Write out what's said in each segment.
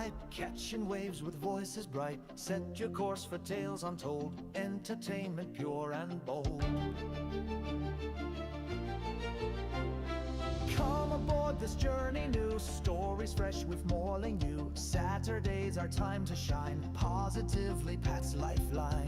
tide, catching waves with voices bright. Set your course for tales untold, entertainment pure and bold. Come aboard this journey new, stories fresh with morning new. Saturdays are time to shine, Positively Pat's lifeline.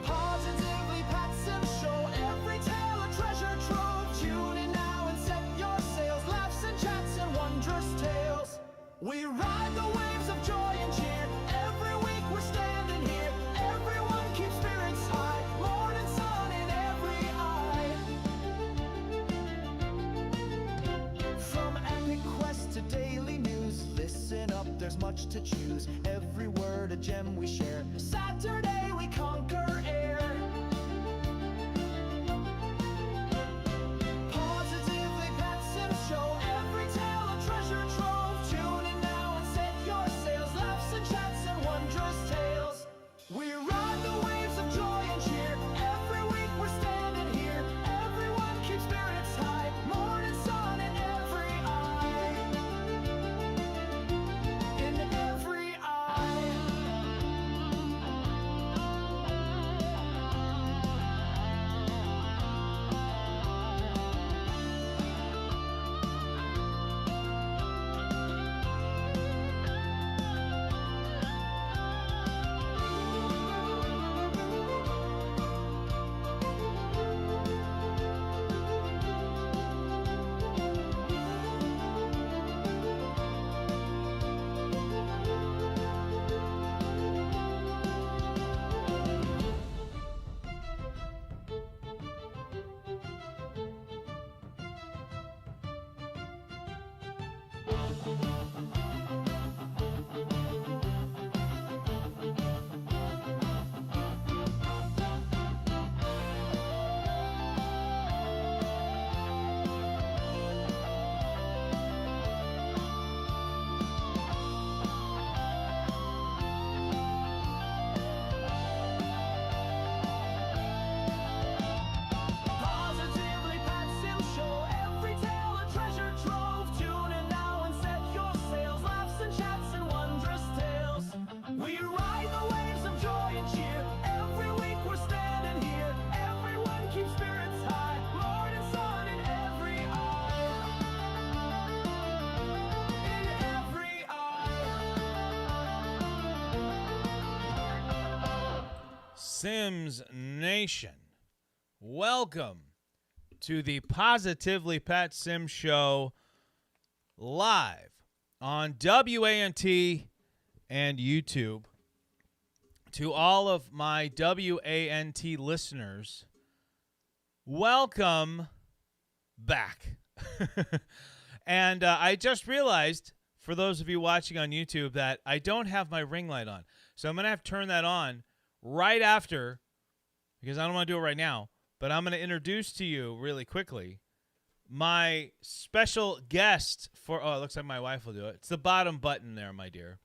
Positively Pat's Sim Show, every tale a treasure trove. Tune in now and set your sails, laughs and chats and wondrous tales. We ride the waves of joy and cheer, every week we're standing here. Everyone keeps spirits high, morning sun in every eye. From epic quest to daily news, listen up, there's much to choose. Every word a gem we share, Saturday we conquer air. Positively Pat Sim Show, every tale a treasure trove. Tune in now and set your sails, laughs and chats and wondrous tales. We ride the waves of joy and cheer, every week we're standing here. Everyone keeps spirits high, morning sun in every eye. In every eye. Positively Pat Sim Show, every tale a treasure trove. Tune in now and set your sails, laughs and chats and wondrous tales. We ride the waves of joy and cheer, every week we're standing here. Everyone keeps spirits high, morning sun in every eye. In every eye. Sims Nation, welcome to the Positively Pat Sim Show live on WANT and YouTube. To all of my WANT listeners, welcome back. And I just realized, for those of you watching on YouTube, that I don't have my ring light on. So I'm going to have to turn that on right after, because I don't want to do it right now, but I'm going to introduce to you really quickly my special guest for, oh, it looks like my wife will do it. It's the bottom button there, my dear.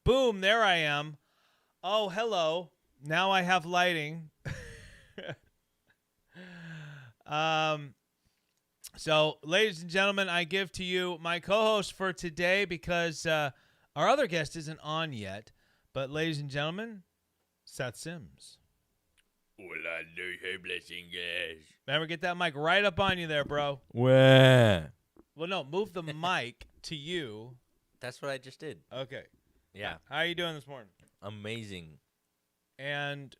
Boom, there I am. Oh, hello. Now I have lighting. So, ladies and gentlemen, I give to you my co-host for today because our other guest isn't on yet. But, ladies and gentlemen, Seth Sims. Hola, no blessing, guys. Remember, get that mic right up on you there, bro. Where? Well, no, move the mic to you. That's what I just did. Okay. Yeah. How are you doing this morning? Amazing. And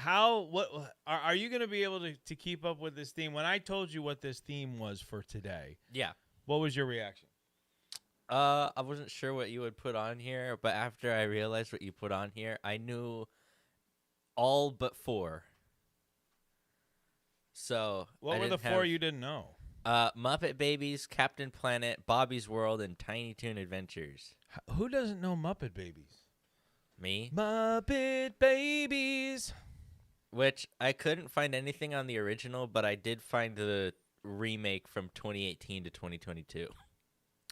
what are you going to be able to keep up with this theme? When I told you what this theme was for today, Yeah. what was your reaction? I wasn't sure what you would put on here, but after I realized what you put on here, I knew all but 4. So What were the 4 you didn't know? Muppet Babies, Captain Planet, Bobby's World, and Tiny Toon Adventures. Who doesn't know Muppet Babies? Me? Muppet Babies. Which I couldn't find anything on the original, but I did find the remake from 2018 to 2022.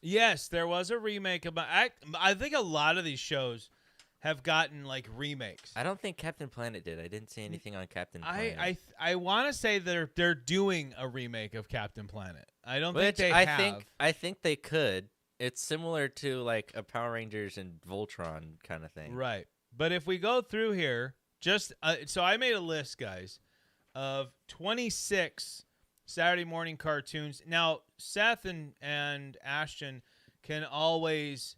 Yes, there was a remake. I think a lot of these shows have gotten like remakes. I don't think Captain Planet did. I didn't see anything on Captain Planet. I want to say they're doing a remake of Captain Planet. I don't think Which they I have. I think they could. It's similar to like a Power Rangers and Voltron kind of thing. Right. But if we go through here, just so I made a list, guys, of 26 Saturday morning cartoons. Now, Seth and Ashton can always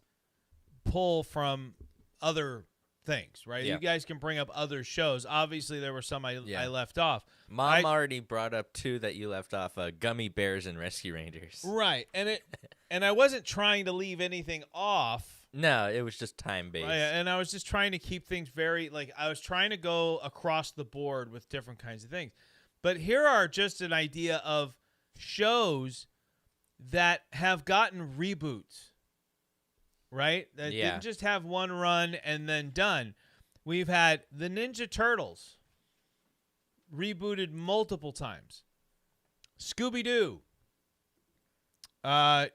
pull from other things, right? Yeah. You guys can bring up other shows. Obviously, there were some I left off. Mom already brought up 2 that you left off: Gummy Bears and Rescue Rangers. Right. And I wasn't trying to leave anything off. No, it was just time based. And I was just trying to keep things very, like, I was trying to go across the board with different kinds of things. But here are just an idea of shows that have gotten reboots, right? That didn't just have one run and then done. We've had the Ninja Turtles rebooted multiple times. Scooby-Doo. I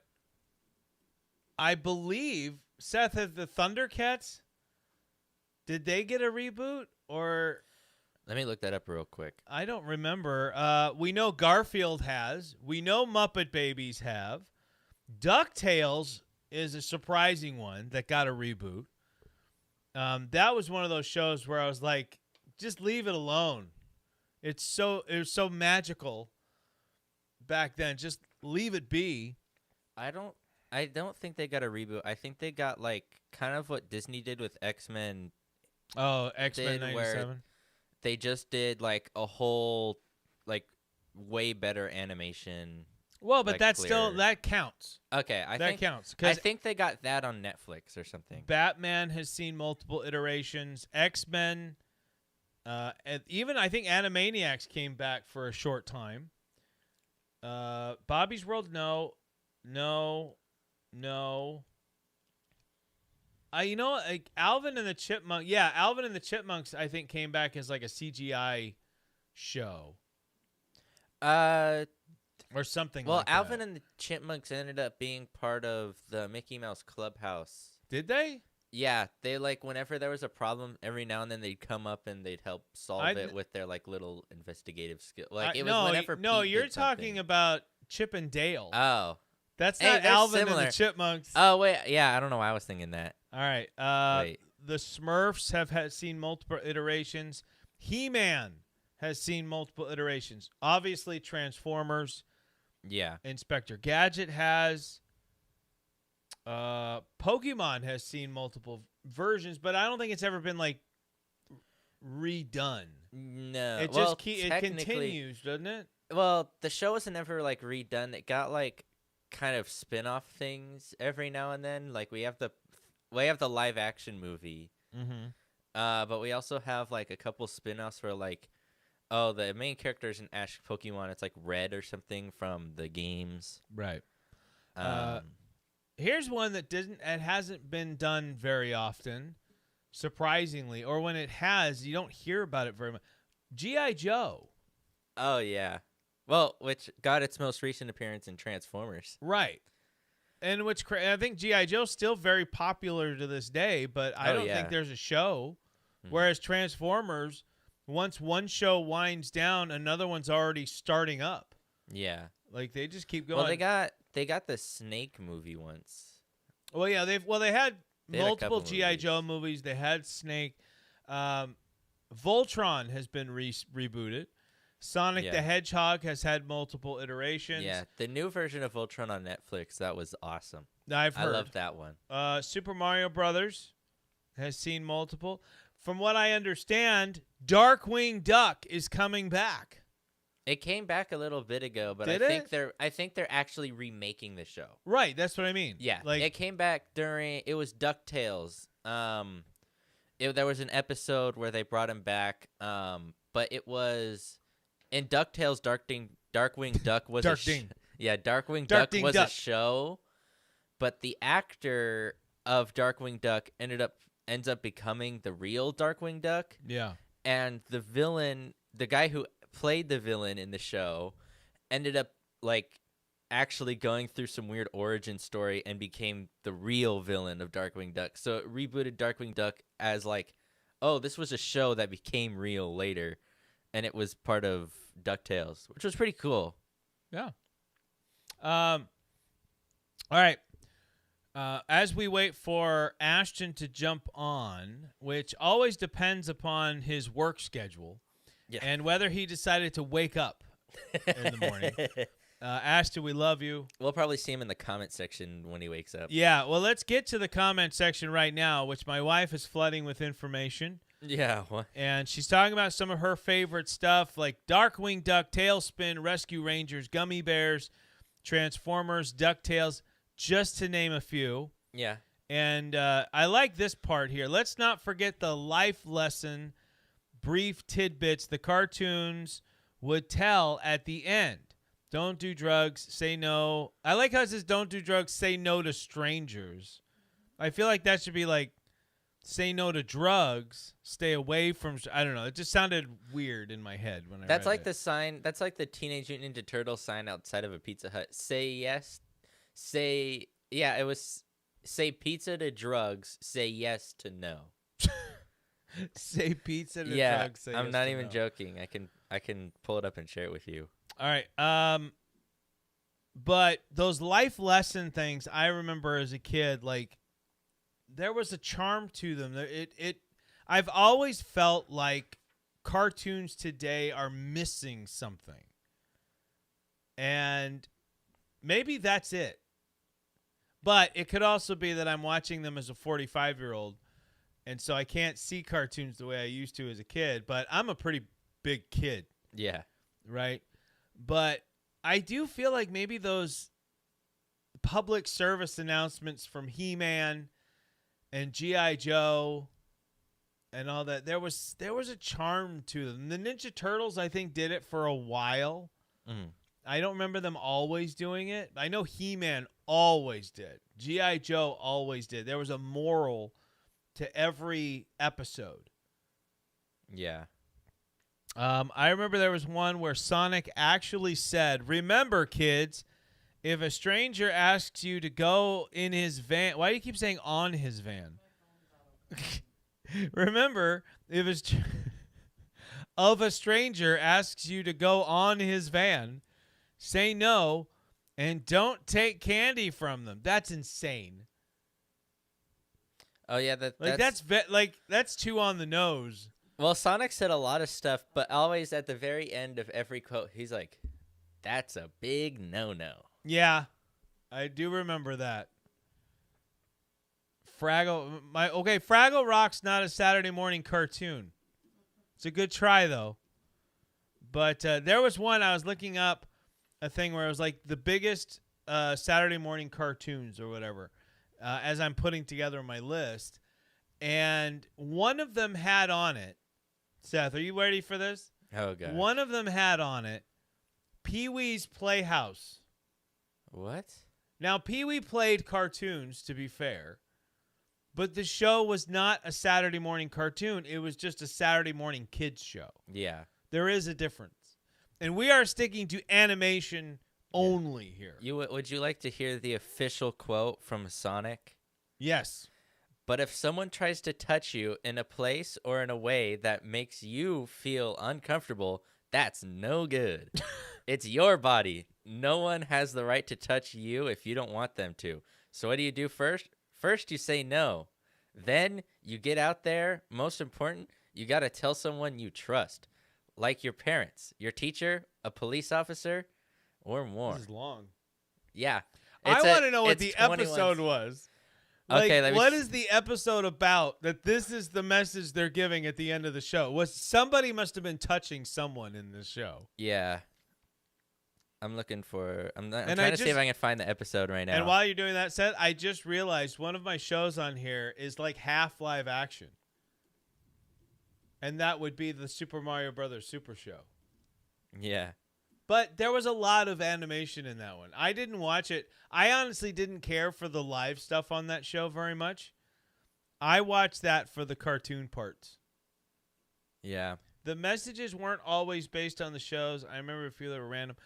believe, Seth, has the Thundercats, did they get a reboot? Or Let me look that up real quick. I don't remember. We know Garfield has. We know Muppet Babies have. DuckTales is a surprising one that got a reboot. That was one of those shows where I was like, just leave it alone. It was so magical back then. Just leave it be. I don't think they got a reboot. I think they got like kind of what Disney did with X-Men. Oh, X-Men did, where 97. They just did like a whole like way better animation. Well, but like, that's still, clear. that counts. Okay, I That think counts. I think they got that on Netflix or something. Batman has seen multiple iterations. X-Men, and even I think Animaniacs came back for a short time. Bobby's World, no. You know, like Alvin and the Chipmunks. Yeah, Alvin and the Chipmunks, I think, came back as like a CGI show or something. Well, like Alvin that. and the Chipmunks ended up being part of the Mickey Mouse Clubhouse. Did they? Yeah, they like whenever there was a problem, every now and then they'd come up and they'd help solve it with their like little investigative skill. Like it was whenever Pete you're did talking something. about Chip and Dale. Oh. That's Hey, not they're Alvin similar. and the Chipmunks. Oh wait, yeah, I don't know why I was thinking that. All right. Wait. The Smurfs have seen multiple iterations. He-Man has seen multiple iterations. Obviously, Transformers. Yeah. Inspector Gadget has. Pokemon has seen multiple versions, but I don't think it's ever been like redone. No. It well, just it technically- continues, doesn't it? Well, the show wasn't ever like redone. It got like kind of spin-off things every now and then. Like we have the live action movie. Mm-hmm. But we also have like a couple spin-offs where like the main character is an Ash Pokemon. It's like Red or something from the games. Right. Um, Here's one that hasn't been done very often, surprisingly, or when it has, you don't hear about it very much. G.I. Joe. oh yeah. Well, which got its most recent appearance in Transformers. Right. And I think G.I. Joe's still very popular to this day, but I don't think there's a show. Mm-hmm. Whereas Transformers, once one show winds down, another one's already starting up. Yeah. Like they just keep going. Well, they got the Snake movie once. Well, yeah, they had They had a multiple couple G.I. movies. Joe movies. They had Snake. Voltron has been rebooted. Sonic the Hedgehog has had multiple iterations. Yeah, the new version of Voltron on Netflix, that was awesome. I've heard. I love that one. Super Mario Brothers has seen multiple. From what I understand, Darkwing Duck is coming back. It came back a little bit ago, but Did I think they're actually remaking the show. Right, that's what I mean. Yeah, like it came back it was DuckTales. There was an episode where they brought him back, but it was in DuckTales. Darkwing Duck was Darkwing Duck was a show, but the actor of Darkwing Duck ends up becoming the real Darkwing Duck. Yeah, and the villain, the guy who played the villain in the show, ended up like actually going through some weird origin story and became the real villain of Darkwing Duck. So it rebooted Darkwing Duck as like, oh, this was a show that became real later, and it was part of DuckTales, which was pretty cool. Yeah. All right. As we wait for Ashton to jump on, which always depends upon his work schedule and whether he decided to wake up in the morning. Ashton, we love you. We'll probably see him in the comment section when he wakes up. Yeah, well, let's get to the comment section right now, which my wife is flooding with information. Yeah, what? And she's talking about some of her favorite stuff like Darkwing Duck, Tailspin, Rescue Rangers, Gummy Bears, Transformers, DuckTales, just to name a few. Yeah. And I like this part here. Let's not forget the life lesson, brief tidbits the cartoons would tell at the end. Don't do drugs, say no. I like how it says don't do drugs, say no to strangers. I feel like that should be like, say no to drugs, stay away from, I don't know. It just sounded weird in my head when I That's read like it. the sign. That's like the Teenage Mutant Ninja Turtle sign outside of a Pizza Hut. Say yes. Say, yeah, it was say pizza to drugs, say yes to no. Say pizza to Yeah, drugs, say I'm yes not to even no. joking. I can pull it up and share it with you. All right. But those life lesson things, I remember as a kid, like there was a charm to them. I've always felt like cartoons today are missing something. And maybe that's it. But it could also be that I'm watching them as a 45-year-old, and so I can't see cartoons the way I used to as a kid, but I'm a pretty big kid. Yeah. Right? But I do feel like maybe those public service announcements from He-Man and G.I. Joe and all that, there was a charm to them. The Ninja Turtles, I think, did it for a while. Mm. I don't remember them always doing it. I know He-Man always did. G.I. Joe always did. There was a moral to every episode. Yeah. I remember there was one where Sonic actually said, remember, kids, if a stranger asks you to go in his van. Why do you keep saying on his van? Remember, if a stranger asks you to go on his van, say no, and don't take candy from them. That's insane. Oh yeah, that's too on the nose. Well, Sonic said a lot of stuff, but always at the very end of every quote, he's like, "That's a big no-no." Yeah, I do remember that. Fraggle Rock's not a Saturday morning cartoon. It's a good try though. But there was one I was looking up, a thing where it was like the biggest Saturday morning cartoons or whatever, as I'm putting together my list, and one of them had on it. Seth, are you ready for this? Oh god. One of them had on it Pee-wee's Playhouse. What? Now, Pee-wee played cartoons, to be fair, but the show was not a Saturday morning cartoon. It was just a Saturday morning kids show. Yeah. There is a difference. And we are sticking to animation only here. Would you like to hear the official quote from Sonic? Yes. But if someone tries to touch you in a place or in a way that makes you feel uncomfortable, that's no good. It's your body. No one has the right to touch you if you don't want them to. So what do you do first? First, you say no. Then you get out there. Most important, you got to tell someone you trust, like your parents, your teacher, a police officer, or more. This is long. Yeah. I want to know what it's the 21 episode was. Okay, what is the episode about that this is the message they're giving at the end of the show? Somebody must have been touching someone in this show. Yeah. I'm looking for I'm trying to see just- if I can find the episode right now. And while you're doing that, Seth, I just realized one of my shows on here is like half live action. And that would be the Super Mario Brothers Super Show. Yeah. But there was a lot of animation in that one. I didn't watch it. I honestly didn't care for the live stuff on that show very much. I watched that for the cartoon parts. Yeah. The messages weren't always based on the shows. I remember a few that were random.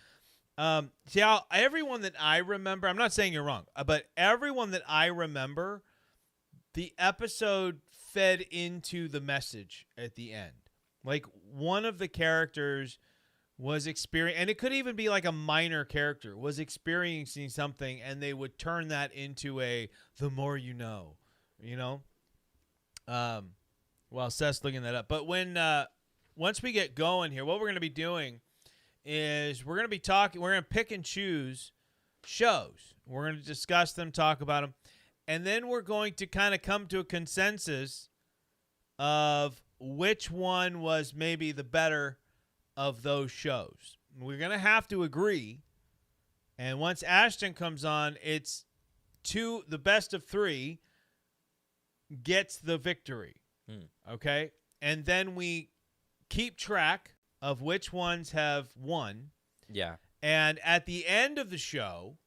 See, everyone that I remember, I'm not saying you're wrong, but everyone that I remember, the episode fed into the message at the end. Like one of the characters was experiencing, and it could even be like a minor character, was experiencing something, and they would turn that into the more you know, While Seth's looking that up. But once we get going here, what we're going to be doing is we're going to pick and choose shows. We're going to discuss them, talk about them, and then we're going to kind of come to a consensus of which one was maybe the better of those shows. We're going to have to agree, and once Ashton comes on, it's the best of 3 gets the victory. Okay? And then we keep track of which ones have won. Yeah. And at the end of the show,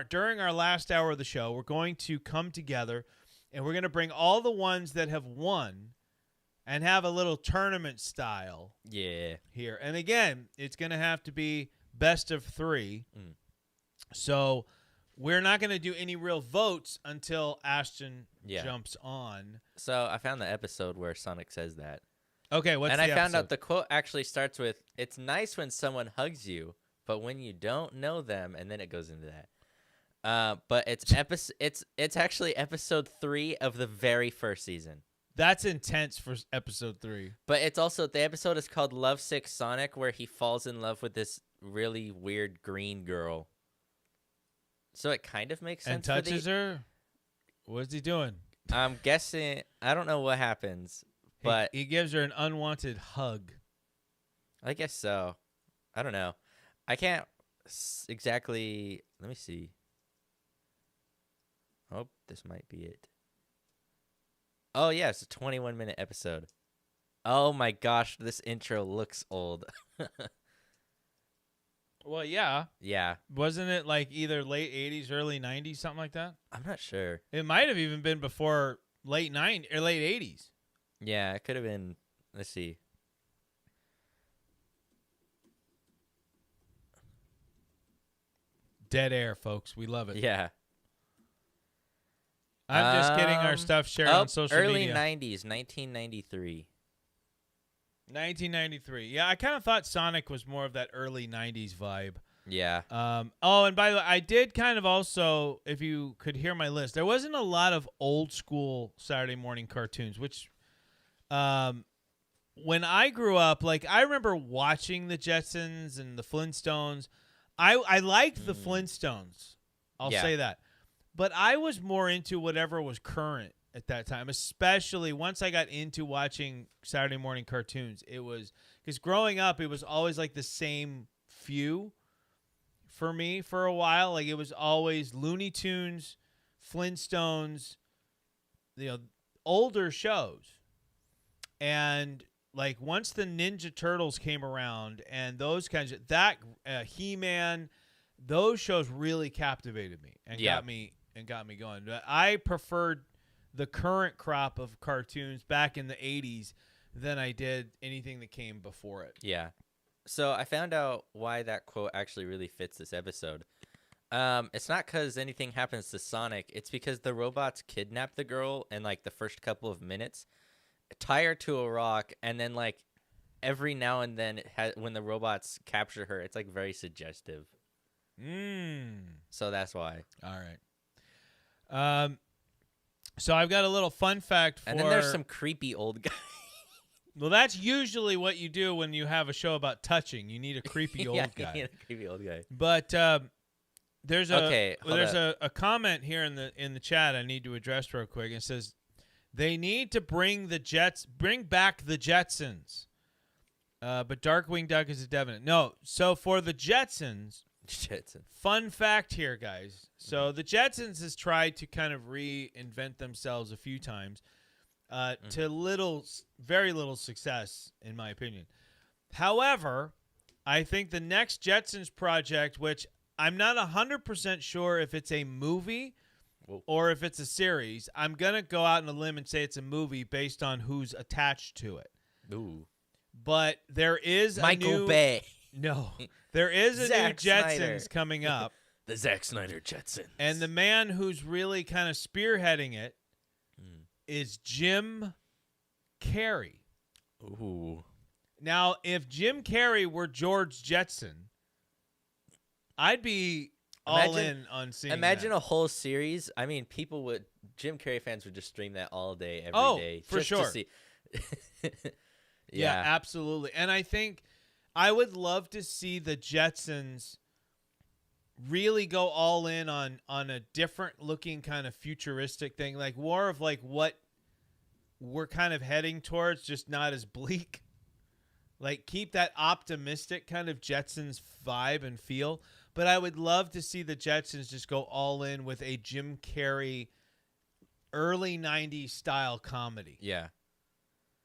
during our last hour of the show, we're going to come together and we're going to bring all the ones that have won and have a little tournament style here. And again, it's going to have to be best of 3. So we're not going to do any real votes until Ashton jumps on. So I found the episode where Sonic says that. Okay, what's the episode? And I found out the quote actually starts with, "It's nice when someone hugs you, but when you don't know them," and then it goes into that. But it's actually episode 3 of the very first season. That's intense for episode 3. But it's also, the episode is called Lovesick Sonic, where he falls in love with this really weird green girl. So it kind of makes sense. And touches her? What's he doing? I'm guessing, I don't know what happens, but he gives her an unwanted hug. I guess so. I don't know. I can't exactly, let me see. Oh, this might be it. Oh, yeah, it's a 21-minute episode. Oh, my gosh, this intro looks old. Well, yeah. Yeah. Wasn't it like either late 80s, early 90s, something like that? I'm not sure. It might have even been before late 90s or late 80s. Yeah, it could have been. Let's see. Dead air, folks. We love it. Yeah. I'm just getting our stuff shared on social early media. 90s, 1993. 1993. Yeah, I kind of thought Sonic was more of that early 90s vibe. Yeah. And by the way, I did kind of also, if you could hear my list, there wasn't a lot of old school Saturday morning cartoons, which when I grew up, like I remember watching the Jetsons and the Flintstones. I liked the Flintstones. I'll say that. But I was more into whatever was current at that time, especially once I got into watching Saturday morning cartoons. It was because growing up, it was always like the same few for me for a while. Like it was always Looney Tunes, Flintstones, older shows. And like once the Ninja Turtles came around and those kinds of He-Man, those shows really captivated me and got me going. I preferred the current crop of cartoons back in the 80s than I did anything that came before it. Yeah. So I found out why that quote actually really fits this episode. It's not because anything happens to Sonic. It's because the robots kidnap the girl in like the first couple of minutes, tie her to a rock, and then like every now and then when the robots capture her, it's like very suggestive. So that's why. All right. So I've got a little fun fact for... And then there's some creepy old guy. Well, that's usually what you do when you have a show about touching. You need a creepy old guy. You need a creepy old guy. But there's a a comment here in the chat I need to address real quick. It says they need to bring back the Jetsons. But Darkwing Duck is a definite. No, so for the Jetsons, fun fact here, guys. So the Jetsons has tried to kind of reinvent themselves a few times to very little success, in my opinion. However, I think the next Jetsons project, which I'm not 100% sure if it's a movie or if it's a series, I'm going to go out on a limb and say it's a movie based on who's attached to it. Ooh. But there is Michael Bay. No, there is a Zack new Jetsons Snyder. coming up, The Zack Snyder Jetsons. and the man who's really kind of spearheading it Mm. is Jim Carrey. Ooh. Now, if Jim Carrey were George Jetson, I'd be all Imagine- in on seeing Imagine that. a whole series. I mean, Jim Carrey fans would just stream that all day, every day. Oh, for just to sure. see. Yeah, absolutely. And I think I would love to see the Jetsons really go all in on a different looking kind of futuristic thing, like more of like what we're kind of heading towards, just not as bleak. Like keep that optimistic kind of Jetsons vibe and feel. But I would love to see the Jetsons just go all in with a Jim Carrey early 90s style comedy. Yeah.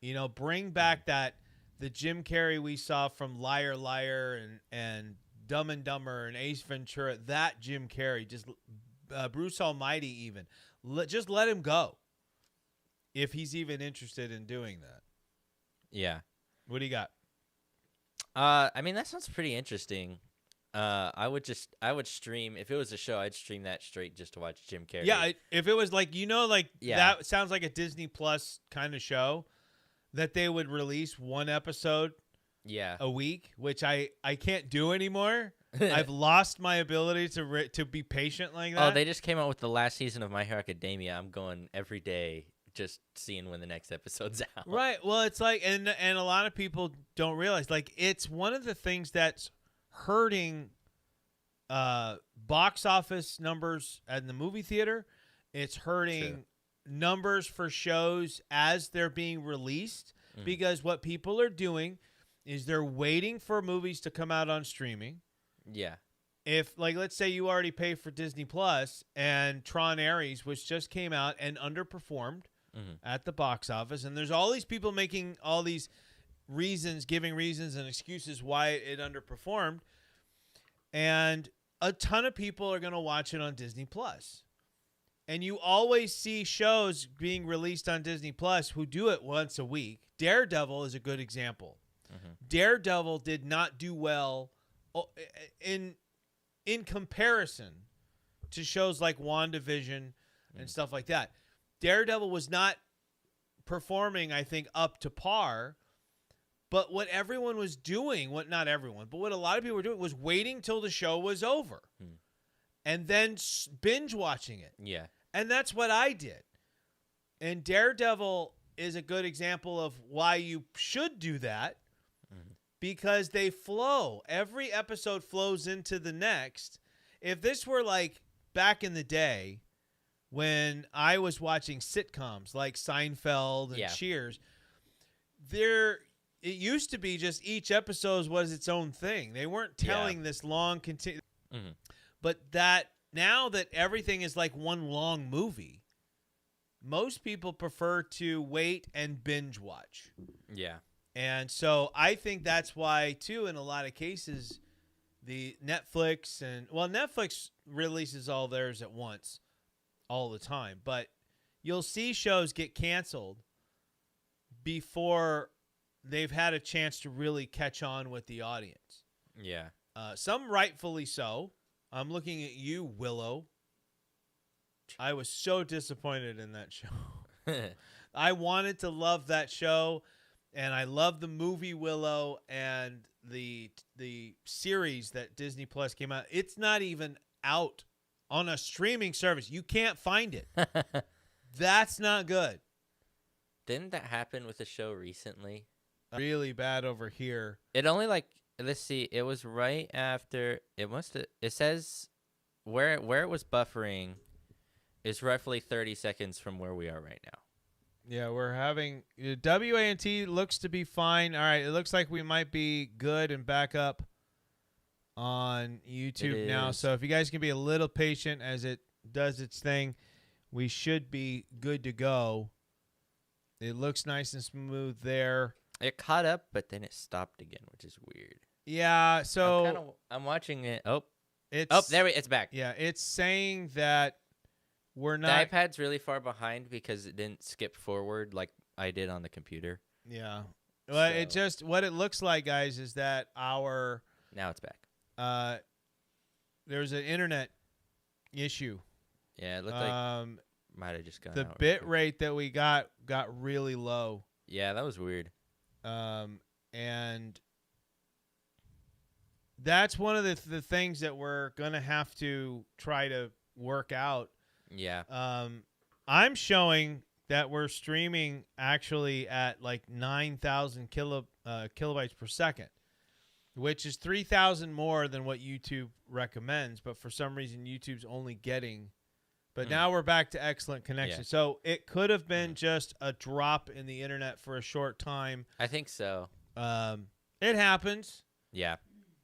You know, bring back the Jim Carrey we saw from Liar Liar and Dumb and Dumber and Ace Ventura. That Jim Carrey, just Bruce Almighty even. Just let him go if he's even interested in doing that. Yeah. What do you got? I mean, that sounds pretty interesting. I would stream, if it was a show, I'd stream that straight just to watch Jim Carrey. Yeah, if it was like, Yeah. that sounds like a Disney Plus kind of show that they would release one episode Yeah. a week, which I can't do anymore. I've lost my ability to be patient like that. Oh, they just came out with the last season of My Hero Academia. I'm going every day just seeing when the next episode's out. Right. Well, it's like, and a lot of people don't realize, like, it's one of the things that's hurting box office numbers at the movie theater. It's hurting True. numbers for shows as they're being released, Mhm. because what people are doing is they're waiting for movies to come out on streaming. Yeah. If, like, let's say you already pay for Disney Plus and Tron Ares, which just came out and underperformed Mhm. at the box office, and there's all these people making all these giving reasons and excuses why it underperformed, and a ton of people are going to watch it on Disney Plus. And you always see shows being released on Disney Plus who do it once a week. Daredevil is a good example. Mhm. Daredevil did not do well in comparison to shows like WandaVision and stuff like that. Daredevil was not performing, I think, up to par. But what everyone was doing, not everyone, but what a lot of people were doing was waiting till the show was over and then binge watching it. Yeah. And that's what I did. And Daredevil is a good example of why you should do that, because they flow. Every episode flows into the next. If this were like back in the day when I was watching sitcoms like Seinfeld and Yeah. Cheers, it used to be just each episode was its own thing. They weren't telling this long Mhm. But now that everything is like one long movie, most people prefer to wait and binge watch. Yeah. And so I think that's why, too, in a lot of cases, the Netflix releases all theirs at once all the time. But you'll see shows get canceled before they've had a chance to really catch on with the audience. Yeah. Some rightfully so. I'm looking at you, Willow. I was so disappointed in that show. I wanted to love that show, and I love the movie Willow and the series that Disney Plus came out. It's not even out on a streaming service. You can't find it. That's not good. Didn't that happen with a show recently? Really bad over here. It only let's see, it was right after it says where it was buffering is roughly 30 seconds from where we are right now. Yeah, we're having WANT looks to be fine. All right, it looks like we might be good and back up on YouTube now. is. So if you guys can be a little patient as it does its thing, we should be good to go. It looks nice and smooth there. It caught up, but then it stopped again, which is weird. Yeah, so I'm watching it. it's It's back. Yeah, it's saying that we're The not. iPad's really far behind because it didn't skip forward like I did on the computer. Yeah. Well, So- what it looks like, guys, is that our Now it's back. There's an internet issue. Yeah, it looked like might have just gone the out bit real quick. rate that we got really low. Yeah, that was weird. And that's one of the things that we're going to have to try to work out. Yeah. I'm showing that we're streaming actually at like 9,000 kilobytes per second, which is 3,000 more than what YouTube recommends. But for some reason, YouTube's only getting. But now we're back to excellent connection. Yeah. So it could have been just a drop in the internet for a short time. I think so. It happens. Yeah.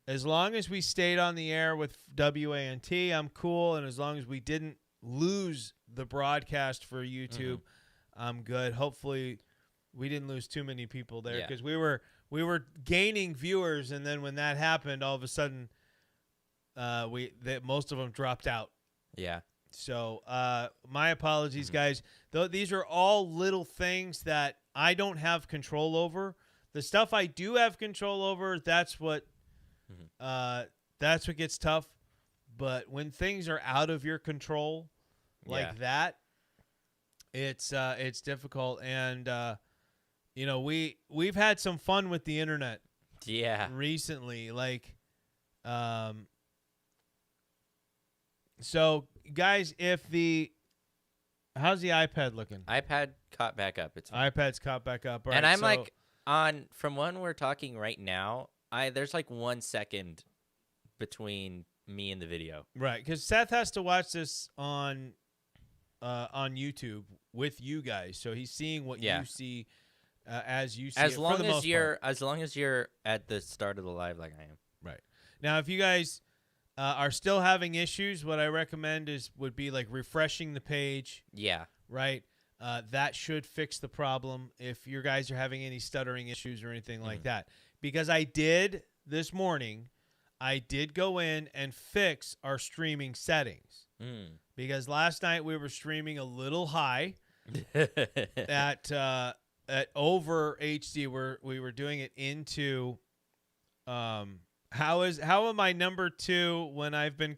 As long as we stayed on the air with WANT, I'm cool. And as long as we didn't lose the broadcast for YouTube, I'm good. Hopefully, we didn't lose too many people there because we were gaining viewers, and then when that happened, all of a sudden, most of them dropped out. Yeah. So my apologies, guys. These are all little things that I don't have control over. The stuff I do have control over, that's what gets tough. But when things are out of your control like that, it's difficult. And we've had some fun with the internet. Yeah. Recently, like, so guys, how's the iPad looking? iPad caught back up. It's fine. iPad's caught back up. All and right, I'm so like from when we're talking right now, there's like 1 second between me and the video. right, because Seth has to watch this on YouTube with you guys, so he's seeing what you see as you see. As it, long for the as most you're part. as long as you're at the start of the live like I am. Right. Now, if you guys are still having issues, what I recommend would be like refreshing the page. Yeah. Right. That should fix the problem if your guys are having any stuttering issues or anything like that. Because this morning, I did go in and fix our streaming settings. Because last night we were streaming a little high at over HD. We were doing it into how am I number 2 when I've been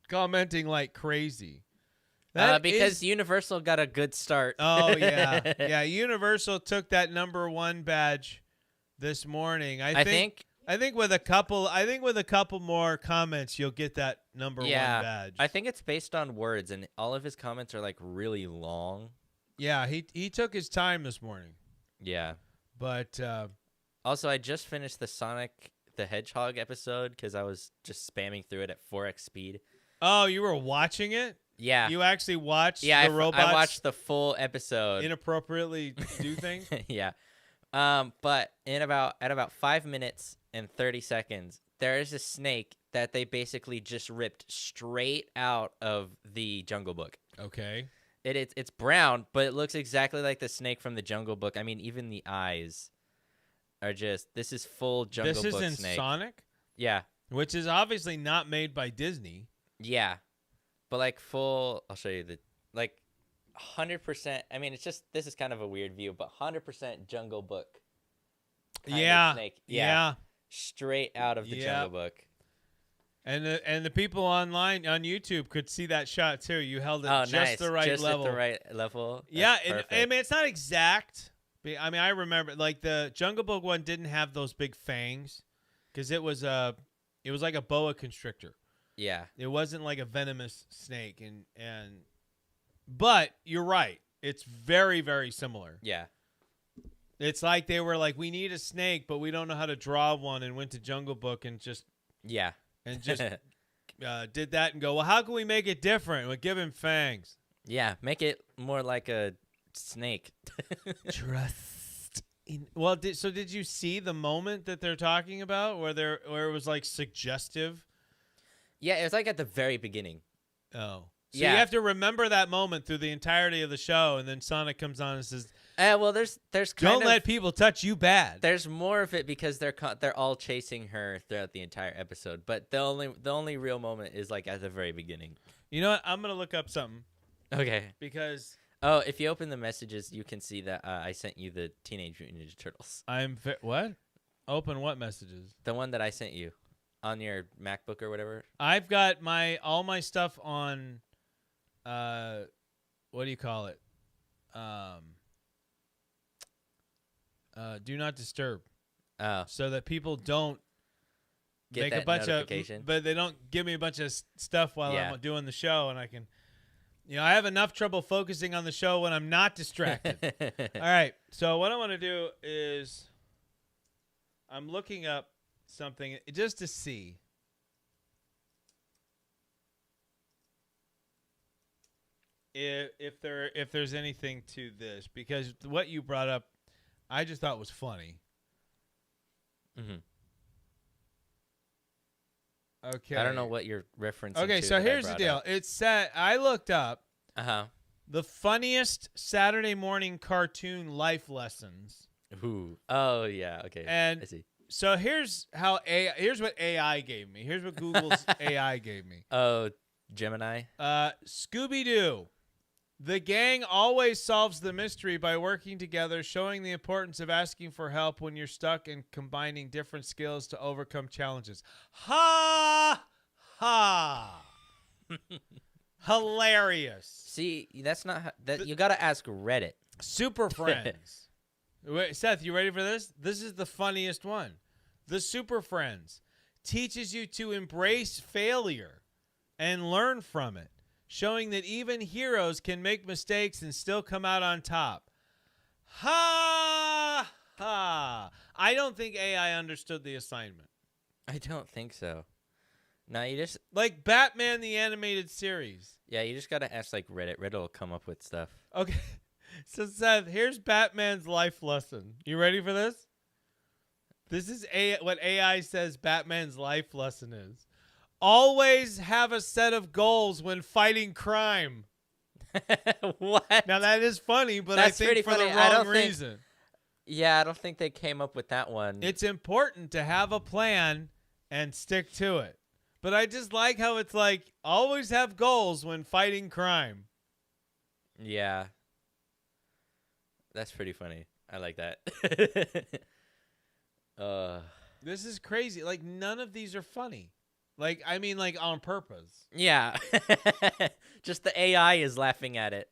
commenting like crazy? Because Universal got a good start. Oh yeah, yeah. Universal took that number 1 badge this morning. I think with a couple more comments, you'll get that number 1 badge. I think it's based on words, and all of his comments are like really long. Yeah, he took his time this morning. Yeah, but also I just finished the Sonic the Hedgehog episode because I was just spamming through it at 4x speed. Oh, you were watching it? Yeah. You actually watched the robots? I watched the full episode. Inappropriately do things? Yeah. But at about 5 minutes and 30 seconds, there is a snake that they basically just ripped straight out of the Jungle Book. Okay. It's brown, but it looks exactly like the snake from the Jungle Book. I mean, even the eyes are just, this is full Jungle Book snake. This is in Sonic? Yeah. Which is obviously not made by Disney. Yeah. But like full, I'll show you 100%. I mean, it's just, this is kind of a weird view, but 100% Jungle Book. Kind of snake. Yeah. Straight out of the Jungle Book. And the people online on YouTube could see that shot too. You held it just the right level. Just at the right level. Yeah, I mean, it's not exact. I mean, I remember like the Jungle Book one didn't have those big fangs because it was like a boa constrictor. Yeah. It wasn't like a venomous snake, but you're right. It's very, very similar. Yeah. It's like they were like, we need a snake, but we don't know how to draw one, and went to Jungle Book and just did that and go, well, how can we make it different? We'll give him fangs. Yeah, make it more like a snake. Trust in. Well, did you see the moment that they're talking about where it was like suggestive? Yeah, it was like at the very beginning. Oh. So you have to remember that moment through the entirety of the show, and then Sonic comes on and says, well, there's don't let people touch you bad. There's more of it because they're all chasing her throughout the entire episode, but the only real moment is like at the very beginning. You know what? I'm going to look up something. Okay. Because if you open the messages, you can see that I sent you the Teenage Mutant Ninja Turtles. what? Open what messages? The one that I sent you. on your MacBook or whatever? I've got all my stuff on what do you call it? Do not disturb. Oh, So that people don't get make that a bunch notification. but they don't give me a bunch of stuff while Yeah. I'm doing the show, and I can, I have enough trouble focusing on the show when I'm not distracted. All right, so what I want to do is I'm looking up something just to see. If there's anything to this, because what you brought up, I just thought was funny. Mhm. Okay. I don't know what you're referencing. Okay, to so that I here's the brought deal. up. It said I looked up Uh-huh. the funniest Saturday morning cartoon life lessons. Ooh. Oh yeah. Okay. And I see. so here's what AI gave me. Here's what Google's AI gave me. Oh, Gemini. Scooby-Doo. The gang always solves the mystery by working together, showing the importance of asking for help when you're stuck and combining different skills to overcome challenges. Ha! Ha! Hilarious. See, that's not that. You got to ask Reddit. Super Friends. Wait, Seth, you ready for this? This is the funniest one. The Super Friends teaches you to embrace failure and learn from it, showing that even heroes can make mistakes and still come out on top. Ha! Ha! I don't think AI understood the assignment. I don't think so. No, you just Like Batman the Animated Series. you just got to ask like Reddit. Reddit will come up with stuff. Okay. So, Seth, here's Batman's life lesson. You ready for this? This is what AI says Batman's life lesson is. Always have a set of goals when fighting crime. What? Now, that is funny, but That's I think pretty for the funny. I wrong don't think- reason. Yeah, I don't think they came up with that one. It's important to have a plan and stick to it. But I just like how it's like, always have goals when fighting crime. Yeah. That's pretty funny. I like that. This is crazy. Like, none of these are funny. Like, I mean, like, on purpose. Yeah. Just the AI is laughing at it.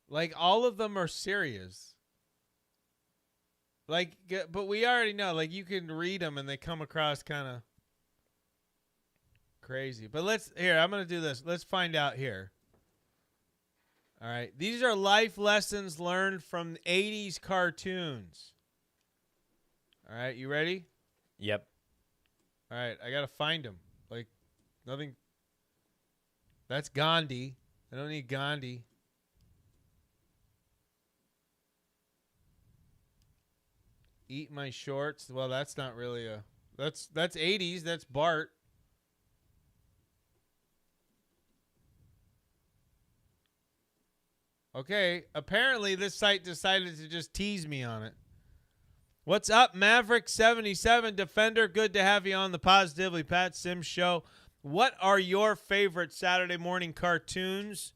Like, all of them are serious. Like, but we already know, like, you can read them and they come across kind of crazy. But I'm going to do this. Let's find out here. All right. These are life lessons learned from 80s cartoons. All right. You ready? Yep. All right. I got to find them. Like, nothing. That's Gandhi. I don't need Gandhi. Eat my shorts. Well, that's not really a. That's 80s. That's Bart. Okay. Apparently, this site decided to just tease me on it. What's up, Maverick77 Defender? Good to have you on the Positively Pat Sims show. What are your favorite Saturday morning cartoons?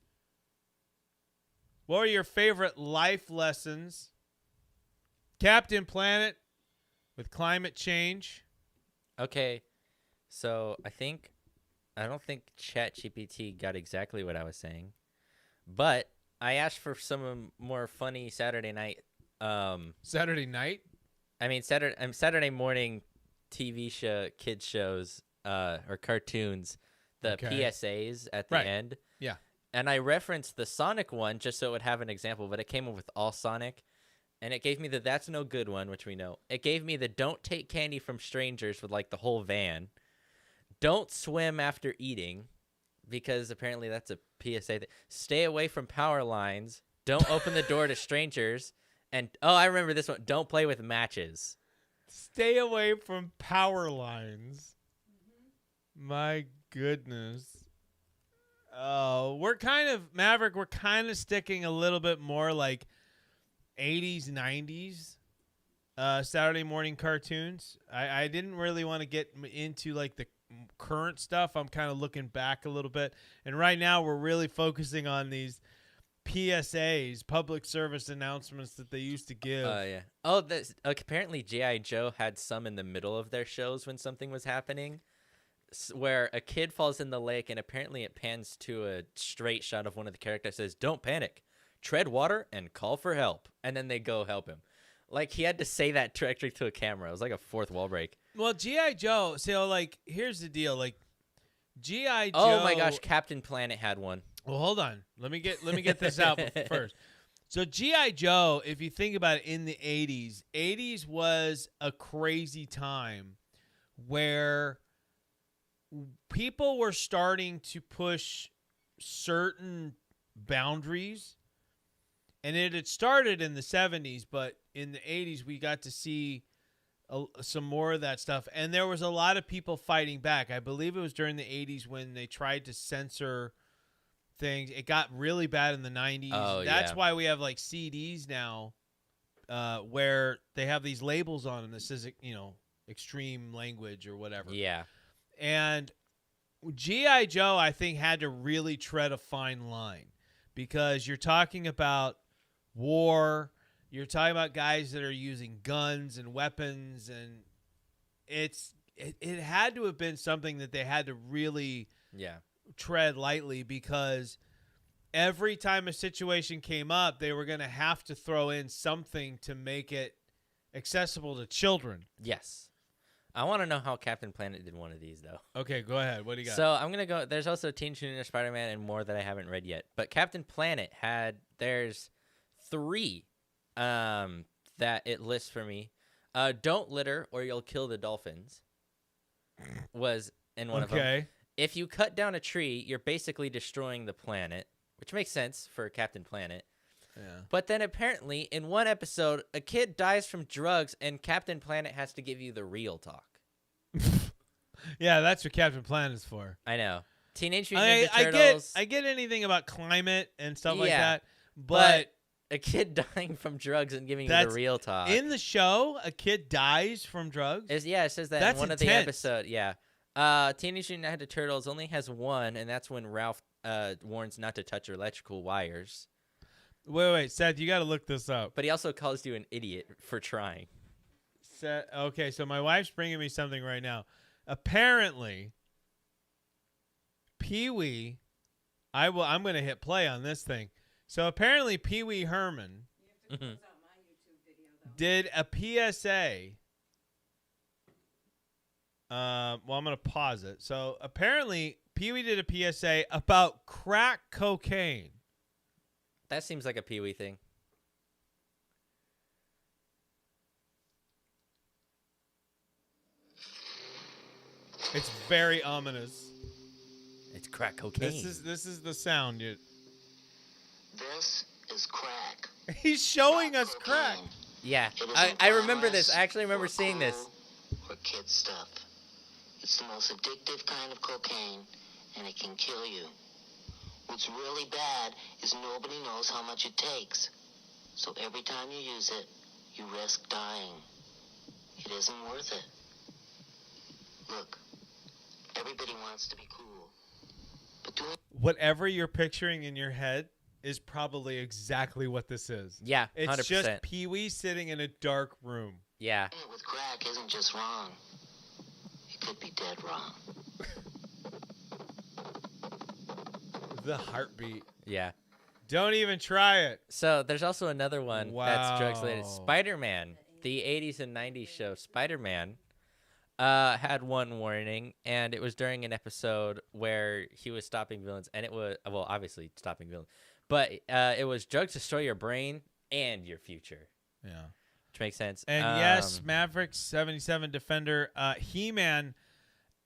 What are your favorite life lessons? Captain Planet with climate change. Okay. So I don't think ChatGPT got exactly what I was saying, but I asked for some more funny Saturday night. Saturday night? I mean Saturday morning TV show, kids shows, or cartoons. The Okay. PSAs at the Right. end. Yeah. And I referenced the Sonic one just so it would have an example, but it came up with all Sonic. And it gave me the That's No Good one, which we know. It gave me the Don't Take Candy from Strangers with like the whole van. Don't swim after eating, because apparently that's a PSA. Stay away from power lines. Don't open the door to strangers. And, I remember this one. Don't play with matches. Stay away from power lines. My goodness. Oh, we're kind of sticking a little bit more like 80s, 90s Saturday morning cartoons. I didn't really want to get into like the current stuff. I'm kind of looking back a little bit. And right now we're really focusing on these PSAs, public service announcements that they used to give. Yeah. Oh, apparently G.I. Joe had some in the middle of their shows when something was happening, where a kid falls in the lake, and apparently it pans to a straight shot of one of the characters that says, "Don't panic, tread water, and call for help." And then they go help him. Like, he had to say that directly to a camera. It was like a fourth wall break. Well, G.I. Joe, so, like, here's the deal. Like, G.I. Joe. Oh, my gosh, Captain Planet had one. Well, hold on. Let me get this out first. So G.I. Joe, if you think about it, in the 80s was a crazy time where people were starting to push certain boundaries. And it had started in the 70s, but in the 80s we got to see some more of that stuff. And there was a lot of people fighting back. I believe it was during the 80s when they tried to censor things. It got really bad in the 90s. Oh, That's why we have like CDs now where they have these labels on them that says, extreme language or whatever. Yeah. And G.I. Joe, I think, had to really tread a fine line because you're talking about war. You're talking about guys that are using guns and weapons, and it had to have been something that they had to really tread lightly because every time a situation came up, they were going to have to throw in something to make it accessible to children. Yes. I want to know how Captain Planet did one of these, though. Okay, go ahead. What do you got? So I'm going to go. There's also Teenage Mutant Ninja Spider-Man and more that I haven't read yet. But Captain Planet there's 3 that it lists for me. Don't litter or you'll kill the dolphins was in one of them. Okay. If you cut down a tree, you're basically destroying the planet, which makes sense for Captain Planet. Yeah. But then apparently in one episode, a kid dies from drugs and Captain Planet has to give you the real talk. Yeah, that's what Captain Planet is for. I know. Teenage Mutant Ninja Turtles. I get anything about climate and stuff like Yeah, that, but a kid dying from drugs and giving you the real talk. in the show, a kid dies from drugs. It says that That's in one of intense. the episodes. Yeah. Teenage Mutant Ninja Turtles only has one, and that's when Ralph warns not to touch electrical wires. Wait, Seth, you got to look this up. But he also calls you an idiot for trying. Seth, okay, so my wife's bringing me something right now. Apparently, Pee-wee, I'm going to hit play on this thing. So apparently Pee-wee Herman did a PSA. Well, I'm going to pause it. So apparently Pee-wee did a PSA about crack cocaine. That seems like a Pee-wee thing. It's very ominous. It's crack cocaine. This is the sound, dude. This is crack. He's showing us crack. Cocaine. Yeah, It isn't I remember this. glamorous I actually remember or seeing this. cool or kid stuff. It's the most addictive kind of cocaine, and it can kill you. What's really bad is nobody knows how much it takes. So every time you use it, you risk dying. It isn't worth it. Look, everybody wants to be cool. But doing Whatever you're picturing in your head is probably exactly what this is. Yeah, It's 100%. just Pee-wee sitting in a dark room. Yeah. it with crack isn't just wrong. It could be dead wrong. The heartbeat. Yeah. Don't even try it. So there's also another one that's drugs related. Wow. Spider-Man, the 80s and 90s show Spider-Man, had one warning, and it was during an episode where he was stopping villains, and it was, well, obviously stopping villains, but it was drugs destroy your brain and your future, Yeah. which makes sense. And yes, Maverick 77 Defender, He-Man,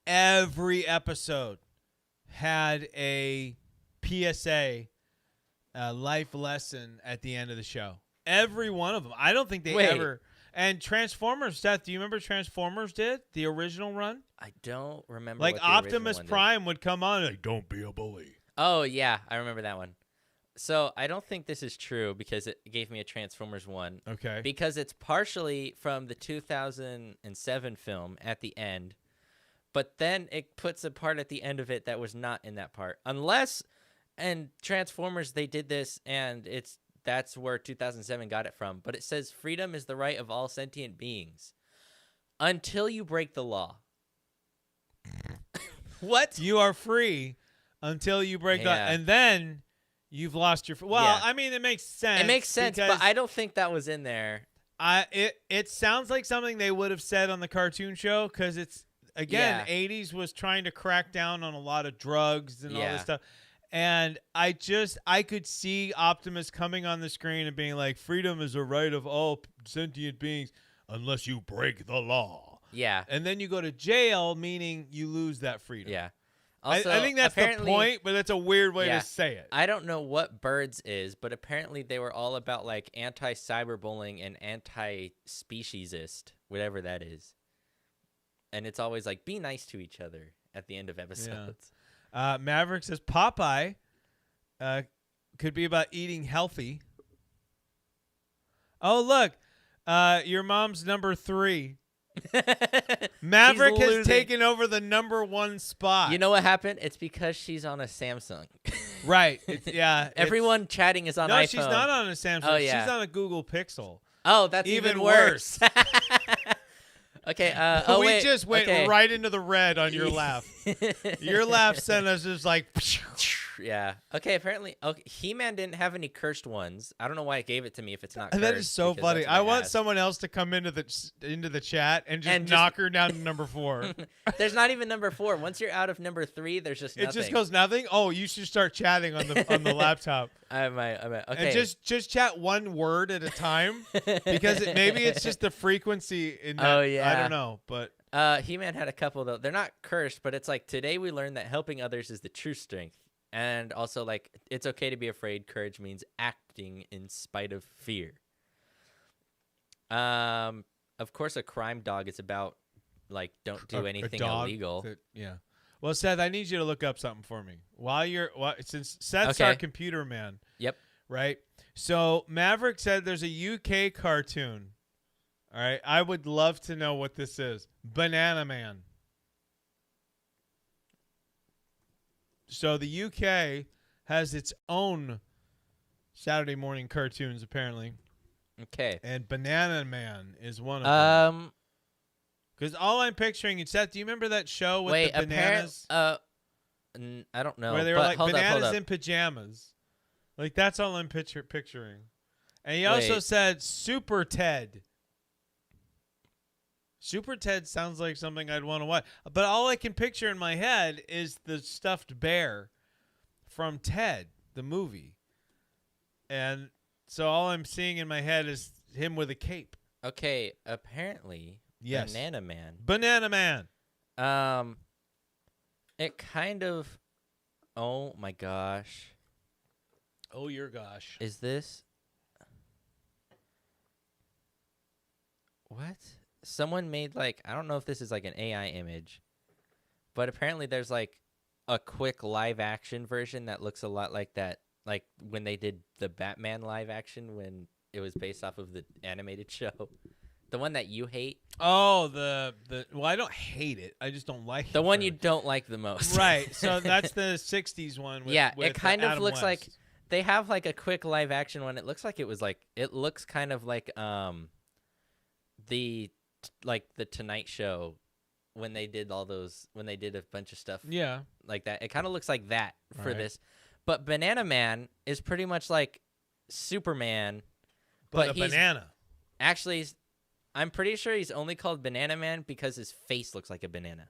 every episode had a PSA, life lesson at the end of the show. Every one of them. I don't think they Wait. ever. And Transformers, Seth, do you remember Transformers did the original run? I don't remember. Like what the original Optimus one did. Prime would come on and like, don't be a bully. Oh yeah, I remember that one. So I don't think this is true because it gave me a Transformers one. Okay. Because it's partially from the 2007 film at the end, but then it puts a part at the end of it that was not in that part. Unless and Transformers, they did this, and that's where 2007 got it from. But it says freedom is the right of all sentient beings until you break the law. What? You are free until you break Yeah. and then you've lost your. Well, Yeah. I mean, it makes sense. It makes sense, because but I don't think that was in there. it sounds like something they would have said on the cartoon show because it's again Yeah. 80s was trying to crack down on a lot of drugs and all Yeah. this stuff. And I could see Optimus coming on the screen and being like, freedom is a right of all sentient beings unless you break the law. Yeah. And then you go to jail, meaning you lose that freedom. Yeah. I Also, think that's the apparently- point, but that's a weird way Yeah. to say it. I don't know what Birds is, but apparently they were all about like anti-cyberbullying and anti-speciesist, whatever that is. And it's always like, be nice to each other at the end of episodes. Maverick says Popeye could be about eating healthy. Oh, look. Your mom's number 3. Maverick He's has losing. taken over the number 1 spot. You know what happened? It's because she's on a Samsung. Right. Yeah. Everyone chatting is on No, iPhone. she's not on a Samsung. Oh, yeah. She's on a Google Pixel. Oh, that's even worse. Okay. We wait. just went okay. right into the red on your laugh. Your laugh sent us just like. Yeah. Okay. Apparently, He-Man didn't have any cursed ones. I don't know why it gave it to me if it's not. And cursed, that is so because funny. that's what I want asked. someone else to come into the chat and just And just- knock her down to number 4. There's not even number 4. Once you're out of number 3, there's just It nothing. just goes nothing. Oh, you should start chatting on the laptop. I might. Okay. And just chat one word at a time because maybe it's just the frequency in that. Oh, I yeah. don't know, but He-Man had a couple though. They're not cursed, but it's like today we learned that helping others is the true strength, and also like it's okay to be afraid. Courage means acting in spite of fear. Of course, a crime dog is about like don't do a anything dog illegal. yeah. Well, Seth, I need you to look up something for me since Seth's our Okay. computer man. Yep. Right. So Maverick said there's a UK cartoon. All right. I would love to know what this is. Banana Man. So the UK has its own Saturday morning cartoons, apparently. Okay. And Banana Man is one of them. Because all I'm picturing, and Seth, do you remember that show with Wait. the bananas? I don't know. where they were but like hold bananas up. in pajamas. Like, that's all I'm picturing. And he also Wait. said Super Ted. Super Ted sounds like something I'd want to watch. But all I can picture in my head is the stuffed bear from Ted, the movie. And so all I'm seeing in my head is him with a cape. Okay. Apparently, Yes. Banana Man. Banana Man. It kind of. Oh my gosh. Oh, your gosh. Is this? What? Someone made like I don't know if this is like an AI image, but apparently there's like a quick live action version that looks a lot like that, like when they did the Batman live action when it was based off of the animated show, the one that you hate, Oh, well, I don't hate it. I just don't like it. the one for- you don't like the most. Right. So that's the 60s one. With, Yeah, with it kind of Adam looks like West. they have like a quick live action one. It looks like it looks kind of like the Tonight Show when they did a bunch of stuff Yeah. like that. It kind of looks like that for Right. this. But Banana Man is pretty much like Superman, But, but a he's banana. actually I'm pretty sure he's only called Banana Man because his face looks like a banana.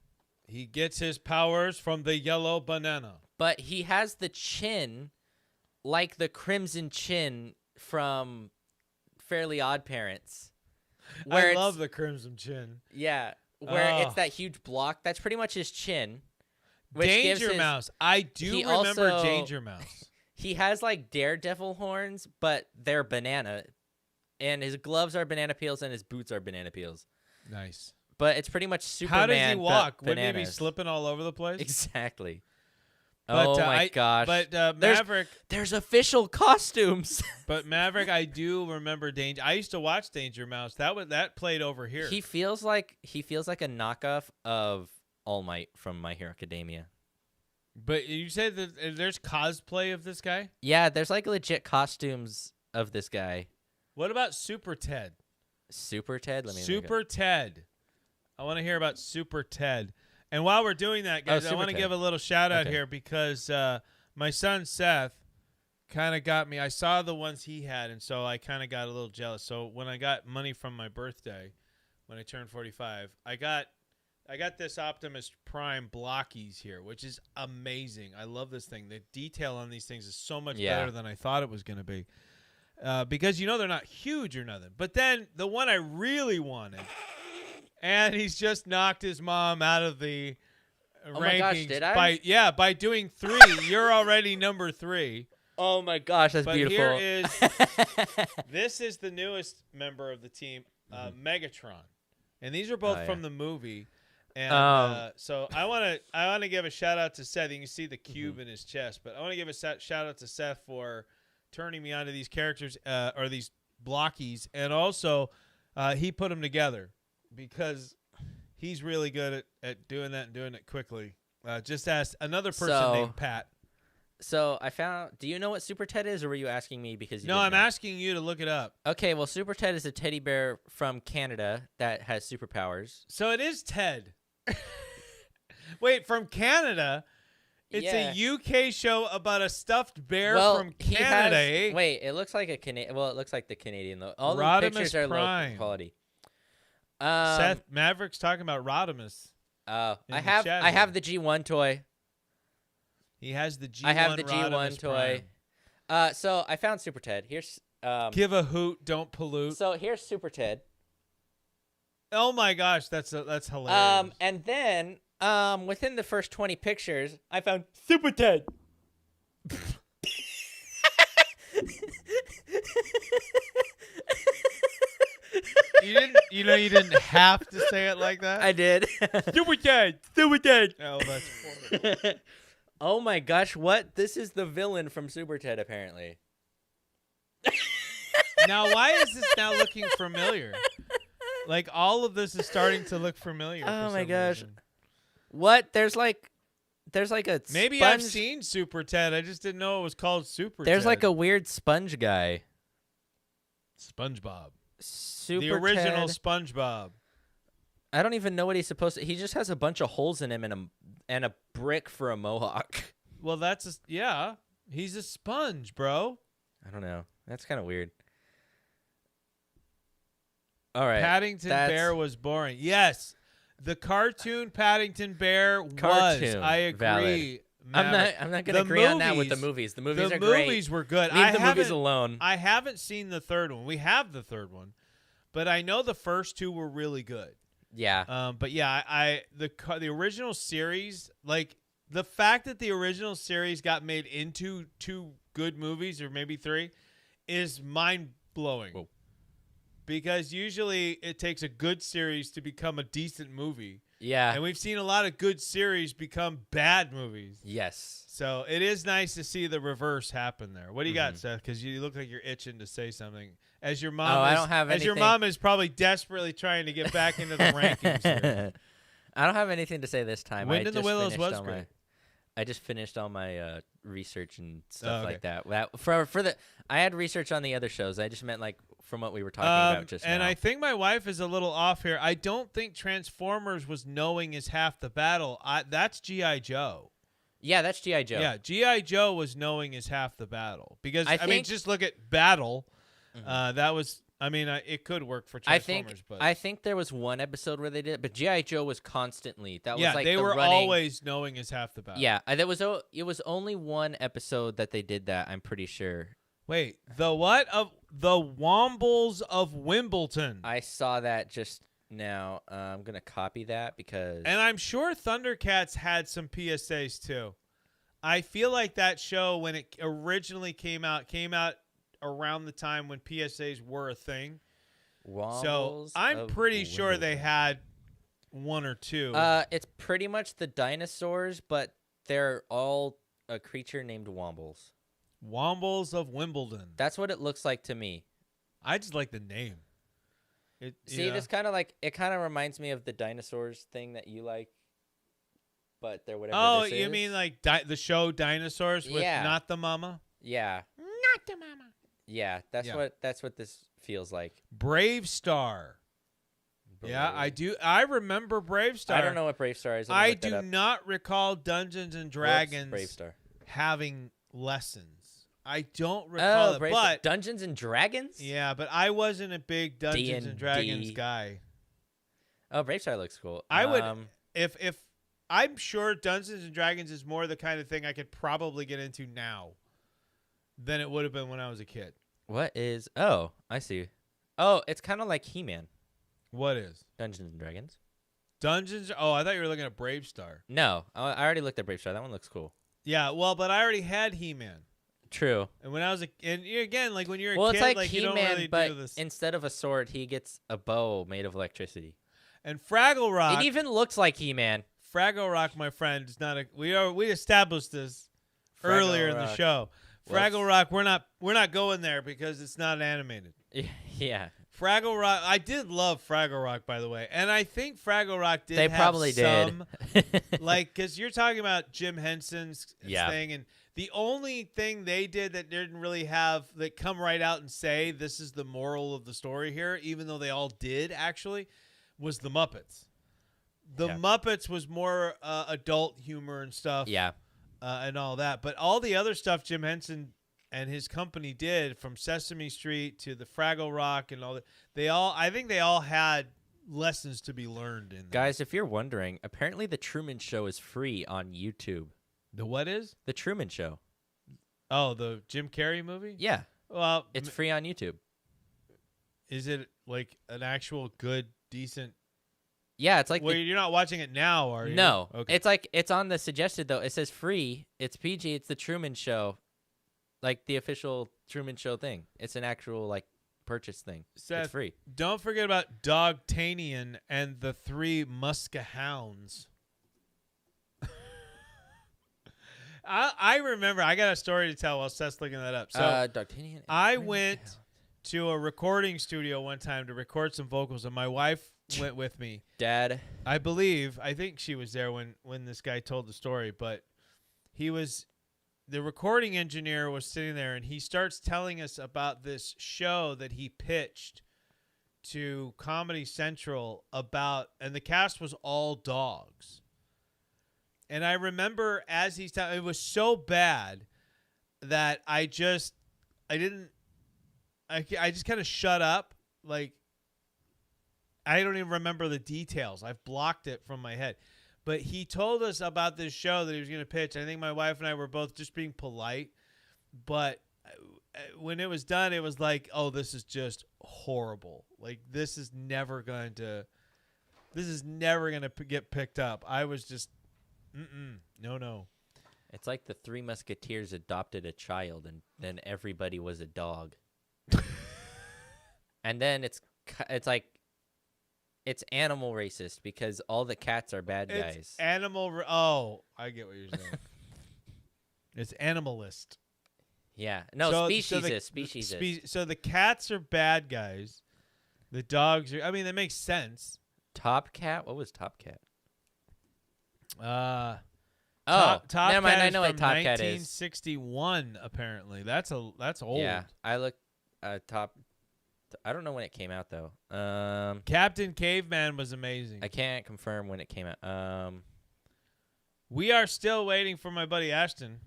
He gets his powers from the yellow banana. But he has the chin like the crimson chin from Fairly Odd Parents. I it's- love the crimson chin. Yeah, where it's Oh. that huge block. That's pretty much his chin. Which gives Danger his- Mouse. I do he remember also- Danger Mouse. He has like Daredevil horns, but they're banana. And his gloves are banana peels and his boots are banana peels. Nice. But it's pretty much Superman. How does he but walk? Wouldn't he be bananas. slipping all over the place? Exactly. But, oh my gosh. But There's- Maverick, There's official costumes. Maverick, I do remember Danger. I used to watch Danger Mouse. That played over here. He feels like a knockoff of All Might from My Hero Academia. But you said that there's cosplay of this guy? Yeah, there's like legit costumes of this guy. What about Super Ted? Super Ted? Let me look Super Ted. I want to hear about Super Ted. And while we're doing that, guys, I Super want to Ted. give a little shout out Okay. here because my son Seth kind of got me. I saw the ones he had, and so I kind of got a little jealous. So when I got money from my birthday, when I turned 45, I got this Optimus Prime blockies here, which is amazing. I love this thing. The detail on these things is so much better than I thought it was going to be. Because, they're not huge or nothing. But then the one I really wanted, and he's just knocked his mom out of the rankings. my gosh, did I? By doing 3. You're already number 3. Oh my gosh, that's But beautiful. here is, this is the newest member of the team, Megatron. And these are both from the movie. And so I want to give a shout out to Seth. You can see the cube in his chest, but I want to give a shout out to Seth for turning me onto these characters or these blockies, and also he put them together because he's really good at doing that and doing it quickly. Just ask another person named Pat. So I found. Do you know what Super Ted is, or were you asking me because you No, didn't I'm know? asking you to look it up. Okay, well, Super Ted is a teddy bear from Canada that has superpowers. So it is Ted. Wait, from Canada? It's Yeah. a UK show about a stuffed bear Well, from he Canada. has- eh? Wait, it looks like a Canadian. Well, it looks like the Canadian though. All the Rodimus pictures are Prime. low quality. Seth Maverick's talking about Rodimus. Oh, in I the have chat I here. have the G1 toy. He has the G1 I have the Rodimus G1 toy. Prime. So I found Super Ted. Here's Give a hoot, don't pollute. so here's Super Ted. Oh my gosh, that's hilarious. And then within the first 20 pictures, I found Super Ted. you didn't have to say it like that. I did. Super Ted. Super Ted. Oh, that's horrible. Oh my gosh, what? This is the villain from Super Ted, apparently. Now, why is this now looking familiar? Like all of this is starting to look familiar. Oh for my some gosh. reason. What? There's like a Maybe sponge. I've seen Super Ted. I just didn't know it was called Super Ted. There's like a weird sponge guy. SpongeBob. Super The original Ted. SpongeBob. I don't even know what he's supposed to. He just has a bunch of holes in him and a brick for a mohawk. Well, yeah. He's a sponge, bro. I don't know. That's kind of weird. All right. Paddington that's- Bear was boring. Yes, the cartoon Paddington Bear was. Cartoon, I agree. valid. Maverick. I'm not gonna The agree on that with the movies- movies. The movies The are great. movies were good. Leave I the movies haven't- alone. I haven't seen the third one. We have the third one, but I know the first 2 were really good. Yeah. But yeah, the original series, like the fact that the original series got made into 2 good movies or maybe 3, is mind blowing. Whoa. Because usually it takes a good series to become a decent movie, Yeah. and we've seen a lot of good series become bad movies. Yes. So it is nice to see the reverse happen there. What do you got, Seth? Because you look like you're itching to say something. As your mom, I don't have as your anything. mom is probably desperately trying to get back into the rankings. Here. I don't have anything to say this time. Wind I in the just Willows finished was all great. I just finished all my research and stuff okay. like that. For the I had research on the other shows. I just meant like from what we were talking about just and now. I think my wife is a little off here. I don't think Transformers was knowing is half the battle. That's G.I. Joe. Yeah, that's G.I. Joe. Yeah, G.I. Joe was knowing is half the battle. Because, I mean, think- just look at Battle. That was, I mean, it could work for Transformers. I think there was one episode where they did it, but G.I. Joe was constantly. That yeah, was like they the were running, always knowing is half the battle. Yeah, it was only one episode that they did that. I'm pretty sure. Wait, the what of the Wombles of Wimbledon? I saw that just now. I'm gonna copy that because. And I'm sure Thundercats had some PSAs too. I feel like that show, when it originally came out around the time when PSAs were a thing. So Wombles I'm of pretty sure they Wimbledon. had 1 or 2. It's pretty much the dinosaurs, but they're all a creature named Wombles. Wombles of Wimbledon. That's what it looks like to me. I just like the name. See, this kind of reminds me of the dinosaurs thing that you like. but they're whatever. Oh, this you is. mean like the show Dinosaurs with Yeah. Not the Mama? Yeah. Not the Mama. Yeah, that's Yeah. what this feels like. Brave Star. Yeah, I do. I remember Brave Star. I don't know what Brave Star is. Let me I look that do up. not recall Dungeons and Whoops, Dragons Brave Star. having lessons. I don't recall it, Brave Star. but Dungeons and Dragons? yeah, but I wasn't a big Dungeons and Dragons D&D. guy. Oh, Brave Star looks cool. I would if I'm sure Dungeons and Dragons is more the kind of thing I could probably get into now than it would have been when I was a kid. What is? Oh, I see. Oh, it's kind of like He-Man. What is? Dungeons and Dragons. Dungeons? Oh, I thought you were looking at Brave Star. No, I already looked at Brave Star. That one looks cool. Yeah, well, but I already had He-Man. True. And when I was again, like when you're a Well, kid, it's like like you He-Man, don't really but do this. instead of a sword, he gets a bow made of electricity. And Fraggle Rock, It even looks like He-Man. Fraggle Rock, my friend, is not a. We established this earlier in the Rock. show. Whoops. Fraggle Rock, we're not going there because it's not animated. Yeah. Fraggle Rock, I did love Fraggle Rock, by the way, and I think Fraggle Rock did. They have probably some, did. like, because you're talking about Jim Henson's Yeah. thing, and the only thing they did that didn't really have that come right out and say this is the moral of the story here, even though they all did actually, was the Muppets. The Yeah. Muppets was more adult humor and stuff, Yeah. and all that. But all the other stuff Jim Henson and his company did, from Sesame Street to the Fraggle Rock and all that, I think they all had lessons to be learned in. Guys, if you're wondering, apparently the Truman Show is free on YouTube. The what is? The Truman Show. Oh, the Jim Carrey movie? Yeah. Well, It's free on YouTube. is it like an actual good, decent? Yeah, it's like Well, you're not watching it now, are you? No. Okay. It's like it's on the suggested though. It says free. It's PG. It's the Truman Show. Like the official Truman Show thing. It's an actual like purchase thing. Seth, It's free. Don't forget about Dogtanian and the Three Muskehounds. I remember. I got a story to tell while Seth's looking that up. So D'Artagnan and I Truman went Show. to a recording studio one time to record some vocals, and my wife went with me. Dad. I think she was there when this guy told the story, but the recording engineer was sitting there, and he starts telling us about this show that he pitched to Comedy Central and the cast was all dogs. And I remember as he's telling, it was so bad that I just kind of shut up. Like, I don't even remember the details. I've blocked it from my head. But he told us about this show that he was going to pitch. I think my wife and I were both just being polite. But when it was done, it was like, oh, this is just horrible. Like, this is never going to get picked up. I was just, no. It's like the Three Musketeers adopted a child, and then everybody was a dog. And then it's like it's animal racist because all the cats are bad guys. Oh, I get what you're saying. It's animalist. Yeah. No, speciesist. So the cats are bad guys. The dogs are. I mean, that makes sense. Top Cat? What was Top Cat? Top never mind. Cat I is know what from Top Cat is. 1961. Apparently, that's old. Yeah, I look Top. I don't know when it came out though. Captain Caveman was amazing. I can't confirm when it came out. We are still waiting for my buddy Ashton.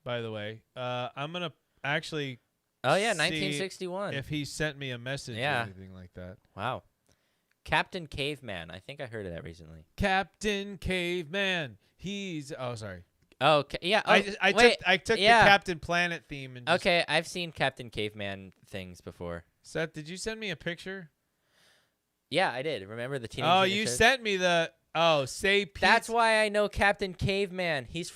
By the way, I'm gonna actually. Oh yeah, see 1961. If he sent me a message or anything like that. Wow. Captain Caveman. I think I heard of that recently. Captain Caveman. Oh, sorry. Oh, yeah. Oh, I took the Captain Planet theme and just, okay, I've seen Captain Caveman things before. Seth, did you send me a picture? Yeah, I did. Remember the Teenage Oh, Mutant you Ninja Turtles? sent me the say pizza. That's why I know Captain Caveman. He's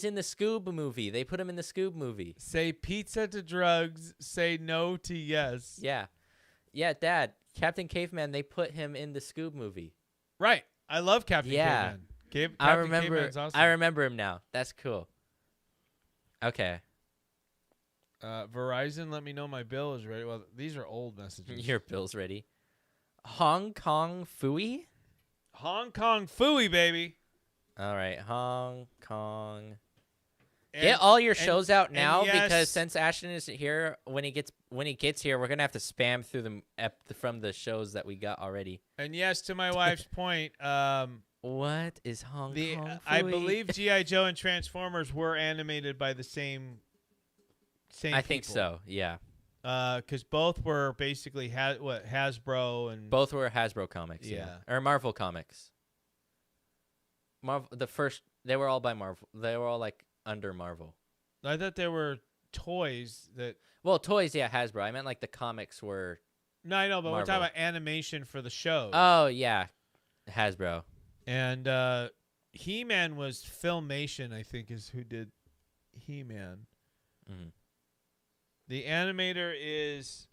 in the Scoob movie. They put him in the Scoob movie. Say pizza to drugs, say no to yes. Yeah. Yeah, Dad. Captain Caveman, they put him in the Scoob movie. Right. I love Captain Yeah. Caveman. I remember. Caveman's awesome. I remember him now. That's cool. Okay. Verizon, let me know my bill is ready. Well, these are old messages. Your bill's ready. Hong Kong Fooey? Hong Kong Fooey, baby. All right, Hong Kong. And- Get all your and- shows out and now yes, because since Ashton isn't here, when he gets here, we're gonna have to spam through them from the shows that we got already. And yes, to my wife's point, What is Hong Kong? I Phooey? believe G.I. Joe and Transformers were animated by the same I think people. so. Yeah, Because both were basically Hasbro and both were Hasbro comics. Yeah. Or Marvel comics. Marvel. They were all by Marvel. They were all like under Marvel. I thought there were toys that. Well, toys, yeah, Hasbro. I meant like the comics were. No, I know, but we're Marvel. talking about animation for the show. Oh yeah, Hasbro. And He-Man was Filmation, I think, is who did He-Man. Mm-hmm. The animator is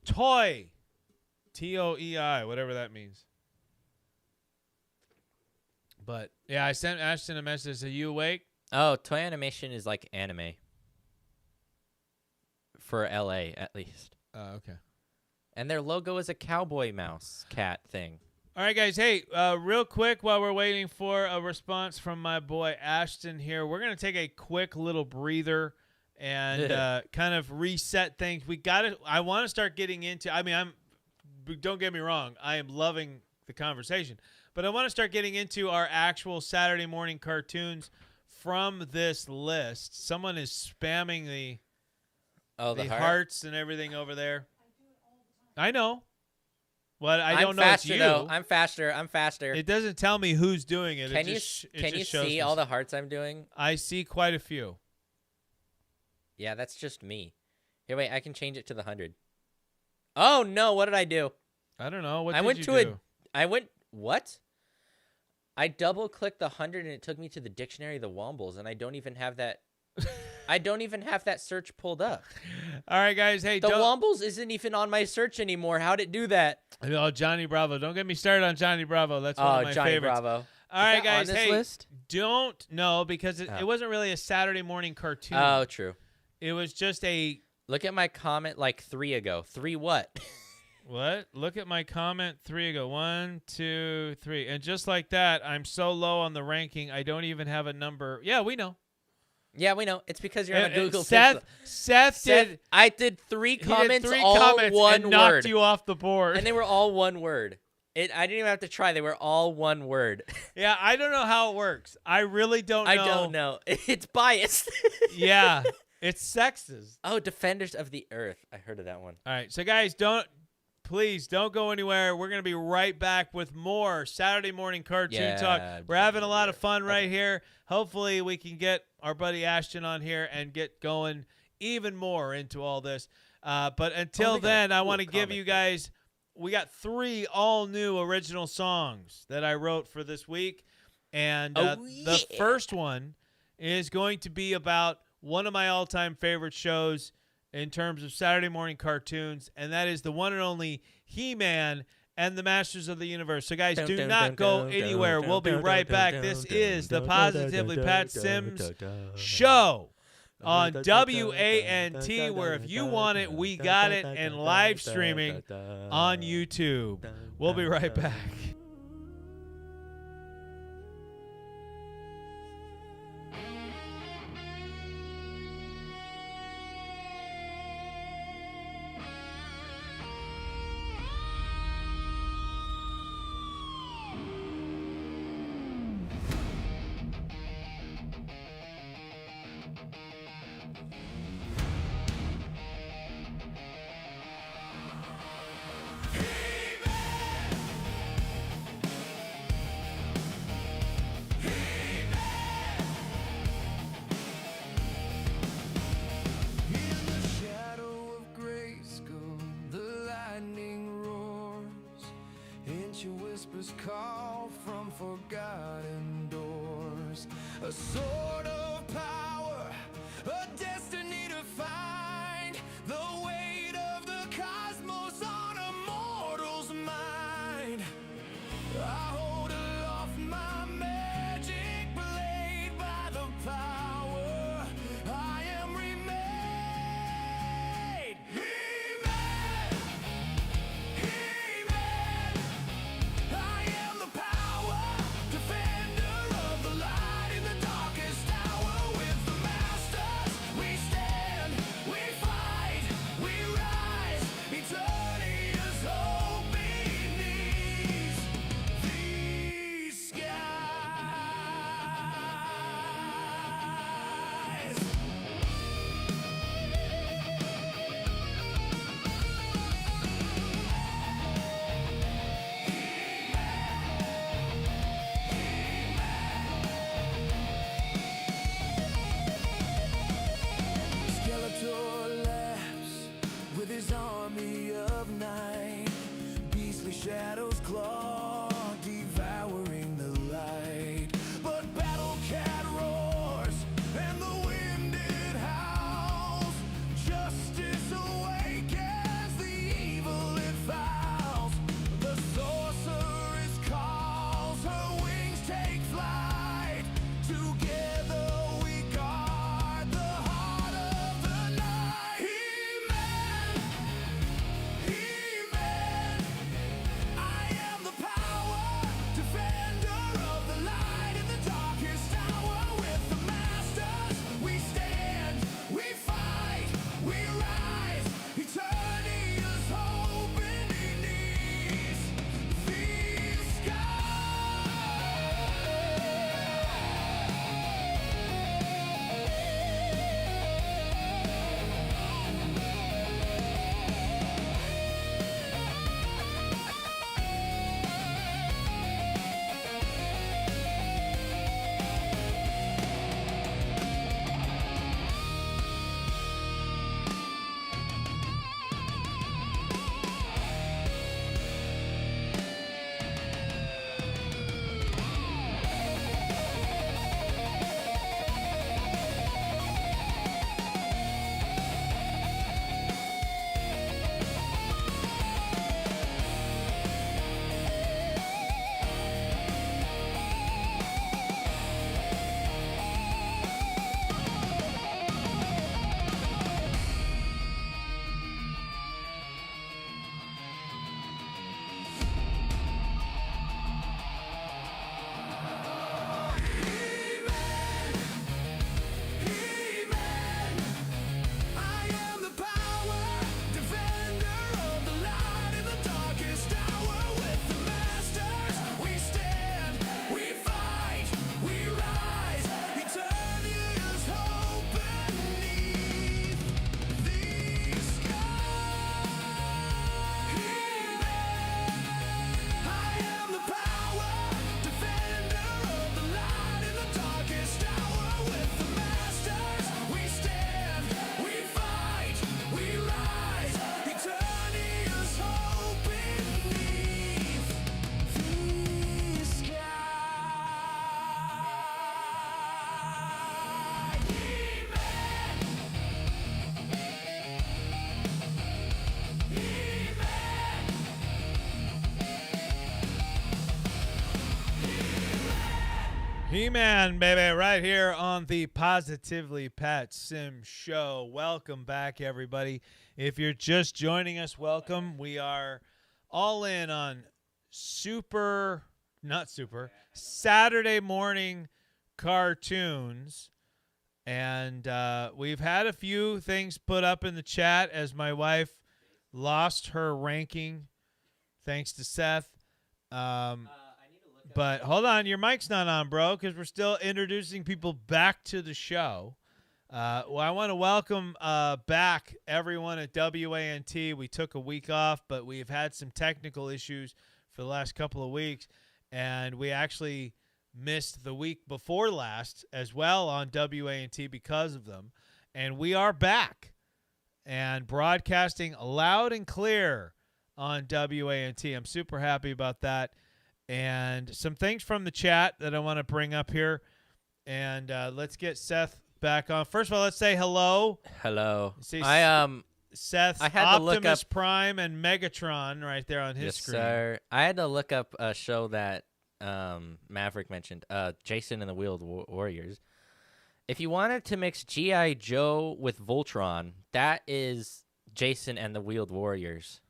Toei, Toei, whatever that means. But yeah, I sent Ashton a message. Are you awake? Oh, Toy Animation is like anime. For LA, at least. Okay. And their logo is a cowboy mouse cat thing. All right, guys. Hey, real quick, while we're waiting for a response from my boy Ashton here, we're gonna take a quick little breather and kind of reset things. I want to start getting into. I mean, don't get me wrong. I am loving the conversation, but I want to start getting into our actual Saturday morning cartoons from this list. Someone is spamming the The hearts and everything over there. I know. Well, I don't know faster, it's you. though. I'm faster. It doesn't tell me who's doing it. Can it you just, it can just you shows see me. all the hearts I'm doing? I see quite a few. Yeah, that's just me. Here, wait. I can change it to the 100. Oh no! What did I do? I don't know. What I did went you to do? what? I double clicked the 100 and it took me to the dictionary of the Wombles, and I don't even have that. I don't even have that search pulled up. All right, guys. Hey, The don't. Wombles isn't even on my search anymore. How'd it do that? Oh, Johnny Bravo. Don't get me started on Johnny Bravo. That's one of my Johnny favorites. Bravo. All right, Is that on guys. this Hey, list? don't. No, because Oh. it wasn't really a Saturday morning cartoon. Oh, true. It was just a. Look at my comment like 3 ago. 3 what? What? Look at my comment 3 ago. 1, 2, 3. And just like that, I'm so low on the ranking, I don't even have a number. Yeah, we know. Yeah, we know. It's because you're on a Google Seth Pixel. did. I did 3 He did comments, 3 all comments one and knocked word. you off the board. And they were all one word. I didn't even have to try. They were all one word. Yeah, I don't know how it works. I really don't know. I don't know. It's biased. Yeah, it's sexist. Oh, Defenders of the Earth. I heard of that one. All right, so guys, please don't go anywhere. We're gonna be right back with more Saturday morning cartoon talk. We're having a lot of fun right here. Hopefully, we can get our buddy Ashton on here and get going even more into all this. But until they got a then, I cool want to give comic you book. guys. We got 3 all new original songs that I wrote for this week, and the first one is going to be about one of my all-time favorite shows in terms of Saturday morning cartoons, and that is the one and only He-Man and the Masters of the Universe. So, guys, do not go anywhere. We'll be right back. This is the Positively Pat Sims Show on WANT, where if you want it, we got it, and live streaming on YouTube. We'll be right back. In the shadow of Grayskull, the lightning roars. Ancient whispers call from forgotten doors. A sword of power, a destiny to find. The weight of the cosmos on a mortal's mind. I hold aloft my magic blade by the power I am remade. He-Man, He-Man, I am the power, defender of the He-Man, baby, right here on the Positively Pat Sim Show. Welcome back, everybody. If you're just joining us, welcome. We are all in on Saturday morning cartoons. And we've had a few things put up in the chat as my wife lost her ranking, thanks to Seth. But hold on, your mic's not on, bro, because we're still introducing people back to the show. Well, I want to welcome back everyone at WANT. We took a week off, but we've had some technical issues for the last couple of weeks, and we actually missed the week before last as well on WANT because of them. And we are back and broadcasting loud and clear on WANT. I'm super happy about that. And some things from the chat that I want to bring up here. And let's get Seth back on. First of all, let's say hello. Hello. See, Seth's I had to look Optimus up Prime and Megatron right there on his yes, screen. sir. I had to look up a show that Maverick mentioned, Jason and the Wheeled Warriors. If you wanted to mix G.I. Joe with Voltron, that is Jason and the Wheeled Warriors.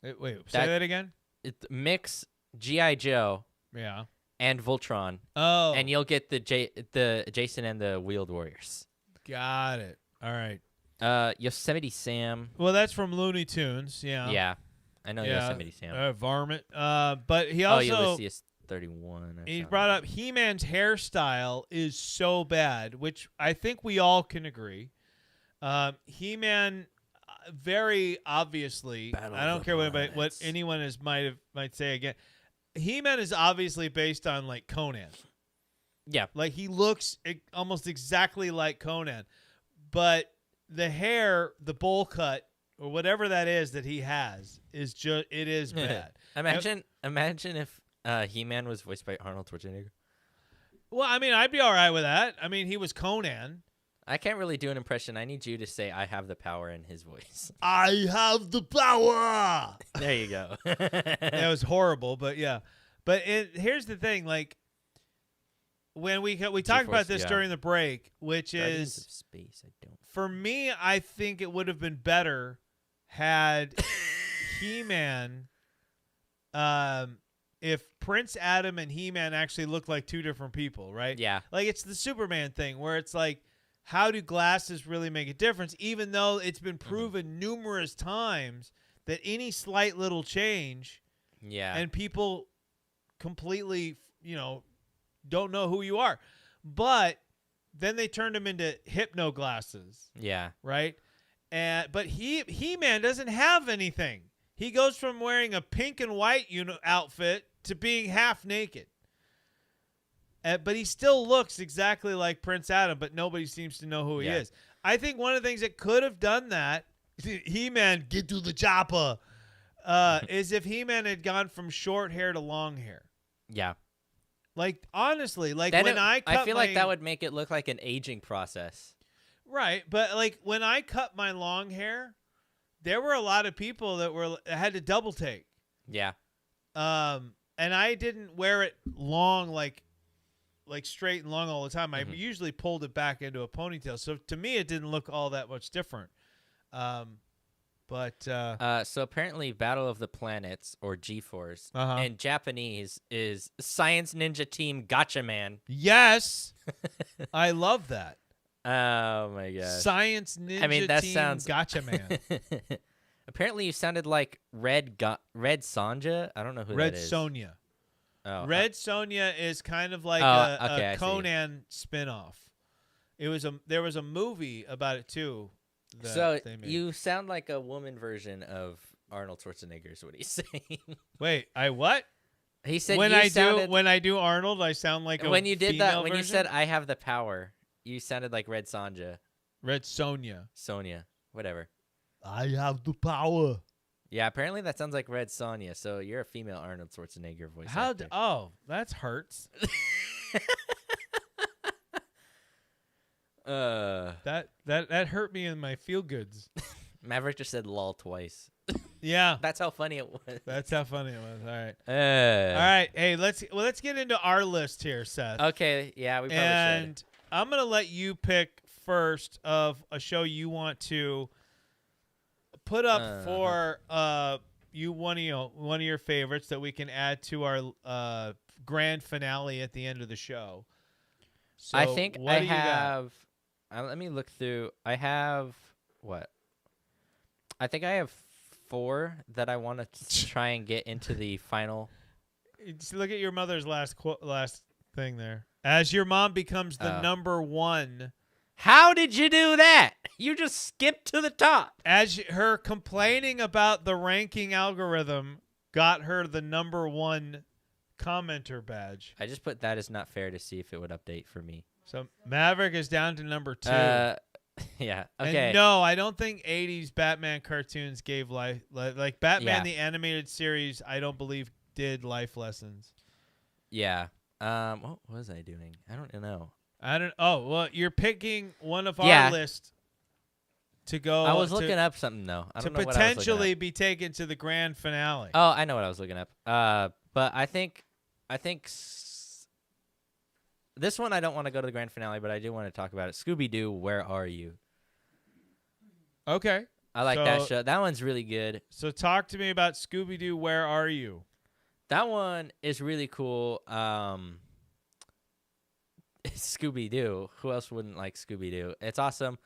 Wait, say that again? Mix G.I. Joe Yeah. and Voltron, Oh. and you'll get the Jason and the Wheeled Warriors. Got it. All right. Yosemite Sam. Well, that's from Looney Tunes. Yeah. Yeah, I know Yosemite Sam. Varmint. But he also Ulysses 31. he brought up He-Man's hairstyle is so bad, which I think we all can agree. He-Man, very obviously, I don't care what anyone might say again. He-Man is obviously based on like Conan. Yeah, like he looks almost exactly like Conan, but the hair, the bowl cut, or whatever that is that he has is bad. Imagine if He-Man was voiced by Arnold Schwarzenegger. Well, I mean, I'd be all right with that. I mean, he was Conan. I can't really do an impression. I need you to say "I have the power" in his voice. I have the power. There you go. That was horrible, but yeah. But here's the thing, like when we talked about this during the break, which Guardians is of Space. I don't. For me, I think it would have been better had He-Man, if Prince Adam and He-Man actually looked like two different people, right? Yeah. Like it's the Superman thing where it's like, how do glasses really make a difference? Even though it's been proven numerous times that any slight little change, and people completely, don't know who you are. But then they turned him into hypno glasses. Yeah. Right? But He-Man doesn't have anything. He goes from wearing a pink and white outfit to being half naked. But he still looks exactly like Prince Adam, but nobody seems to know who he is. I think one of the things that could have done that, He-Man, get to the chopper, is if He-Man had gone from short hair to long hair. Yeah. Like, honestly, like Then when I cut I feel like that would make it look like an aging process. Right, but like when I cut my long hair, there were a lot of people that had to double take. Yeah. And I didn't wear it long, like straight and long all the time. I usually pulled it back into a ponytail. So to me, it didn't look all that much different. So apparently Battle of the Planets, or G-Force, in Japanese is Science Ninja Team Gotcha Man. Yes. I love that. Oh, my gosh. Science Ninja Team sounds... Gotcha Man. Apparently you sounded like Red Sonja. I don't know who that is. Red Sonja. Oh, Red Sonja is kind of like a Conan spinoff. There was a movie about it too. So you sound like a woman version of Arnold Schwarzenegger is what he's saying. Wait, I what? He said when I do Arnold, I sound like a when you did that when version? you said I have the power, you sounded like Red Sonja. Red Sonja. Sonia, whatever. I have the power. Yeah, apparently that sounds like Red Sonja. So you're a female Arnold Schwarzenegger voice. That hurts. That hurt me in my feel goods. Maverick just said lol twice. Yeah. That's how funny it was. That's how funny it was. All right. All All right. Hey, let's get into our list here, Seth. Okay. Yeah, we probably And I'm going to let you pick first of a show you want to put up for you one of your favorites that we can add to our grand finale at the end of the show. So I think what I do you got? have. Let me look through. I have what? I think I have 4 that I want to try and get into the final. Just look at your mother's last thing there. As your mom becomes the number 1. How did you do that? You just skipped to the top. As her complaining about the ranking algorithm got her the number 1 commenter badge. I just put that as not fair to see if it would update for me. So Maverick is down to number 2. Yeah. And Okay. no, I don't think 80s Batman cartoons gave life like Batman Yeah. the animated series. I don't believe did life lessons. Yeah. What was I doing? I don't know. Oh, well, you're picking one of Yeah. our list to go. I was looking up something though. I to don't know what I was looking potentially up. be taken to the grand finale. Oh, I know what I was looking up. But I think this one I don't want to go to the grand finale, but I do want to talk about it. Scooby-Doo, Where Are You? Okay. I like that So- show. That one's really good. So talk to me about Scooby-Doo, Where Are You? That one is really cool. Scooby-Doo. Who else wouldn't like Scooby-Doo? It's awesome.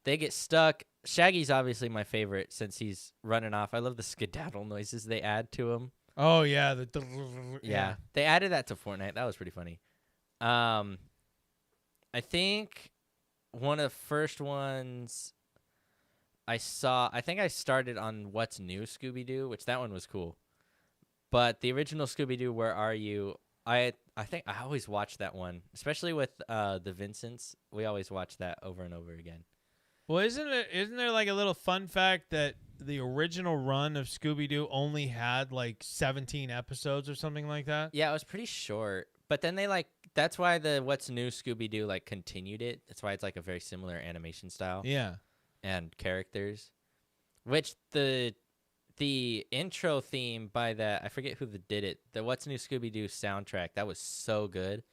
They get stuck. Shaggy's obviously my favorite since he's running off. I love the skedaddle noises they add to him. Oh, yeah. Yeah. They added that to Fortnite. That was pretty funny. I think one of the first ones I think I started on What's New Scooby-Doo, which that one was cool. But the original Scooby-Doo, Where Are You? I think I always watch that one, especially with the Vincents. We always watch that over and over again. Well, isn't there like a little fun fact that the original run of Scooby-Doo only had like 17 episodes or something like that? Yeah, it was pretty short. But then that's why the What's New Scooby-Doo continued it. That's why it's like a very similar animation style. Yeah. And characters, which the intro theme by I forget who did it, the What's New Scooby-Doo soundtrack, that was so good.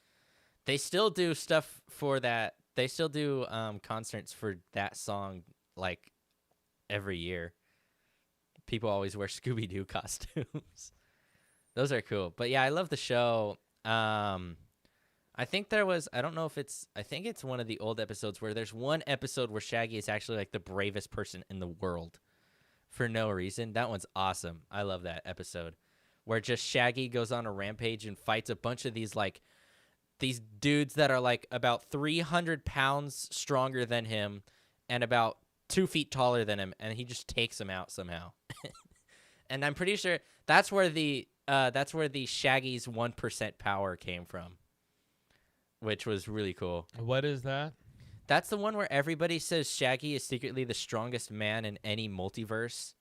They still do stuff for that. They still do concerts for that song like every year. People always wear Scooby-Doo costumes. Those are cool. But yeah, I love the show. I think I think it's one of the old episodes where there's one episode where Shaggy is actually like the bravest person in the world for no reason. That one's awesome. I love that episode where just Shaggy goes on a rampage and fights a bunch of these dudes that are like about 300 pounds stronger than him and about 2 feet taller than him, and he just takes them out somehow. And I'm pretty sure that's where the Shaggy's 1% power came from, which was really cool. What is that? That's the one where everybody says Shaggy is secretly the strongest man in any multiverse.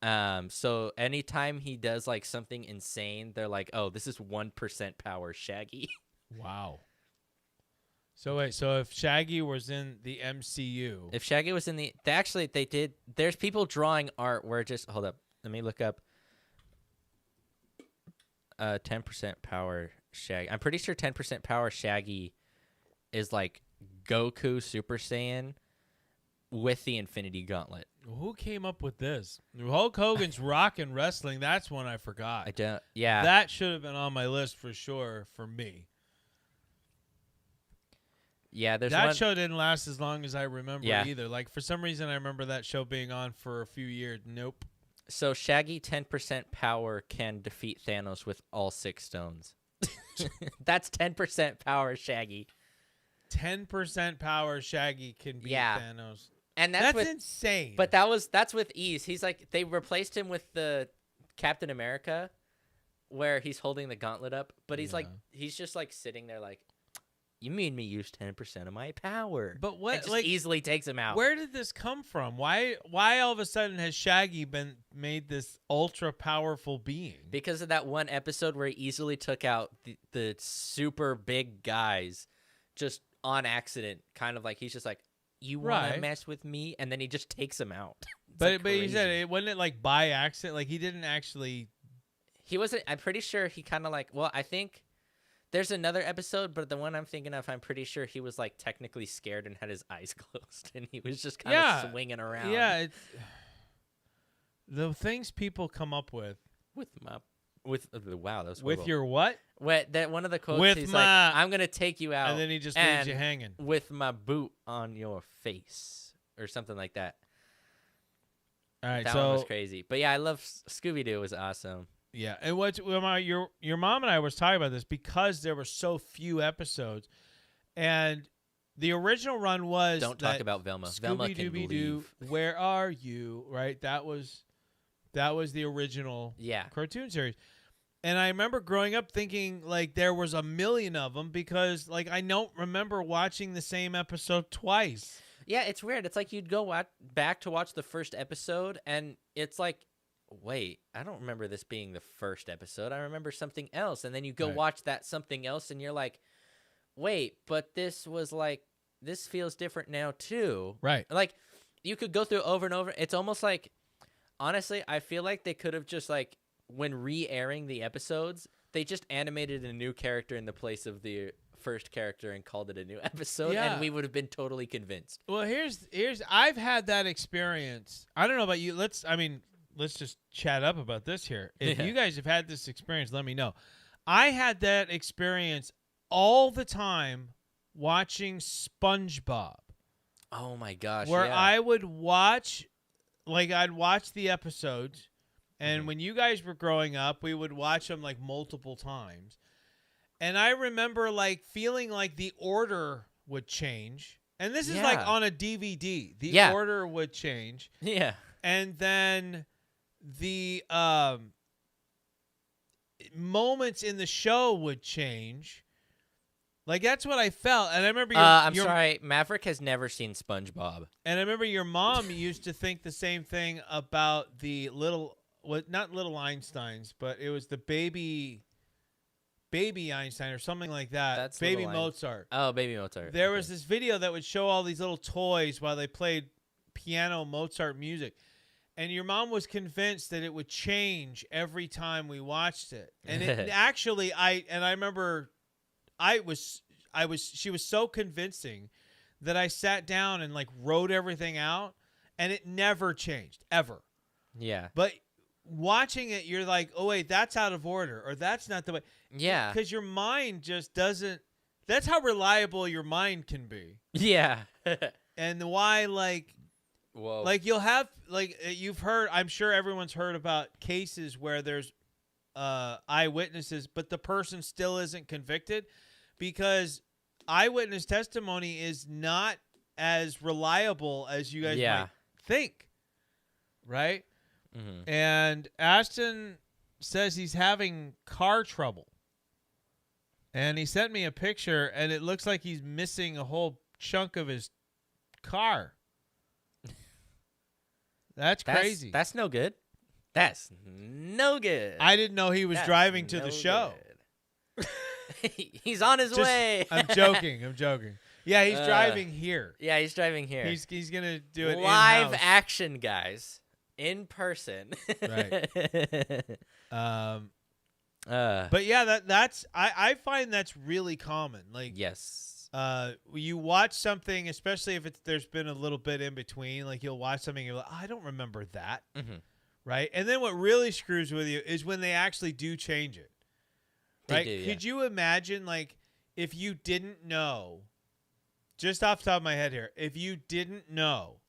So anytime he does like something insane, they're like, "Oh, this is 1% power Shaggy." Wow. So wait, so if Shaggy was in the MCU, If Shaggy was in they did. There's people drawing art where hold up. Let me look up 10% power Shaggy. I'm pretty sure 10% power Shaggy is like Goku Super Saiyan with the Infinity Gauntlet. who came up with this? Hulk Hogan's Rockin' Wrestling. That's one I forgot. I don't. Yeah. That should have been on my list for sure for me. Yeah. There's That one. show didn't last as long as I remember Yeah. either. Like for some reason, I remember that show being on for a few years. Nope. So Shaggy 10% power can defeat Thanos with all 6 stones. That's 10% power Shaggy. 10% power Shaggy can beat Yeah. Thanos. And That's with, insane. But that's with ease. He's like, they replaced him with the Captain America where he's holding the gauntlet up, but he's like, he's just like sitting there like, you made me use 10% of my power. But what, It just like, easily takes him out. where did this come from? Why all of a sudden has Shaggy been made this ultra powerful being? Because of that one episode where he easily took out the super big guys just on accident. Kind of like, he's just like, you want Right. to mess with me? And then he just takes him out. But like he said crazy. it wasn't it like by accident. Like he didn't actually. He wasn't. I'm pretty sure he kind of like. Well, I think there's another episode, but the one I'm thinking of, I'm pretty sure he was like technically scared and had his eyes closed, and he was just kind of swinging around. Yeah, it's the things people come up with. Wow, that was With horrible. your what? That one of the quotes. With he's my- like, "I'm gonna take you out," And then he just leaves you and hanging. with my boot on your face or something like that. All right, That so one was crazy. But yeah, I love Scooby-Doo. Was awesome. yeah, and your mom and I was talking about this because there were so few episodes, and the original run was Don't talk about Velma. Velma can Scooby-Doo, leave. where are you? Right, that was the original Yeah. cartoon series. And I remember growing up thinking like there was a million of them because like I don't remember watching the same episode twice. Yeah, it's weird. It's like you'd go back to watch the first episode, and it's like, wait, I don't remember this being the first episode. I remember something else. And then you go Right. watch that something else, and you're like, wait, but this feels different now too. Right. Like, you could go through over and over. It's almost like, honestly, I feel like they could have just like, when re-airing the episodes, they just animated a new character in the place of the first character and called it a new episode, Yeah. and we would have been totally convinced. Well, here's I've had that experience. I don't know about you. Let's just chat up about this here. If Yeah. you guys have had this experience, let me know. I had that experience all the time watching SpongeBob. Oh my gosh! Where yeah. I would watch, like I'd watch the episodes, and Mhm. when you guys were growing up, we would watch them like multiple times. And I remember like feeling like the order would change. And this is like Yeah. on a DVD. The Yeah. order would change. yeah. And then the moments in the show would change. Like that's what I felt. And I remember I'm sorry, Maverick has never seen SpongeBob. And I remember your mom used to think the same thing about the not little Einsteins, but it was the baby Einstein or something like that. That's baby Little Mozart. Oh, Baby Mozart. There Okay. was this video that would show all these little toys while they played piano Mozart music. And your mom was convinced that it would change every time we watched it. And it actually I remember she was so convincing that I sat down and like wrote everything out and it never changed ever. Yeah. But watching it, you're like, oh wait, that's out of order or that's not the way. Yeah. Because your mind just doesn't. That's how reliable your mind can be. Yeah. And why Whoa. like you'll have you've heard. I'm sure everyone's heard about cases where there's eyewitnesses, but the person still isn't convicted because eyewitness testimony is not as reliable as you guys might think, right? Mhm. And Ashton says he's having car trouble, and he sent me a picture, and it looks like he's missing a whole chunk of his car. That's crazy. That's no good. That's no good. I didn't know he was That's driving to no the show. good. He's on his way. I'm joking. Yeah, he's Uh, driving here. Yeah, he's driving here. He's gonna do it live in-house. action, guys, in person. Right. But But yeah, that's I find that's really common. Like yes. you watch something, especially if there's been a little bit in between. Like you'll watch something, you're like, I don't remember that, Mhm. right? And then what really screws with you is when they actually do change it. They Right? do, yeah. Could you imagine, like, if you didn't know, just off the top of my head here, if you didn't know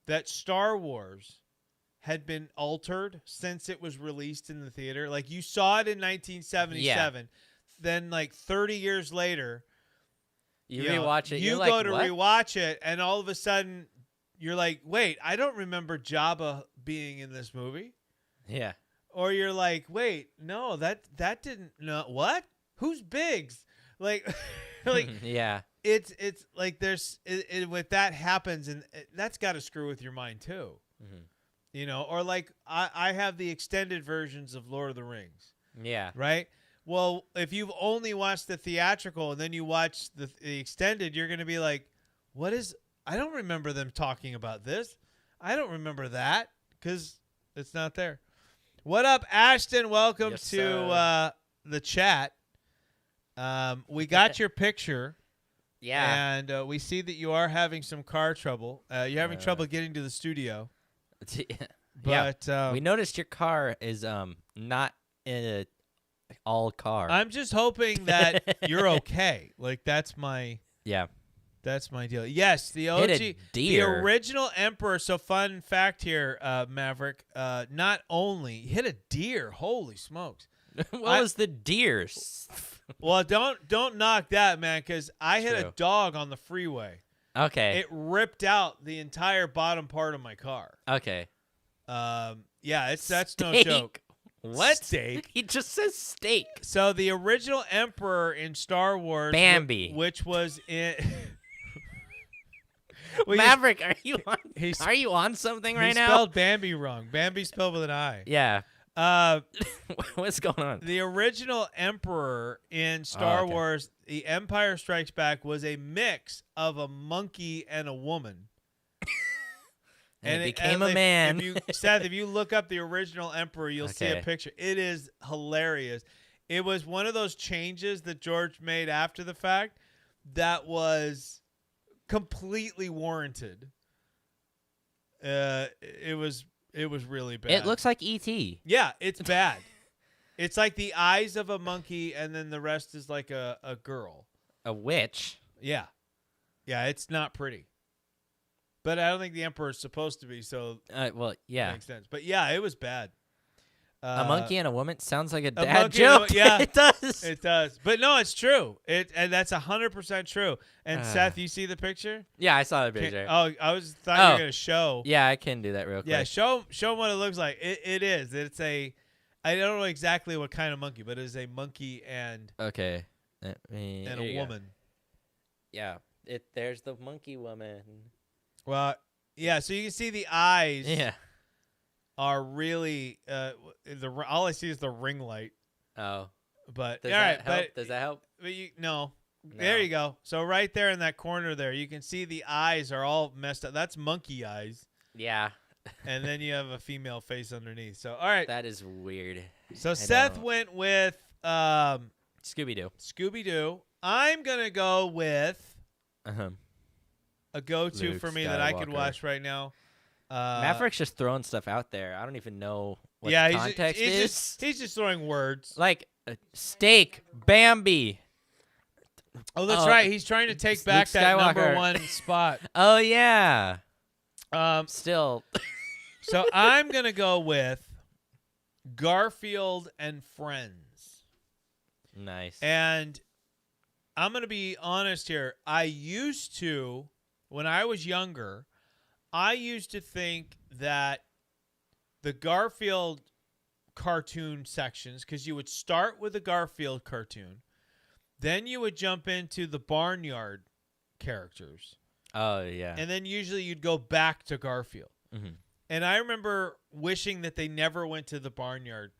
that Star Wars had been altered since it was released in the theater, like you saw it in 1977, then like 30 years later, You know, rewatch it. you you're go like, to what? rewatch it, and all of a sudden you're like, wait, I don't remember Jabba being in this movie. Yeah. Or you're like, wait, no, that didn't. No, what? Who's Biggs? Like, like yeah. it's like there's with that happens, and that's got to screw with your mind too. Mhm. You know, or like I have the extended versions of Lord of the Rings, Yeah. right? Well, if you've only watched the theatrical and then you watch the extended, you're going to be like, what is? I don't remember them talking about this. I don't remember that because it's not there. What up, Ashton? Welcome Yes, to the chat. We got your picture. Yeah. And we see that you are having some car trouble. You're having trouble getting to the studio. But we noticed your car is not in a all car. I'm just hoping that you're okay. Like that's my deal. Yes, the OG, Hit a deer. the original Emperor. So fun fact here, Maverick. Not only hit a deer. Holy smokes! What was the deer? Well, don't knock that, man, because I hit a True. dog on the freeway. Okay. It ripped out the entire bottom part of my car. Okay. Yeah, that's no Steak. joke. What? Steak? He just says steak. So the original Emperor in Star Wars, Bambi. which was in Well, Maverick, are he's- you on something he right now? spelled Bambi wrong. Bambi spelled with an I. Yeah. Uh, What's going on? the original Emperor in Star okay. Wars, The Empire Strikes Back, was a mix of a monkey and a woman. And it became a man. Seth, if you look up the original Emperor, you'll see a Okay. picture. It is hilarious. It was one of those changes that George made after the fact that was completely warranted. It was really bad. It looks like E.T. Yeah, it's bad. It's like the eyes of a monkey, and then the rest is like a girl. A witch. Yeah. Yeah, it's not pretty. But I don't think the Emperor is supposed to be, so Well, yeah. makes sense. But yeah, it was bad. A monkey and a woman sounds like a dad monkey and a- joke. yeah. It does. It does. But no, it's true. And that's 100% true. And Seth, you see the picture? Yeah, I saw the Can- picture. oh, I thought you were Oh. going to show. Yeah, I can do that real quick. Yeah, show them what it looks like. It is. It's a, I don't know exactly what kind of monkey, but it is a monkey and Okay. a Here you go. woman. Yeah. There's the monkey woman. Well, yeah, so you can see the eyes Yeah. are really, all I see is the ring light. Oh. But, Does all that right, help? Does that help? but no. No. There you go. So right there in that corner there, you can see the eyes are all messed up. That's monkey eyes. Yeah. And then you have a female face underneath. So, all right. That is weird. So Seth don't- went with Scooby-Doo. Scooby-Doo. I'm going to go with Uh-huh. a go-to Luke for me that I could Skywalker. watch right now. Maverick's just throwing stuff out there. I don't even know what yeah, the he's context he's is. he's just throwing words. Like, steak, Bambi. Oh, that's Oh, right. He's trying to take Luke back that number Skywalker. one spot. Oh, yeah. Still. So I'm going to go with Garfield and Friends. Nice. And I'm going to be honest here. I used to, when I was younger, I used to think that the Garfield cartoon sections, because you would start with the Garfield cartoon, then you would jump into the Barnyard characters, Oh, yeah. and then usually you'd go back to Garfield. Mhm. And I remember wishing that they never went to the Barnyard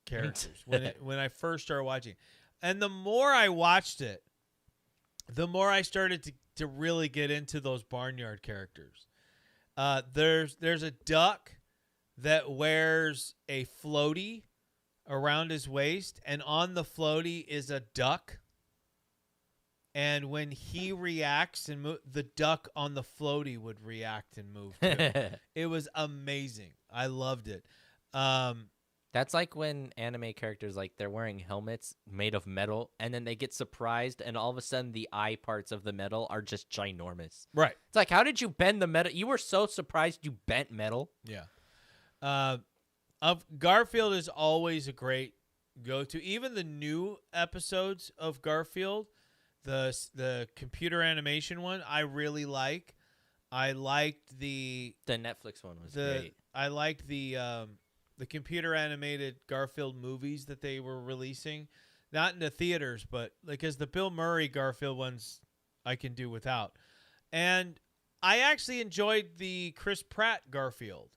characters when I first started watching. And the more I watched it, the more I started to really get into those Barnyard characters. There's a duck that wears a floaty around his waist, and on the floaty is a duck. And when he reacts and the duck on the floaty would react and move too. It was amazing. I loved it. That's like when anime characters, like, they're wearing helmets made of metal, and then they get surprised, and all of a sudden the eye parts of the metal are just ginormous. Right. It's like, how did you bend the metal? You were so surprised you bent metal. Yeah. Garfield is always a great go-to. Even the new episodes of Garfield, the computer animation one, I really like. I liked the Netflix one was great. I liked the computer animated Garfield movies that they were releasing, not in the theaters, but because the Bill Murray Garfield ones I can do without. And I actually enjoyed the Chris Pratt Garfield.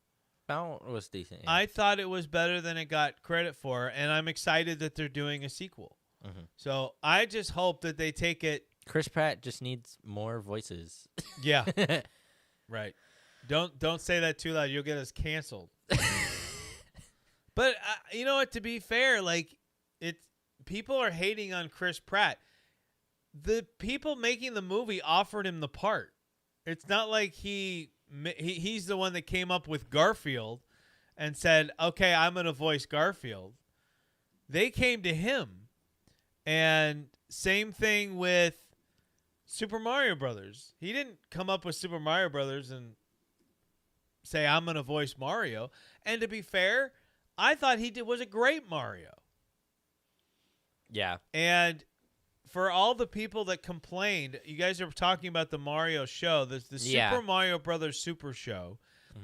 That was decent. Yeah. I thought it was better than it got credit for, and I'm excited that they're doing a sequel. Mhm. So I just hope that they take it. Chris Pratt just needs more voices. Yeah. Right. Don't say that too loud. You'll get us canceled. But you know what? To be fair, like people are hating on Chris Pratt. The people making the movie offered him the part. It's not like he's the one that came up with Garfield and said, "Okay, I'm going to voice Garfield." They came to him. And same thing with Super Mario Brothers. He didn't come up with Super Mario Brothers and say, "I'm going to voice Mario." And to be fair, I thought was a great Mario. Yeah. And for all the people that complained, you guys are talking about the Mario show, the Super Mario Brothers Super Show,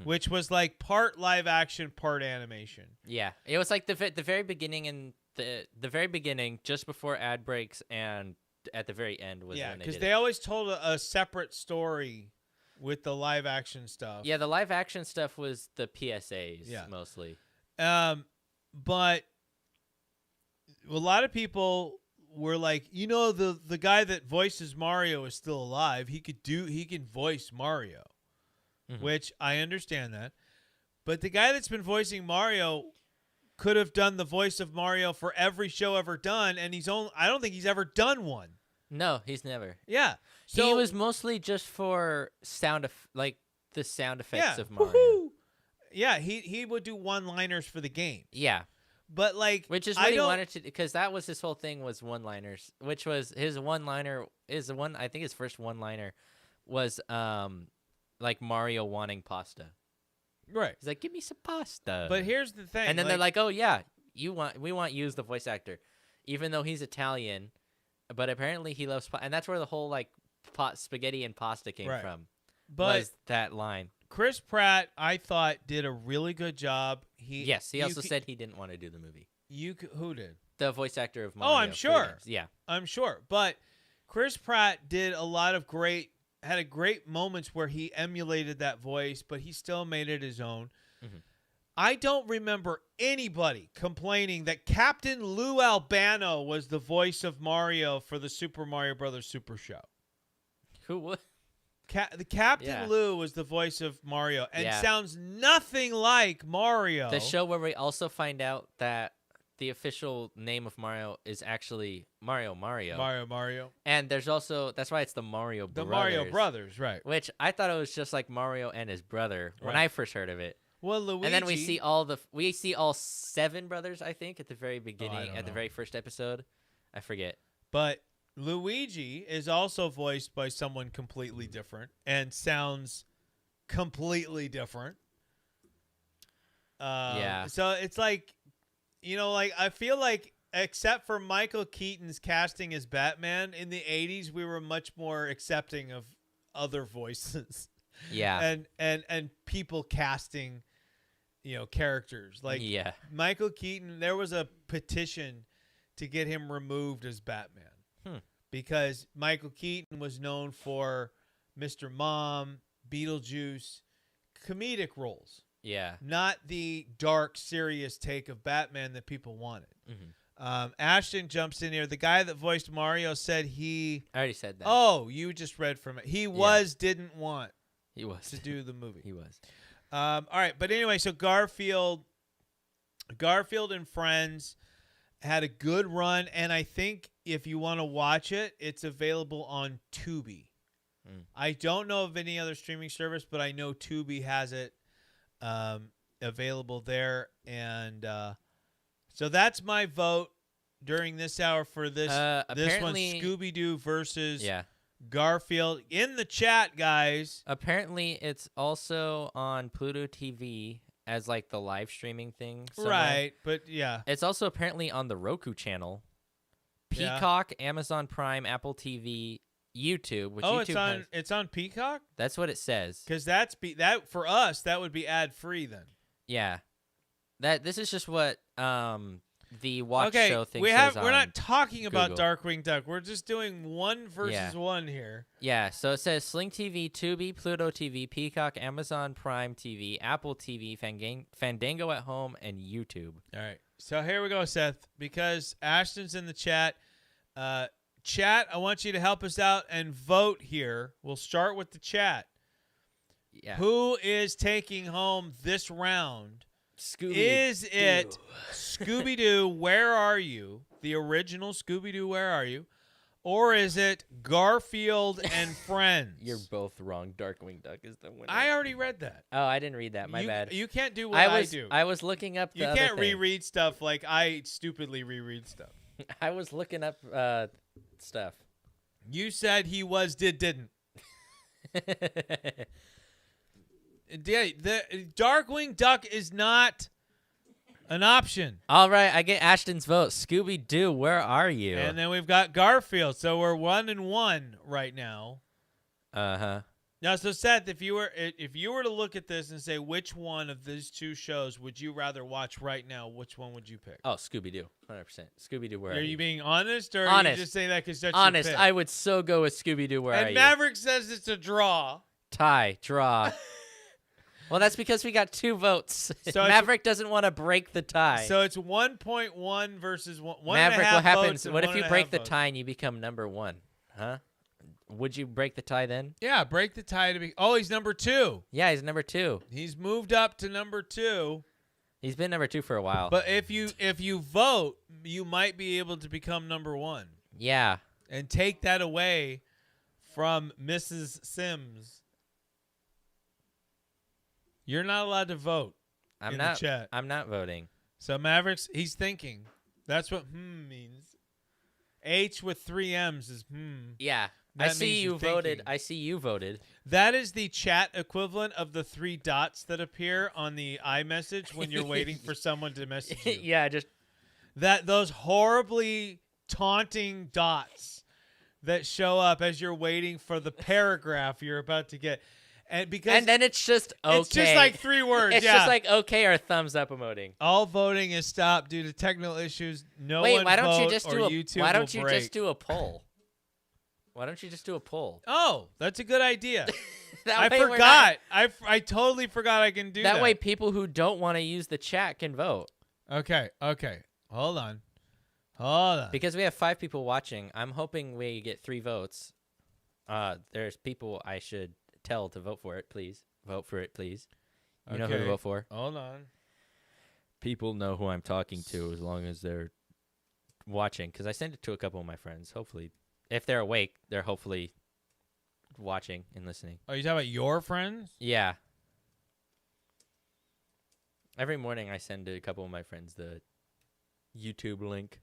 which was like part live action, part animation. Yeah. It was like the very beginning and the very beginning, just before ad breaks, and at the very end was when they because did they it. always told a separate story with the live action stuff. Yeah, the live action stuff was the PSAs mostly. But a lot of people were like, the guy that voices Mario is still alive. He can voice Mario, which I understand that. But the guy that's been voicing Mario could have done the voice of Mario for every show ever done, and I don't think he's ever done one. No, he's never. Yeah. So he was mostly just for the sound effects of Mario. Woo-hoo! Yeah, he would do one-liners for the game. Yeah. But which is what he wanted to, because that was his whole thing, was one-liners, which was his one-liner I think his first one-liner was like Mario wanting pasta. Right. He's like, "Give me some pasta." But here's the thing. And then they're like, "Oh yeah, we want you as the voice actor," even though he's Italian, but apparently he loves and that's where the whole like spaghetti and pasta came from. But was that line. Chris Pratt, I thought, did a really good job. He also said he didn't want to do the movie. Who did? The voice actor of Mario. Oh, I'm sure. Yeah. I'm sure. But Chris Pratt did a lot of had a great moments where he emulated that voice, but he still made it his own. I don't remember anybody complaining that Captain Lou Albano was the voice of Mario for the Super Mario Brothers Super Show. Who would? The Captain Lou was the voice of Mario and sounds nothing like Mario. The show where we also find out that the official name of Mario is actually Mario. Mario. And there's also, that's why it's the Mario Brothers. The Mario Brothers, right. Which I thought it was just like Mario and his brother when I first heard of it. Well, Luigi. And then we see all 7 brothers, I think, at the very beginning, the very first episode. I forget. But Luigi is also voiced by someone completely different and sounds completely different. So it's like, I feel like except for Michael Keaton's casting as Batman in the 80s, we were much more accepting of other voices. Yeah. And people casting, characters. Like Michael Keaton, there was a petition to get him removed as Batman. Because Michael Keaton was known for Mr. Mom, Beetlejuice, comedic roles. Yeah. Not the dark, serious take of Batman that people wanted. Ashton jumps in here. The guy that voiced Mario said I already said that. Oh, you just read from it. He didn't want to do the movie. He was. All right. But anyway, so Garfield and Friends had a good run, and I think if you want to watch it, it's available on Tubi. I don't know of any other streaming service, but I know Tubi has it available there. And so that's my vote during this hour for this one, Scooby-Doo versus Garfield. In the chat, guys. Apparently, it's also on Pluto TV as like the live streaming thing. Somewhere. Right, but yeah. It's also apparently on the Roku channel, Peacock, Amazon Prime, Apple TV, YouTube. Which YouTube it's on Peacock? That's what it says. Because that for us, that would be ad-free then. Yeah. This is just what the watch show thing we're says not talking about Google. Darkwing Duck. We're just doing one versus one here. Yeah, so it says Sling TV, Tubi, Pluto TV, Peacock, Amazon Prime TV, Apple TV, Fandango at Home, and YouTube. All right. So here we go, Seth. Because Ashton's in the chat. Chat, I want you to help us out and vote here. We'll start with the chat. Yeah. Who is taking home this round? Scooby. Is it Scooby-Doo, Where Are You? The original Scooby-Doo, Where Are You? Or is it Garfield and Friends? You're both wrong. Darkwing Duck is the winner. I already read that. Oh, I didn't read that. My bad. You can't do what I do. I was looking up the You other can't thing. reread stuff like I stupidly reread stuff. I was looking up stuff. You said he was, didn't. The Darkwing Duck is not an option. All right, I get Ashton's vote. Scooby-Doo, where are you? And then we've got Garfield. So we're 1-1 right now. Uh-huh. Now, so Seth, if you were to look at this and say which one of these two shows would you rather watch right now, which one would you pick? Oh, Scooby-Doo, 100%. Scooby-Doo, where are Are you? you being honest, or Honest. are you just saying that because that's Honest, your pick? I would so go with Scooby-Doo, where are And you? Maverick says it's a draw. Tie, draw. Well, that's because we got 2 votes. So Maverick doesn't want to break the tie. So it's 1.1 versus 1. Maverick, what happens? What if you break the tie? tie and you become number 1? Huh? Would you break the tie then? Yeah, break the tie to be. Oh, he's number 2. Yeah, he's number 2. He's moved up to number 2. He's been number 2 for a while. But if you vote, you might be able to become number 1 yeah. and take that away from Mrs. Sims. You're not allowed to vote I'm in not the chat. I'm not voting. So Mavericks, he's thinking. That's what means. H with 3 M's is Yeah. That I see means you you're voted. thinking. I see you voted. That is the chat equivalent of the 3 dots that appear on the iMessage when you're waiting for someone to message you. Yeah, just Those horribly taunting dots that show up as you're waiting for the paragraph you're about to get. And then it's just okay. it's just like 3 words. It's yeah. just like okay or thumbs up emoting. All voting is stopped due to technical issues. No Wait, one why don't you vote just or do a YouTube Why will don't you break. just do a poll? Why don't you just do a poll? Oh, that's a good idea. That I way we're forgot. I totally forgot I can do that. That way people who don't want to use the chat can vote. Okay. Hold on. Because we have 5 people watching, I'm hoping we get 3 votes. There's people I should tell to vote for it, please. Vote for it, please. You know who to vote for. Hold on. People know who I'm talking to as long as they're watching. Because I sent it to a couple of my friends. Hopefully, if they're awake, they're hopefully watching and listening. Oh, you talking about your friends? Yeah. Every morning I send to a couple of my friends the YouTube link.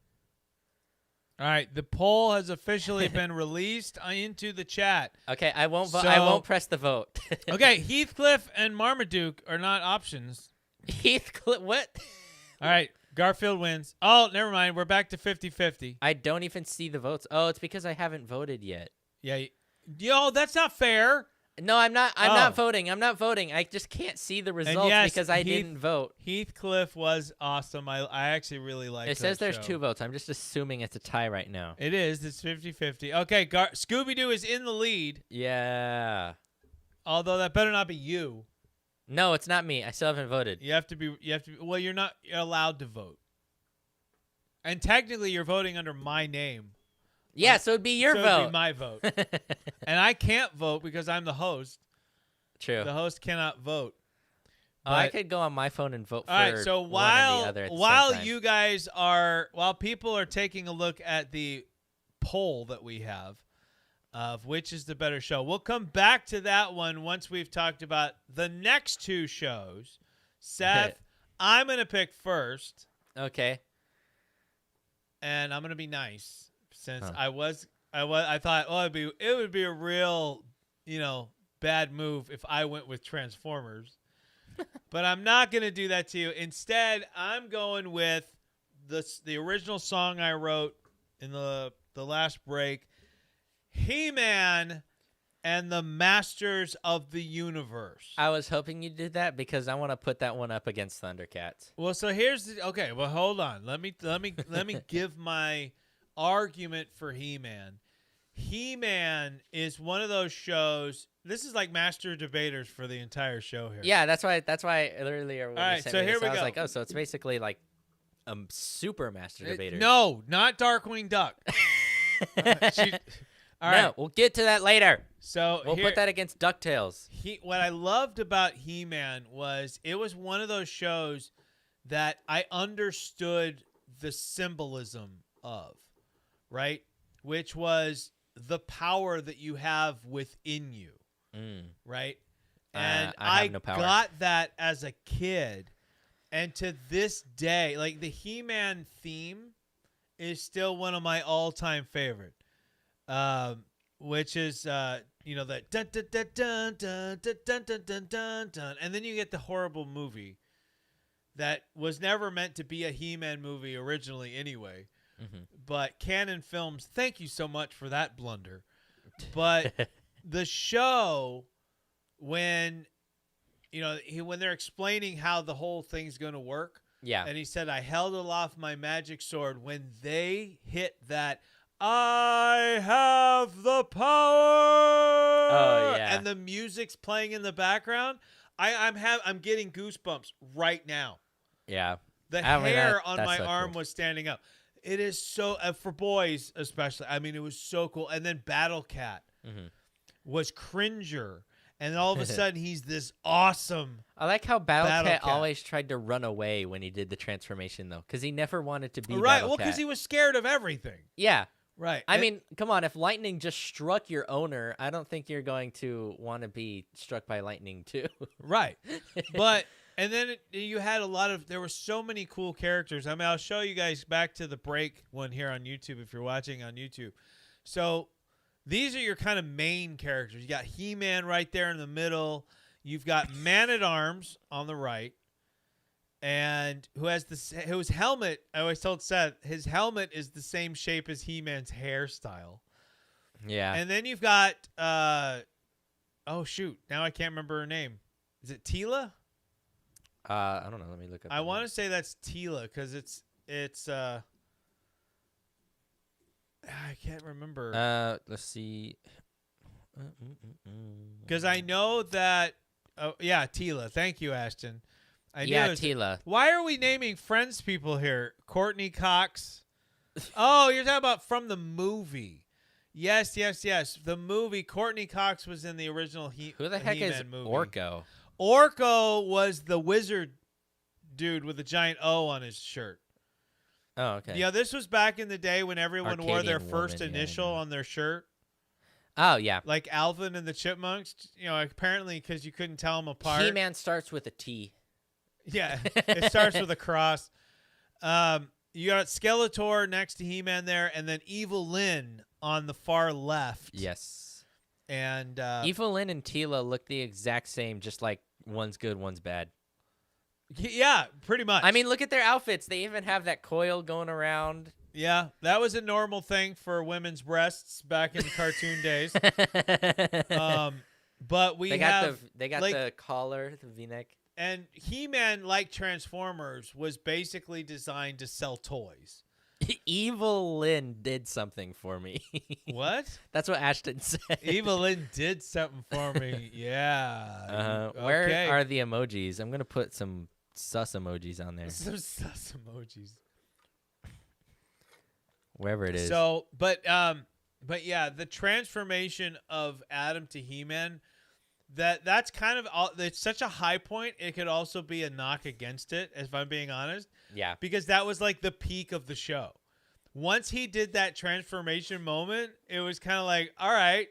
All right, the poll has officially been released into the chat. Okay, I won't vote. So- I won't press the vote. Okay, Heathcliff and Marmaduke are not options. Heathcliff, what? All right, Garfield wins. Oh, never mind. We're back to 50-50. I don't even see the votes. Oh, it's because I haven't voted yet. Yeah. Yo, that's not fair. No, I'm not. I'm Oh. not voting. I'm not voting. I just can't see the results yes, because I didn't vote. Heathcliff was awesome. I actually really like It says there's 2 votes. I'm just assuming it's a tie right now. It is. It's 50-50. Okay, Scooby-Doo is in the lead, Yeah. although that better not be you. No, it's not me. I still haven't voted. You have to be. Well, you're not allowed to vote. And technically, you're voting under my name. Yeah, so it'd be your so vote. It'd be my vote. And I can't vote because I'm the host. True. The host cannot vote. Oh, I But- could go on my phone and vote for All right, so one and while the other at the while same time. you guys while people are taking a look at the poll that we have of which is the better show, we'll come back to that one once we've talked about the next 2 shows. Seth, I'm gonna pick first, Okay. and I'm gonna be nice since Huh. I thought, oh, it would be a real, bad move if I went with Transformers. But I'm not going to do that to you. Instead, I'm going with the original song I wrote in the last break, He-Man and the Masters of the Universe. I was hoping you did that because I want to put that one up against Thundercats. Well, so okay, well, hold on. Let me give my argument for He-Man. He-Man is one of those shows. This is like master debaters for the entire show here. Yeah, that's why earlier when All you right, sent so me here this, we I was go. like, oh, so it's basically like a super master debater. No, not Darkwing Duck. All All right. No, we'll get to that later. So We'll put that against DuckTales. What I loved about He-Man was it was one of those shows that I understood the symbolism of, right? Which was the power that you have within you, right? And I have no power. got that as a kid. And to this day, like the He-Man theme is still one of my all-time favorite, which is, you know, that dun dun dun dun dun dun dun dun dun dun dun. And then you get the horrible movie that was never meant to be a He-Man movie originally anyway. But Canon Films, thank you so much for that blunder. But the show, when you know, when they're explaining how the whole thing's going to work. Yeah. And he said, I held aloft my magic sword. When they hit that, I have the power. Oh, yeah. And the music's playing in the background. I'm getting goosebumps right now. Yeah. The I mean, hair on that's my so arm cool. was standing up. It is so, for boys especially, I mean, it was so cool. And then Battle Cat was Cringer. And all of a sudden, he's this awesome. I like how Battle Cat Cat. always tried to run away when he did the transformation, though, because he never wanted to be Right. Battle Well, Cat. because he was scared of everything. Yeah. Right. I mean, come on. If lightning just struck your owner, I don't think you're going to want to be struck by lightning, too. Right. But, and then you had there were so many cool characters. I mean, I'll show you guys back to the break one here on YouTube if you're watching on YouTube. So, these are your kind of main characters. You got He-Man right there in the middle. You've got Man-at-Arms on the right, and whose helmet, I always told Seth, his helmet is the same shape as He-Man's hairstyle. Yeah. And then you've got, oh, shoot. Now I can't remember her name. Is it Teela? I don't know. Let me look up. I want to say that's Teela because it's I can't remember. Let's see. Because I know that, Teela. Thank you, Ashton. I knew it was- Teela. Why are we naming Friends people here? Courtney Cox. Oh, you're talking about from the movie. Yes. The movie. Courtney Cox was in the original Who the heck is He-Man movie. Orko? Orko was the wizard dude with a giant O on his shirt. Oh, okay. Yeah, this was back in the day when everyone wore their Arcadian first woman, yeah, I initial know. on their shirt. Oh, yeah. Like Alvin and the Chipmunks, you know, apparently because you couldn't tell them apart. He-Man starts with a T. Yeah, it starts with a cross. You got Skeletor next to He-Man there, and then Evil Lyn on the far left. Yes. And Evil Lyn and Teela look the exact same, just like one's good, one's bad. yeah, pretty much. I mean, look at their outfits. They even have that coil going around. yeah, that was a normal thing for women's breasts back in cartoon days. But They got the collar, the V-neck. And He-Man, like Transformers, was basically designed to sell toys. Evil Lyn did something for me. What? That's what Ashton said. Evil Lyn did something for me. Yeah. Where Okay. are the emojis? I'm gonna put some sus emojis on there, Some sus emojis. wherever it is. So, but yeah, the transformation of Adam to He-Man, that's kind of it's such a high point. It could also be a knock against it, if I'm being honest. Yeah. Because that was like the peak of the show. Once he did that transformation moment, it was kind of like, all right.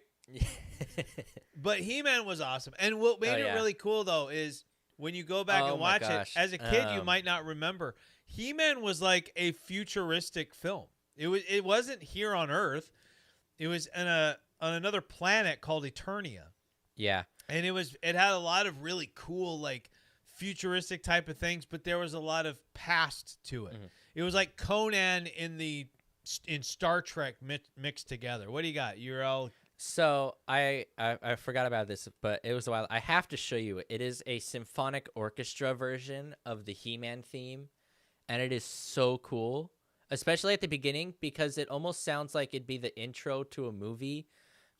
But He-Man was awesome. And what made it really cool, though, is when you go back and watch it, as a kid, you might not remember. He-Man was like a futuristic film. It wasn't here on Earth. It was on another planet called Eternia. Yeah. And it had a lot of really cool, like, futuristic type of things, but there was a lot of past to it. Mm-hmm. It was like Conan in Star Trek mixed together. What do you got? You're all So I forgot about this, but it was a while. I have to show you it. It is a symphonic orchestra version of the He-Man theme, and it is so cool, especially at the beginning, because it almost sounds like it'd be the intro to a movie,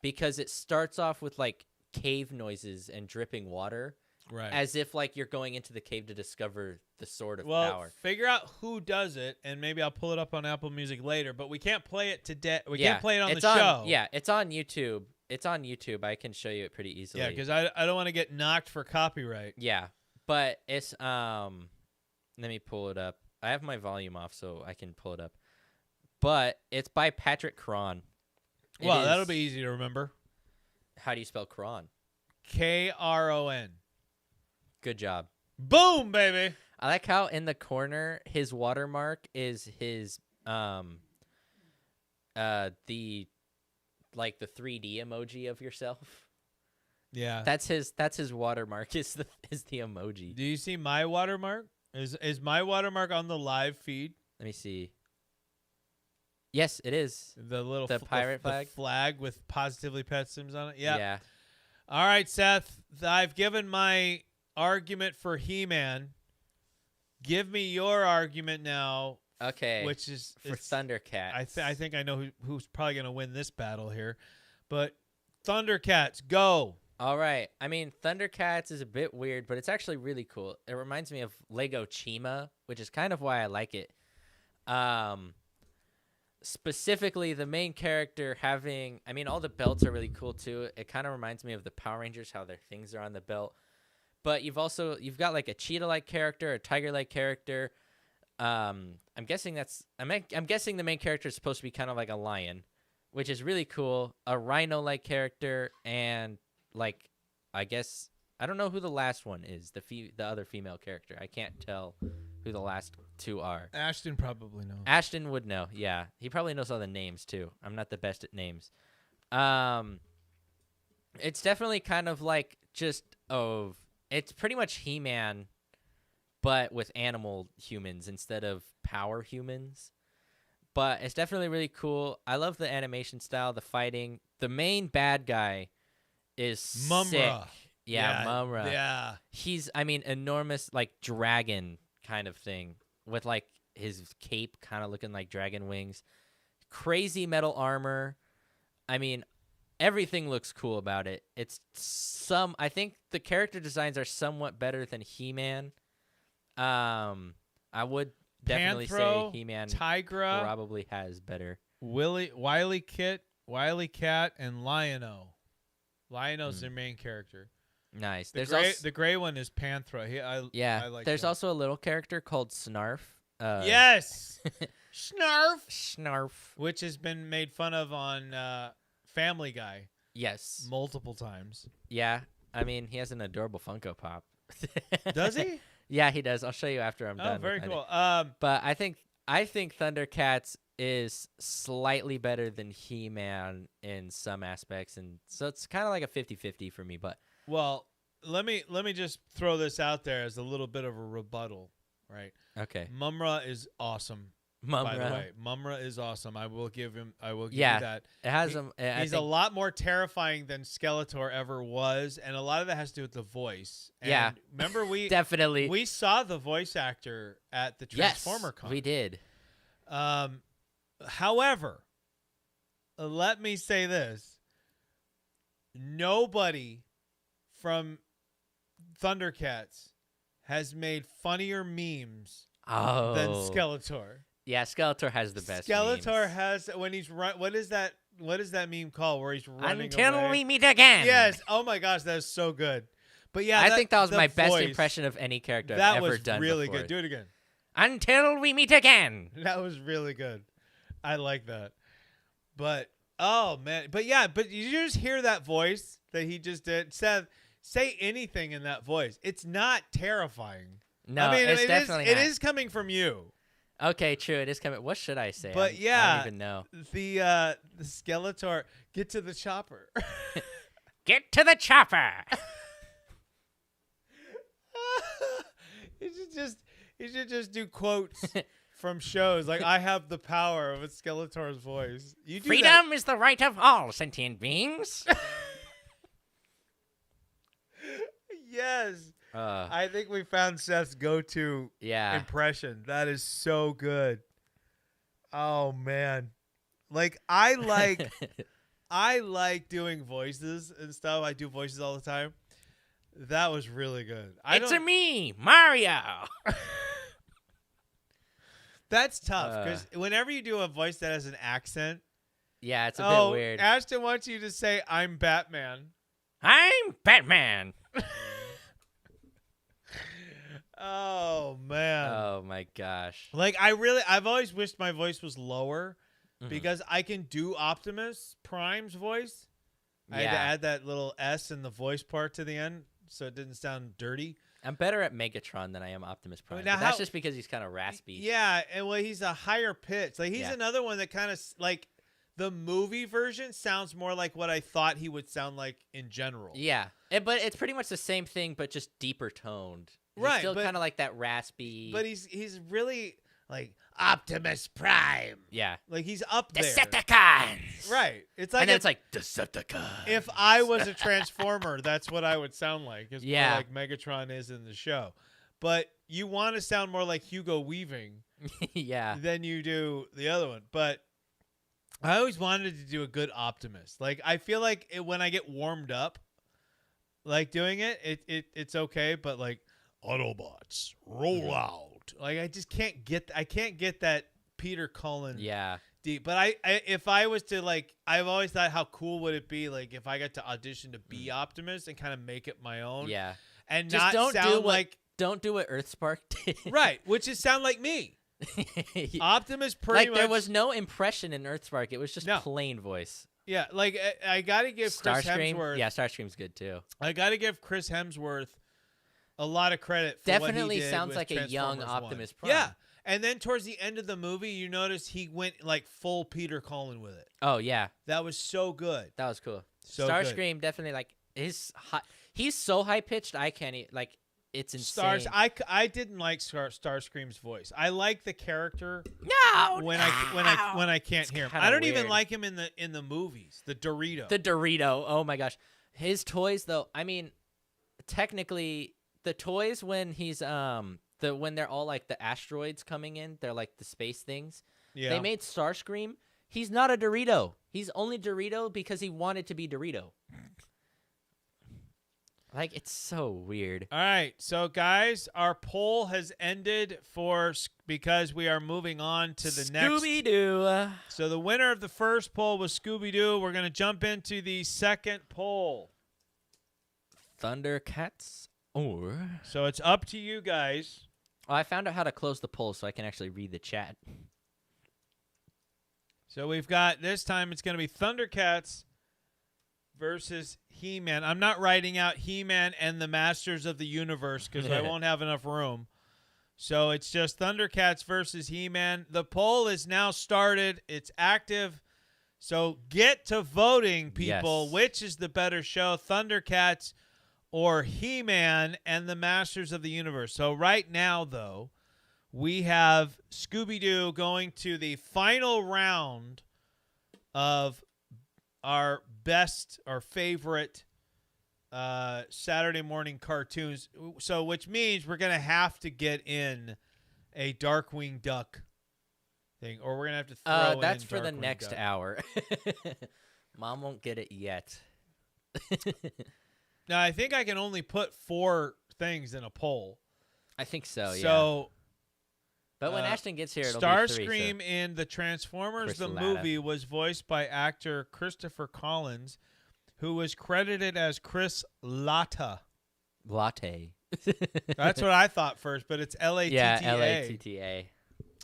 because it starts off with like cave noises and dripping water, right. as if like you're going into the cave to discover the sword of Well, power. figure out who does it, and maybe I'll pull it up on Apple Music later. But we can't play it today. We can't play it on the show. Yeah, it's on YouTube. It's on YouTube. I can show you it pretty easily. Yeah, because I don't want to get knocked for copyright. Yeah, but it's let me pull it up. I have my volume off, so I can pull it up. But it's by Patrick Cron. Well, that'll be easy to remember. How do you spell Cron? Kron. Good job. Boom, baby. I like how in the corner his watermark is his the 3D emoji of yourself. Yeah. That's his watermark is the emoji. Do you see my watermark? Is my watermark on the live feed? Let me see. Yes, it is. The pirate flag? The flag with Positively Pat Sims on it? Yep. Yeah. All right, Seth. I've given my argument for He-Man. Give me your argument now. Okay. Which is for Thundercats. I think I know who's probably going to win this battle here. But Thundercats, go. All right. I mean, Thundercats is a bit weird, but it's actually really cool. It reminds me of Lego Chima, which is kind of why I like it. Specifically, the main character having, I mean, all the belts are really cool too. It kind of reminds me of the Power Rangers, how their things are on the belt. But you've got like a cheetah-like character, a tiger-like character. I'm guessing the main character is supposed to be kind of like a lion, which is really cool. A rhino-like character, and like, I guess I don't know who the last one is. The other female character. I can't tell who the last two are. Ashton probably knows. Ashton would know. Yeah, he probably knows all the names too. I'm not the best at names. It's definitely kind of like it's pretty much He-Man, but with animal humans instead of power humans. But it's definitely really cool. I love the animation style, the fighting. The main bad guy is Mumra. sick. Yeah, Mumra. Yeah. He's, I mean, enormous, like, dragon kind of thing with, like, his cape kind of looking like dragon wings. Crazy metal armor. I mean, everything looks cool about it. I think the character designs are somewhat better than He-Man. I would definitely say He-Man Tigra, probably has better. Wily Cat, and Lion-O. Lion-O's their main character. Nice. The gray one is Panthro. I like there's him. also a little character called Snarf. Yes! Snarf. Which has been made fun of on Family Guy Yes. multiple times. Yeah. I mean, he has an adorable Funko Pop. Does he? Yeah, he does. I'll show you after I'm done. Oh, very cool. But I think Thundercats is slightly better than He-Man in some aspects, and so it's kind of like a 50-50 for me. But well, let me just throw this out there as a little bit of a rebuttal, right? okay, Mumra is awesome. By the way, Mumra is awesome. I will give you that. It has He's a lot more terrifying than Skeletor ever was, and a lot of that has to do with the voice. And yeah, remember definitely we saw the voice actor at the Transformer Con. We did. However, let me say this: nobody from Thundercats has made funnier memes than Skeletor. Yeah, Skeletor has the best. Skeletor memes. has when he's run. What is that meme called where he's running Until away? we meet again. Yes. Oh my gosh, that is so good. But yeah, I think that was my best voice, impression of any character I've that ever was done. really before. good. Do it again. Until we meet again. That was really good. I like that. But oh man, but yeah, but you just hear that voice that he just did. Seth, say anything in that voice. It's not terrifying. No, I mean, it's definitely not. It is coming from you. Okay, true. It is coming. What should I say? But yeah, I don't even know. The Skeletor, get to the chopper. Get to the chopper. You should just do quotes from shows like "I have the power" of a Skeletor's voice. You do Freedom is the right of all sentient beings. Yes. I think we found Seth's go-to impression. That is so good. Oh man. Like I like doing voices and stuff. I do voices all the time. That was really good. It's me, Mario. That's tough because whenever you do a voice that has an accent, Yeah, it's a bit weird. Ashton wants you to say, "I'm Batman." I'm Batman. Oh man. Oh my gosh. Like I've always wished my voice was lower because I can do Optimus Prime's voice. I had to add that little S in the voice part to the end so it didn't sound dirty. I'm better at Megatron than I am Optimus Prime. Now But that's just because he's kind of raspy. Yeah, and well, he's a higher pitch. Like he's another one that kind of like the movie version sounds more like what I thought he would sound like in general. Yeah, but it's pretty much the same thing, but just deeper toned. He's Right, still but- kind of like that raspy. But he's really like Optimus Prime. yeah, Like he's up there. Decepticons. Right. It's like And then if, it's like Decepticons. if I was a Transformer, that's what I would sound like. It's Yeah. more like Megatron is in the show. But you want to sound more like Hugo Weaving yeah, than you do the other one. But I always wanted to do a good Optimus. Like I feel like when I get warmed up, like doing it's okay. But like Autobots roll out. Like I just can't get that Peter Cullen yeah. deep. But I if I was to like, I've always thought how cool would it be like if I got to audition to be Optimus and kind of make it my own. Yeah. And Just not don't sound do what like don't do what Earthspark did. right, which is sound like me. Optimus pretty like much. there was no impression in Earthspark. It was just No. plain voice. Yeah, like I got to give Chris Starscream. Hemsworth. Yeah, Starscream's good too. I got to give Chris Hemsworth a lot of credit for what Definitely he did sounds with like a young Transformers 1. Optimus Prime. Yeah, and then towards the end of the movie, you notice he went like full Peter Cullen with it. Oh yeah, That was so good. that was cool. So good. Starscream definitely like he's so high pitched. I can't like it's insane. I didn't like Starscream's voice. I like the character no when I can't hear him. kinda I don't even weird. like him in the movies. The Dorito. The Dorito. Oh my gosh, his toys though. I mean, technically, the toys when he's when they're all like the asteroids coming in, they're like the space things. yeah. They made Starscream. He's not a Dorito. He's only Dorito because he wanted to be Dorito. Like, it's so weird. All right, so guys, our poll has ended because we are moving on to the next. Scooby-Doo. So the winner of the first poll was Scooby-Doo. We're going to jump into the second poll. Thundercats or... So it's up to you guys. Oh, I found out how to close the poll so I can actually read the chat. So we've got, this time it's going to be Thundercats versus He-Man. I'm not writing out He-Man and the Masters of the Universe because I won't have enough room. So it's just Thundercats versus He-Man. The poll is now started. It's active. So get to voting, people. Yes. Which is the better show, Thundercats or He-Man and the Masters of the Universe? So right now, though, we have Scooby-Doo going to the final round of our best or favorite Saturday morning cartoons. So which means we're going to have to get in a Darkwing Duck thing, or we're going to have to throw in That's for the Darkwing next Duck. hour. Mom won't get it yet. Now, I think I can only put 4 things in a poll. I think so, yeah. So But when Ashton gets here, it'll be 3. Starscream in the Transformers Chris the Latta. movie was voiced by actor Christopher Collins, who was credited as Chris Latta. Latte. That's what I thought first, but it's Latta. Yeah, Latta.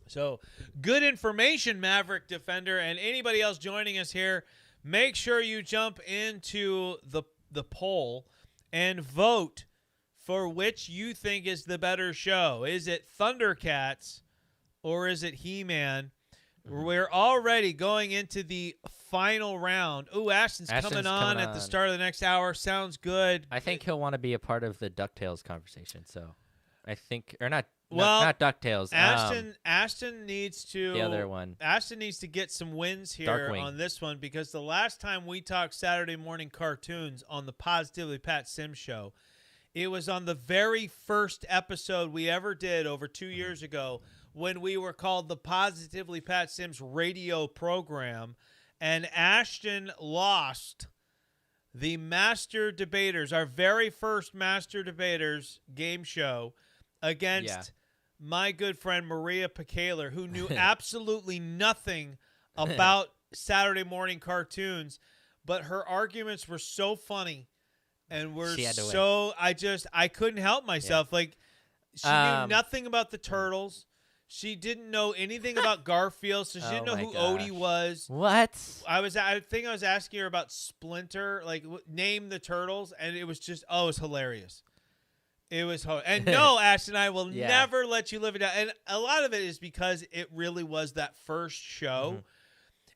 So good information, Maverick Defender, and anybody else joining us here. Make sure you jump into the poll and vote for which you think is the better show. Is it Thundercats or is it He-Man? We're already going into the final round. Ooh, Ashton's coming on at the start of the next hour. Sounds good. I think he'll want to be a part of the DuckTales conversation, so I think, or not, Well, not DuckTales. Ashton needs to the other one. Ashton needs to get some wins here Darkwing. on this one because the last time we talked Saturday morning cartoons on the Positively Pat Sim show, it was on the very first episode we ever did over 2 years ago when we were called the Positively Pat Sims radio program, and Ashton lost the Master Debaters, our very first Master Debaters game show, against my good friend Maria Pekaler, who knew absolutely nothing about Saturday morning cartoons, but her arguments were so funny and were She had to win. so I couldn't help myself. Like, she knew nothing about the Turtles. She didn't know anything about Garfield, so she didn't know who Odie was. What? I think I was asking her about Splinter, like name the Turtles, and it was just it was hilarious. It was and no, Ashton, I will never let you live it down. And a lot of it is because it really was that first show. Mhm.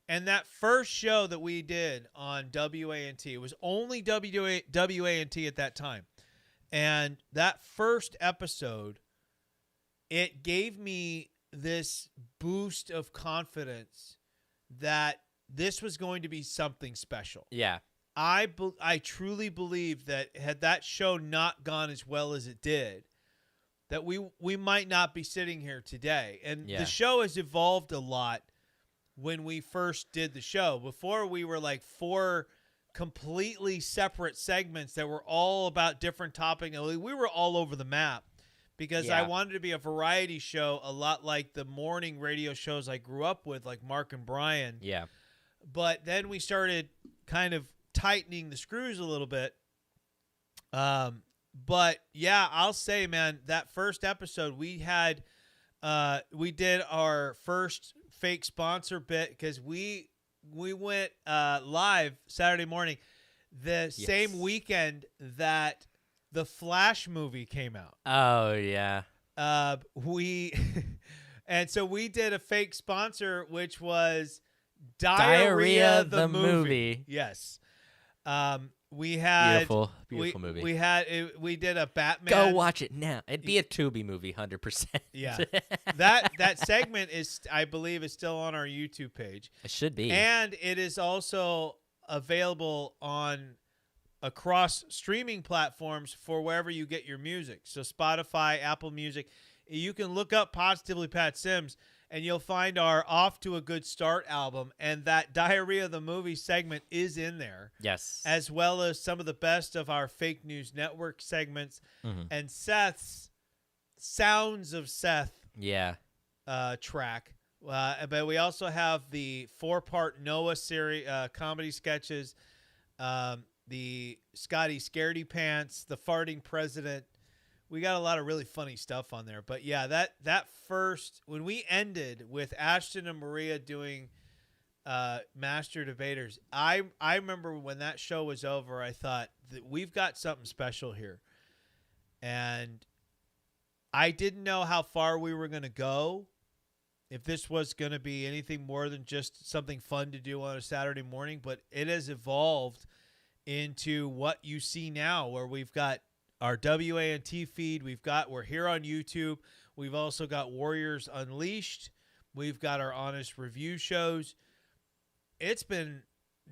And that first show that we did on WANT, it was only WANT at that time. And that first episode, it gave me this boost of confidence that this was going to be something special. Yeah. I truly believe that had that show not gone as well as it did, that we might not be sitting here today. And the show has evolved a lot when we first did the show. Before, we were like 4 completely separate segments that were all about different topics. We were all over the map because I wanted to be a variety show, a lot like the morning radio shows I grew up with, like Mark and Brian. Yeah. But then we started kind of tightening the screws a little bit. But yeah, I'll say, man, that first episode we did our first fake sponsor bit because we went live Saturday morning the same weekend that the Flash movie came out. Oh yeah. And so we did a fake sponsor, which was Diarrhea the movie. Yes. We had beautiful movie. We did a Batman. Go watch it now. It'd be a Tubi movie, 100%. Yeah. that segment is, I believe, is still on our YouTube page. It should be. And it is also available across streaming platforms for wherever you get your music. So Spotify, Apple Music. You can look up Positively Pat Sims, and you'll find our Off to a Good Start album, and that Diarrhea the movie segment is in there. Yes. As well as some of the best of our Fake News Network segments and Seth's Sounds of Seth track. But we also have the 4-part Noah series comedy sketches, the Scotty Scaredy Pants, the Farting President. We got a lot of really funny stuff on there. But yeah, that first, when we ended with Ashton and Maria doing Master Debaters, I remember when that show was over, I thought that we've got something special here. And I didn't know how far we were going to go, if this was going to be anything more than just something fun to do on a Saturday morning, but it has evolved into what you see now, where we've got our WANT feed. We're here on YouTube. We've also got Warriors Unleashed. We've got our honest review shows. It's been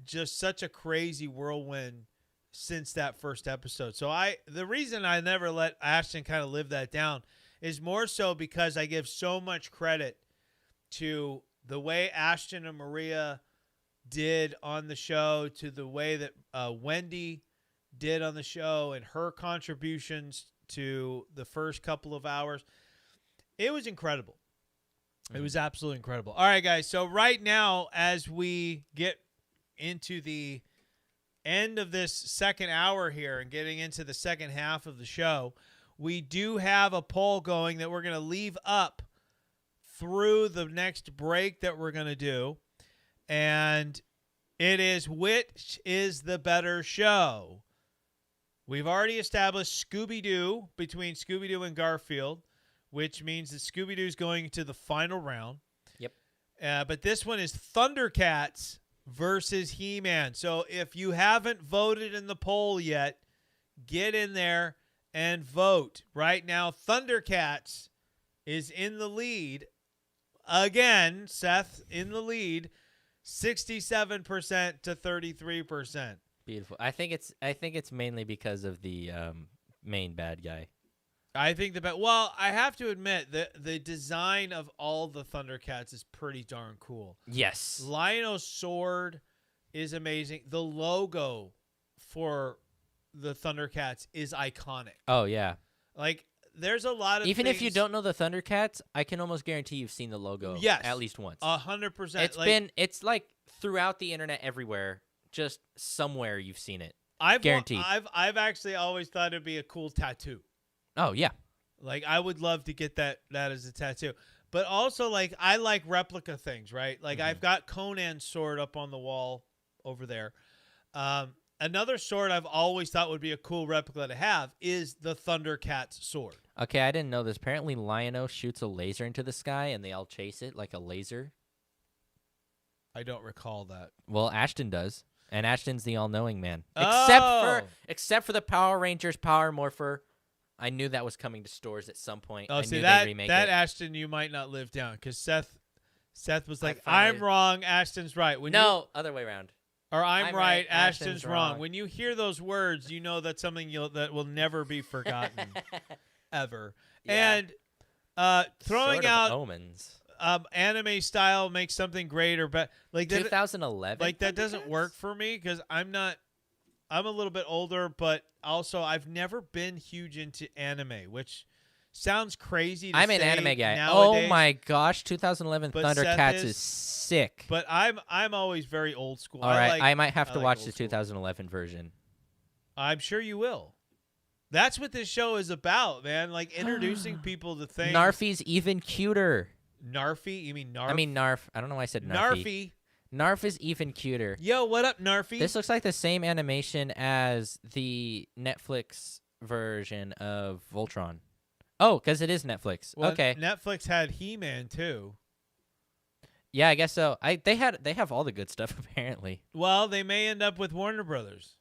just such a crazy whirlwind since that first episode. So the reason I never let Ashton kind of live that down is more so because I give so much credit to the way Ashton and Maria did on the show, to the way that Wendy did on the show and her contributions to the first couple of hours. It was incredible. It was absolutely incredible. All right, guys. So right now, as we get into the end of this second hour here and getting into the second half of the show, we do have a poll going that we're going to leave up through the next break that we're going to do. And it is, which is the better show? We've already established Scooby-Doo between Scooby-Doo and Garfield, which means that Scooby-Doo is going to the final round. Yep. But this one is Thundercats versus He-Man. So if you haven't voted in the poll yet, get in there and vote. Right now, Thundercats is in the lead. Again, Seth in the lead, 67% to 33%. Beautiful. I think it's mainly because of the main bad guy. I think well, I have to admit the design of all the Thundercats is pretty darn cool. Yes. Lionel's sword is amazing. The logo for the Thundercats is iconic. Oh yeah. Like there's a lot of Even if you things- don't know the Thundercats, I can almost guarantee you've seen the logo Yes. at least once. 100%. It's like throughout the internet everywhere. Just somewhere you've seen it. I've guaranteed. I've actually always thought it'd be a cool tattoo. Oh, yeah. Like I would love to get that as a tattoo. But also like I like replica things, right? Like I've got Conan's sword up on the wall over there. Another sword I've always thought would be a cool replica to have is the Thundercats sword. Okay, I didn't know this. Apparently, Lion-O shoots a laser into the sky, and they all chase it like a laser. I don't recall that. Well, Ashton does, and Ashton's the all-knowing man. Oh. Except for the Power Rangers Power Morpher. I knew that was coming to stores at some point. Oh, I see knew that they'd remake that it. Ashton you might not live down because Seth was like, finally- I'm wrong, Ashton's right. When No, other way around. or I'm I'm right, right, Ashton's Ashton's wrong. wrong. When you hear those words, you know that's something that will never be forgotten ever. Yeah. And throwing Sort of out omens. anime style makes something great or better. Like that, 2011. like that doesn't Thundercats? work for me because I'm a little bit older, but also I've never been huge into anime, which sounds crazy to I'm an say anime guy. nowadays, Oh my gosh, 2011 But Seth Thundercats is- is sick. But I'm always very old school. All right, like- I might have I to like watch old the school. 2011 version. I'm sure you will. That's what this show is about, man. Like introducing people to things. Narfi's even cuter. Narfi? You mean Narf? I mean Narf. I don't know why I said Narfi. Narfi. Narf is even cuter. Yo, what up, Narfi? This looks like the same animation as the Netflix version of Voltron. Oh, because it is Netflix. Well, Okay. Netflix had He-Man too. Yeah, I guess so. They have all the good stuff apparently. Well, they may end up with Warner Brothers.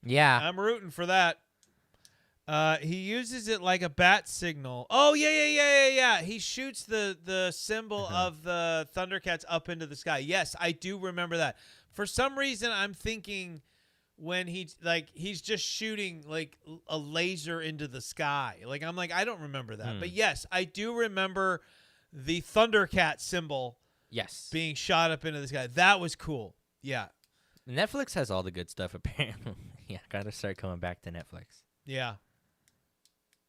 Yeah. I'm rooting for that. He uses it like a bat signal. Oh yeah. He shoots the symbol of the Thundercats up into the sky. Yes, I do remember that. For some reason, I'm thinking when he's just shooting like a laser into the sky. Like I'm like I don't remember that, but yes, I do remember the Thundercat symbol Yes. being shot up into the sky. That was cool. Yeah. Netflix has all the good stuff apparently. Yeah, gotta start coming back to Netflix. Yeah.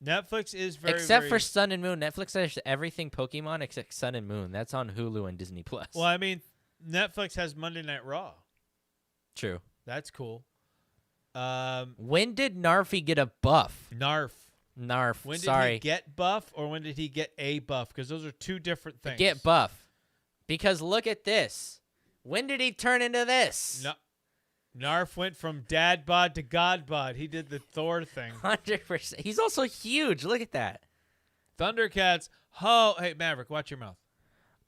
Netflix is very Except for very- Sun and Moon. Netflix has everything Pokemon except Sun and Moon. That's on Hulu and Disney Plus. Well, I mean, Netflix has Monday Night Raw. True. That's cool. When did Narfi get a buff? Narf. Narf. When did Sorry. he get buff or when did he get a buff? Because those are two different things. Get buff. Because look at this. When did he turn into this? No. Narf went from dad bod to god bod. He did the Thor thing. 100%. He's also huge. Look at that. Thundercats. Ho. Hey, Maverick, watch your mouth.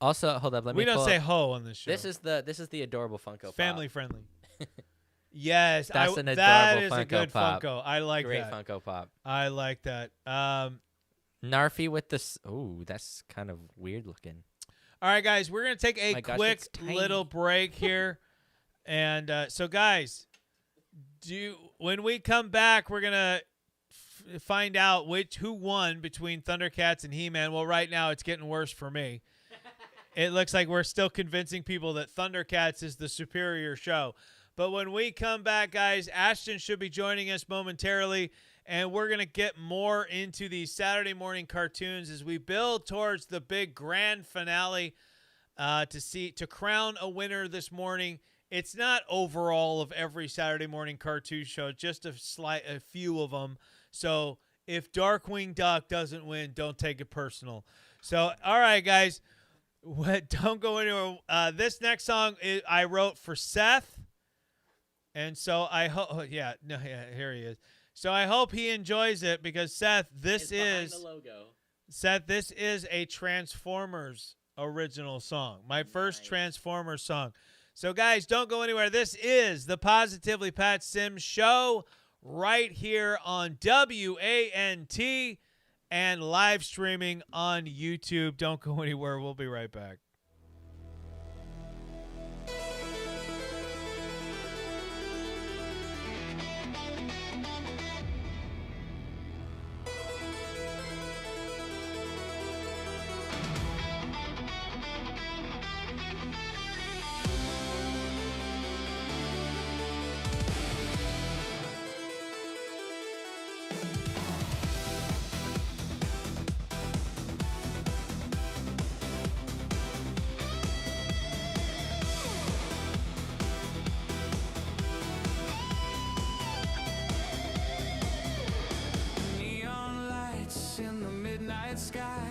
Also, hold up. Let me We don't pull say up. ho on this show. This is the adorable Funko Pop. family friendly. Yes. That's an that adorable is a Funko good Pop. Funko. I like Great that. Funko Pop. I like that. Narfi with this. Ooh, that's kind of weird looking. All right, guys, we're going to take a My gosh, quick it's tiny. little break here. And so, guys, when we come back, we're going to find out who won between Thundercats and He-Man. Well, right now, it's getting worse for me. It looks like we're still convincing people that Thundercats is the superior show. But when we come back, guys, Ashton should be joining us momentarily. And we're going to get more into these Saturday morning cartoons as we build towards the big grand finale to crown a winner this morning. It's not overall of every Saturday morning cartoon show, just a few of them. So if Darkwing Duck doesn't win, don't take it personal. So, all right, guys, don't go anywhere. This next song I wrote for Seth. And so I hope, here he is. So I hope he enjoys it because Seth, this is a Transformers original song. My first Transformers song. So guys, don't go anywhere. This is the Positively Pat Sims show right here on WANT and live streaming on YouTube. Don't go anywhere. We'll be right back. sky,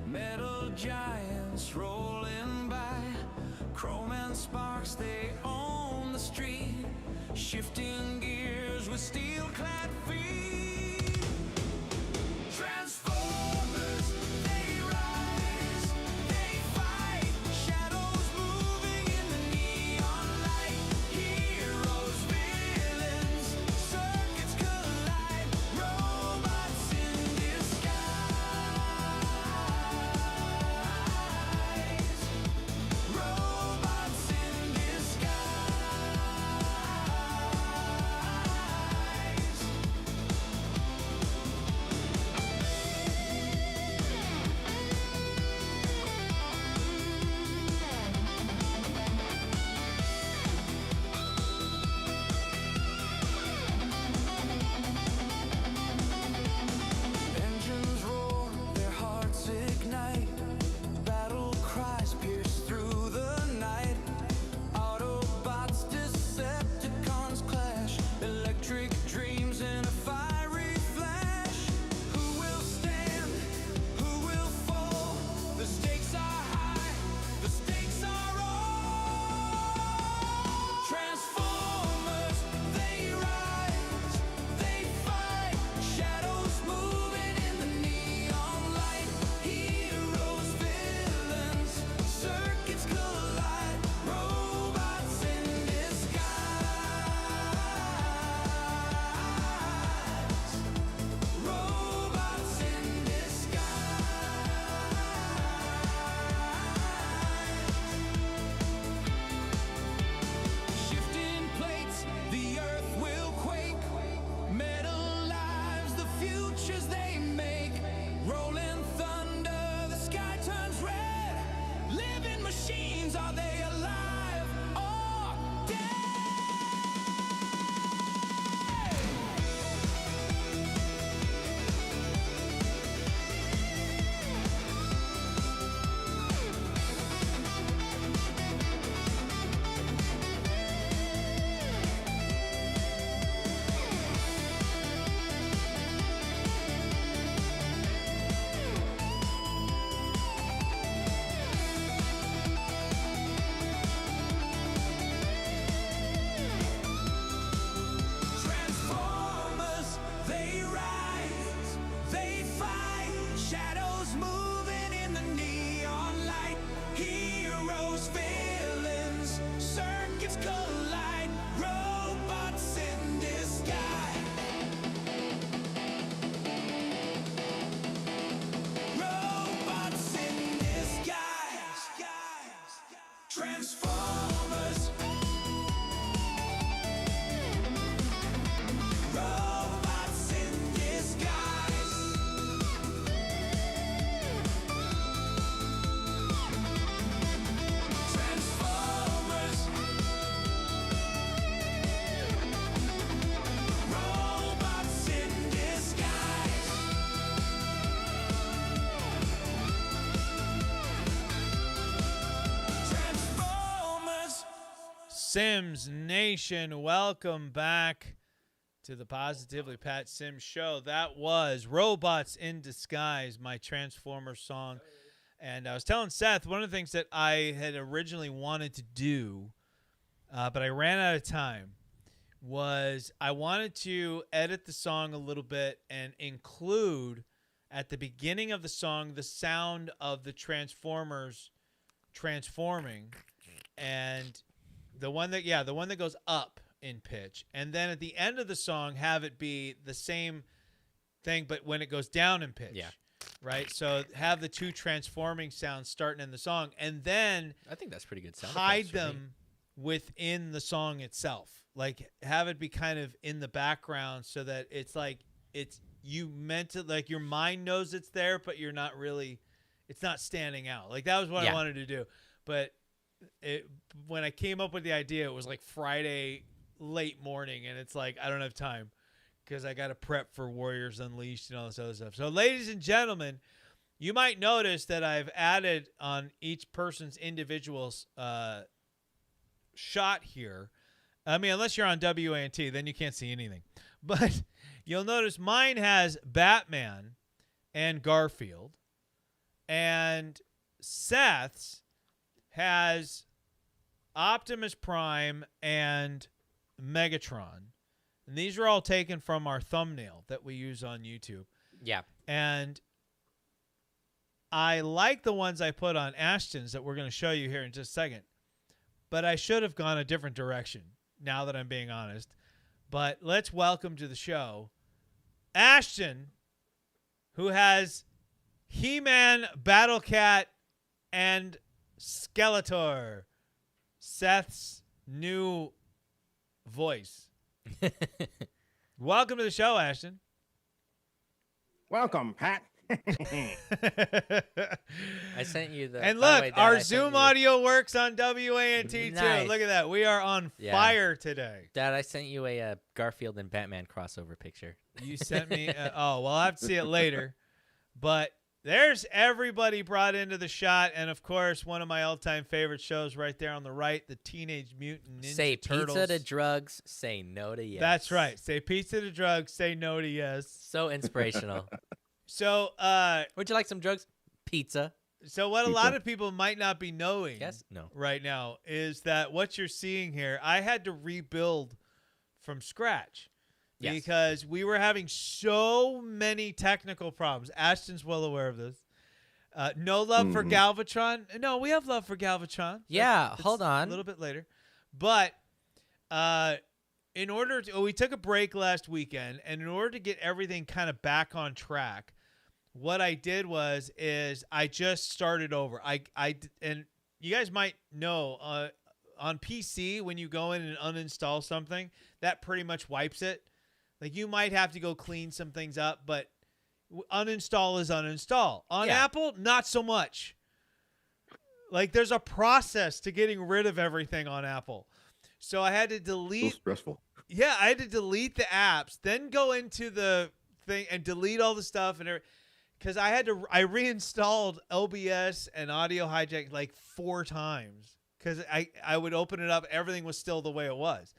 metal giants rolling by, chrome and sparks, they own the street, shifting gears with steel-clad feet. Transformers, they rise, they fight, shadows moving in the neon light, heroes, villains, circuits collide, robots in disguise, robots in disguise. Engines roar, their hearts ignite, battle cries pierce through the night, Autobots, Decepticons clash, electric dreams in a fiery flash. Who will stand? Who will fall? The stakes are high, the stakes are all. Transformers, they rise, they fight, shadows moving in the neon light, heroes, villains, circuits collide, robots in disguise, robots in disguise. Shifting plates, the earth will quake, metal lives, the futures they make, rolling thunder, the sky turns red, living machines, are they alive or dead? Transformers, they rise, they fight, shadows moving in the neon light, heroes, villains, circuits collide, robots in disguise, robots in disguise. Transformers, robots in disguise. Transformers, robots in disguise. Transformers. Sims Nation, welcome back to the Positively Pat Sims Show. That was Robots in Disguise, my Transformers song. And I was telling Seth, one of the things that I had originally wanted to do, but I ran out of time, was I wanted to edit the song a little bit and include at the beginning of the song the sound of the Transformers transforming, and the one that goes up in pitch, and then at the end of the song have it be the same thing but when it goes down in pitch. Yeah. Right? So have the two transforming sounds starting in the song, and then I think that's pretty good sound hide effects for me. them within the song itself. Like have it be kind of in the background so that it's like it's you meant to, like your mind knows it's there, but you're not really, it's not standing out. Like that was what I wanted to do. But when I came up with the idea, it was like Friday late morning, and it's like I don't have time because I got to prep for Warriors Unleashed and all this other stuff. So ladies and gentlemen, you might notice that I've added on each person's individual shot here. I mean, unless you're on WANT, then you can't see anything. But you'll notice mine has Batman and Garfield. And Seth's has Optimus Prime and Megatron. And these are all taken from our thumbnail that we use on YouTube. Yeah. And I like the ones I put on Ashton's that we're going to show you here in just a second. But I should have gone a different direction, now that I'm being honest. But let's welcome to the show Ashton, who has He-Man, Battle Cat, and Skeletor, Seth's new voice. Welcome to the show, Ashton. Welcome, Pat. I sent you the. And by the look, way, Dad, our I sent Zoom you- audio works on WANT too. Nice. Look at that. We are on Yeah. fire today. Dad, I sent you a Garfield and Batman crossover picture. You sent me. Oh, well, I'll have to see it later. But there's everybody brought into the shot. And, of course, one of my all-time favorite shows right there on the right, the Teenage Mutant Ninja Say Turtles. pizza to drugs, say no to yes. That's right. Say pizza to drugs, say no to yes. So inspirational. So, Would you like some drugs? Pizza. so what a lot of people might not be knowing Yes? No. right now is that what you're seeing here, I had to rebuild from scratch. Yes. Because we were having so many technical problems. Ashton's well aware of this. No love for Galvatron. No, we have love for Galvatron. Yeah, That's hold on. a little bit later. But in order to, we took a break last weekend, and in order to get everything kind of back on track, what I did is I just started over. And you guys might know on PC, when you go in and uninstall something, that pretty much wipes it. Like, you might have to go clean some things up, but uninstall is uninstall. On Yeah. Apple, not so much. Like, there's a process to getting rid of everything on Apple. So I had to So delete. stressful. Yeah, I had to delete the apps, then go into the thing and delete all the stuff, and because I reinstalled OBS and Audio Hijack like 4 times because I would open it up, everything was still the way it was.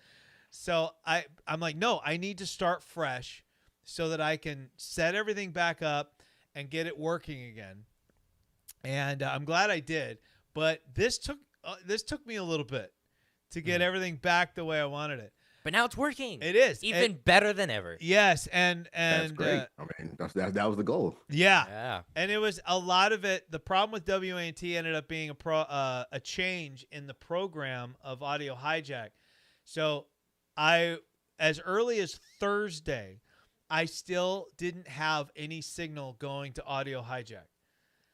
So I'm like, no, I need to start fresh so that I can set everything back up and get it working again. And I'm glad I did, but this took me a little bit to get everything back the way I wanted it. But now it's working. It is Even better than ever. Yes, and That's great. I mean, that was the goal. yeah. Yeah. And it was a lot of it. The problem with WANT ended up being a change in the program of Audio Hijack. So as early as Thursday, I still didn't have any signal going to Audio Hijack.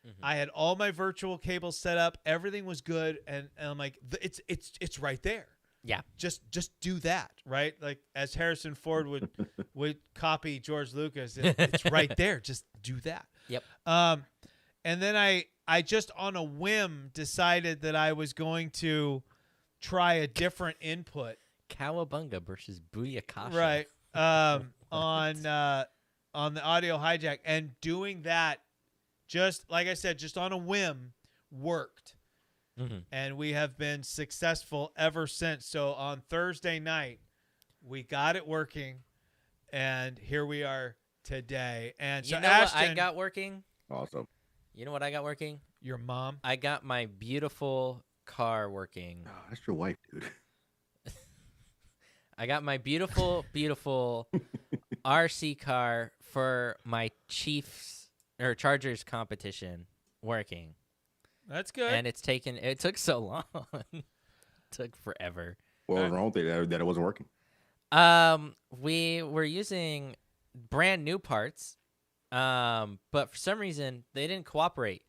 Mm-hmm. I had all my virtual cables set up. Everything was good, and I'm like, it's right there. Yeah. Just do that, right? Like, as Harrison Ford would copy George Lucas, it's right there. Just do that. Yep. And then I just on a whim decided that I was going to try a different input. Cowabunga versus Booyakasha. Right. On the Audio Hijack, and doing that, just like I said, just on a whim, worked. Mm-hmm. And we have been successful ever since. So on Thursday night, we got it working, and here we are today. And so You know Ashton, what I got working? Awesome. You know what I got working? your mom. I got my beautiful car working. Oh, that's your wife, dude. I got my beautiful, beautiful RC car for my Chiefs or Chargers competition working. That's good. And it took so long. It took forever. What was wrong with it that it wasn't working? We were using brand new parts, but for some reason they didn't cooperate.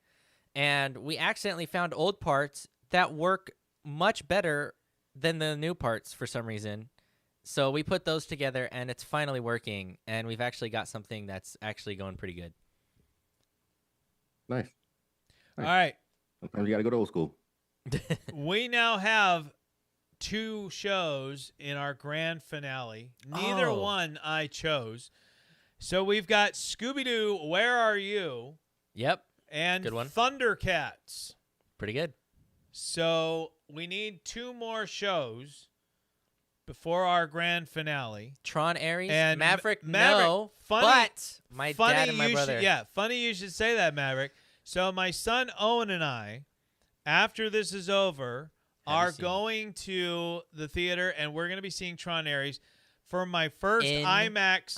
And we accidentally found old parts that work much better than the new parts for some reason. So we put those together, and it's finally working. And we've actually got something that's actually going pretty good. Nice. All right. Sometimes you got to go to old school. We now have 2 shows in our grand finale. Neither Oh. one I chose. So we've got Scooby-Doo, Where Are You? Yep, And Good one. Thundercats. pretty good. So we need 2 more shows before our grand finale. Tron Ares, And Maverick, Maverick, no, funny- but my dad and my you brother. Should, yeah, funny you should say that, Maverick. So my son Owen and I, after this is over, are seen it. going to the theater, and we're going to be seeing Tron Ares for my first In IMAX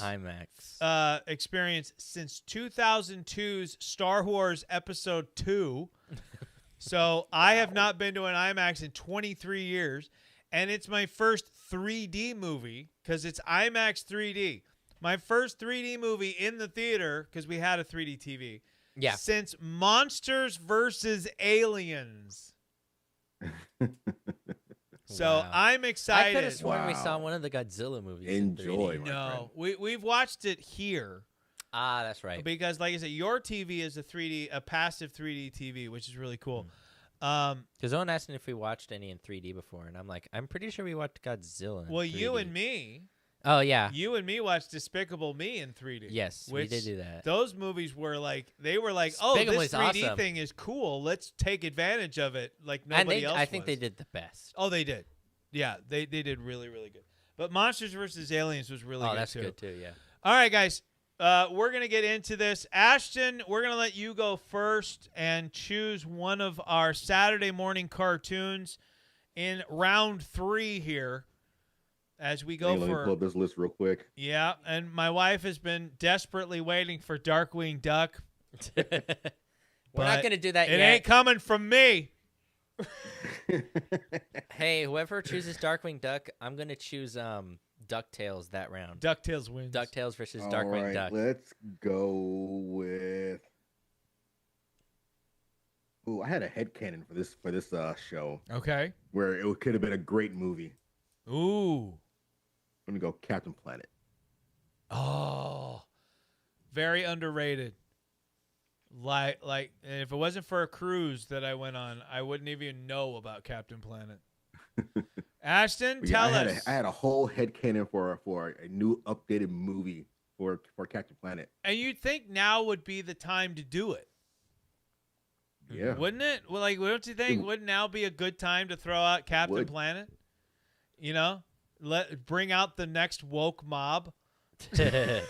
experience since 2002's Star Wars Episode 2. So I have not been to an IMAX in 23 years, and it's my first 3D movie because it's IMAX 3D. My first 3D movie in the theater because we had a 3D TV. Yeah. Since Monsters versus Aliens. So Wow. I'm I excited. could have sworn we Wow. saw one of the Godzilla movies. Enjoy. In 3D. No, we've watched it here Ah, that's right. because, like I said, your TV is a passive 3D TV, which is really cool. Because Owen asked if we watched any in 3D before, and I'm like, I'm pretty sure we watched Godzilla. In Well, 3D. you and me watched Despicable Me in 3D. Yes, we did do that. Those movies were like, oh, Despicable this is 3D awesome. thing is cool. Let's take advantage of it like And nobody else I think was. they did the best. Oh, they did. Yeah, they did really, really good. But Monsters vs. Aliens was really Oh, good that's too. good too. Yeah. All right, guys. We're going to get into this. Ashton, we're going to let you go first and choose one of our Saturday morning cartoons in round 3 here as we go Let me for... pull up this list real quick. Yeah, and my wife has been desperately waiting for Darkwing Duck. We're But not gonna do that It yet. ain't coming from me. Hey, whoever chooses Darkwing Duck, I'm gonna choose DuckTales that round. DuckTales wins. DuckTales versus All Darkwing right, Duck. let's go with. Ooh, I had a headcanon for this show Okay. where it could have been a great movie. Ooh. Let me go Captain Planet. Oh. Very underrated. Like, and if it wasn't for a cruise that I went on, I wouldn't even know about Captain Planet. Ashton, But yeah, tell us. I had a whole headcanon for a new updated movie for Captain Planet. And you'd think now would be the time to do it, Yeah. wouldn't it? Well, like, don't you think? It Wouldn't now be a good time to throw out Captain would. Planet? You know, bring out the next woke mob Yeah.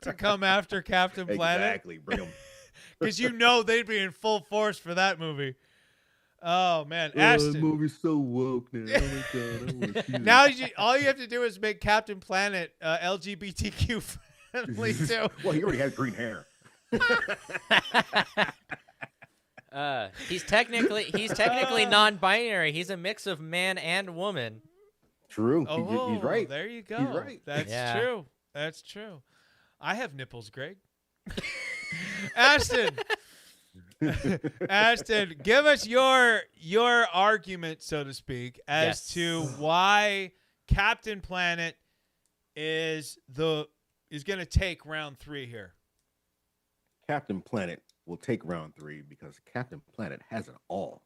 to come after Captain Planet. Exactly. Bring them. Because you know they'd be in full force for that movie. Oh, man. The Ashton. movie's so woke now. Oh my God, I wanna see Now this. all you have to do is make Captain Planet LGBTQ friendly too. Well, he already has green hair. He's technically non-binary. He's a mix of man and woman. True. Oh, He's right. There you go. He's right. That's Yeah. true. That's true. I have nipples, Greg. Ashton. Ashton, give us your argument, so to speak, as Yes. to why Captain Planet is going to take round 3 here. Captain Planet will take round 3 because Captain Planet has it all.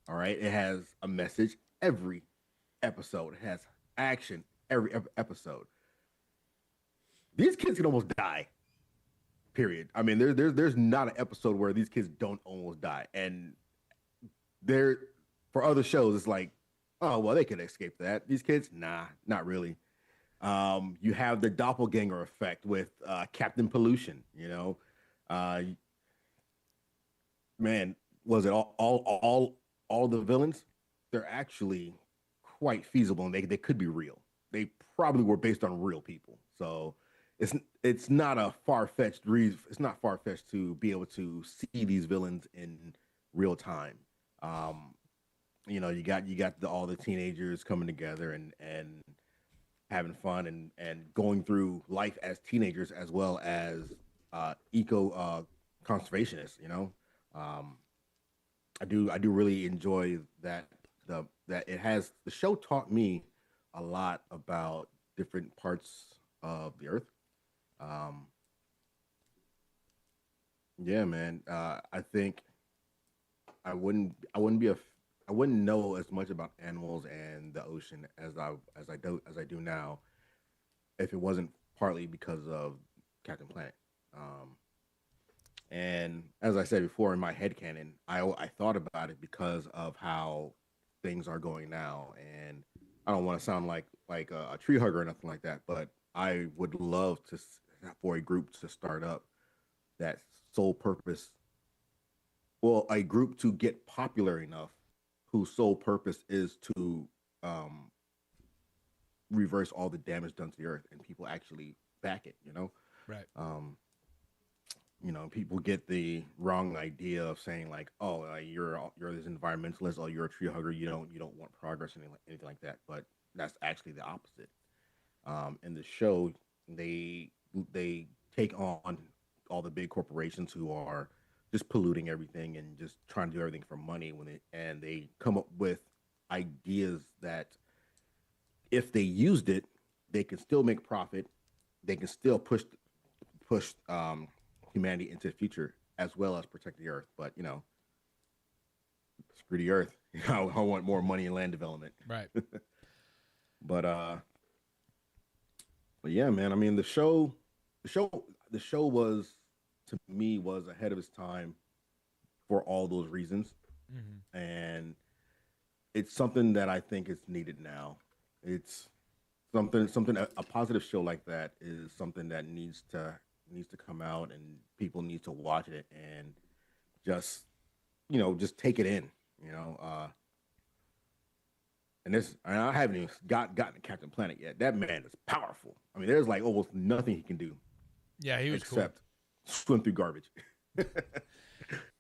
All right. It has a message every episode. It has action every episode. These kids can almost die. Period. I mean, there's not an episode where these kids don't almost die. And for other shows, it's like, oh well, they could escape that. These kids, nah, not really. You have the doppelganger effect with Captain Pollution. You know, man, was it all the villains? They're actually quite feasible, and they could be real. They probably were based on real people. So it's not a far-fetched reason. It's not far-fetched to be able to see these villains in real time. You know, you got all the teenagers coming together and having fun and going through life as teenagers as well as eco conservationists. You know, I do really enjoy that the show taught me a lot about different parts of the earth. Yeah, man. I think I wouldn't know as much about animals and the ocean as I do now if it wasn't partly because of Captain Planet. And as I said before, in my headcanon, I thought about it because of how things are going now, and I don't want to sound like a tree hugger or nothing like that, but I would love for a group to start up that sole purpose well, a group to get popular enough whose sole purpose is to reverse all the damage done to the earth, and people actually back it. Right. People get the wrong idea of saying like, oh, you're this environmentalist, oh, you're a tree hugger, you don't want progress, anything like that. But that's actually the opposite. In the show, they take on all the big corporations who are just polluting everything and just trying to do everything for money and they come up with ideas that if they used it, they can still make profit, they can still push humanity into the future as well as protect the earth. But screw the earth. I want more money and land development. Right. But yeah, man. I mean, the show was, to me, was ahead of its time for all those reasons, and it's something that I think is needed now. It's something a positive show like that is something that needs to come out, and people need to watch it and just take it in. And I haven't even gotten to Captain Planet yet. That man is powerful. I mean, there's like almost nothing he can do. Yeah, he was except swim through garbage.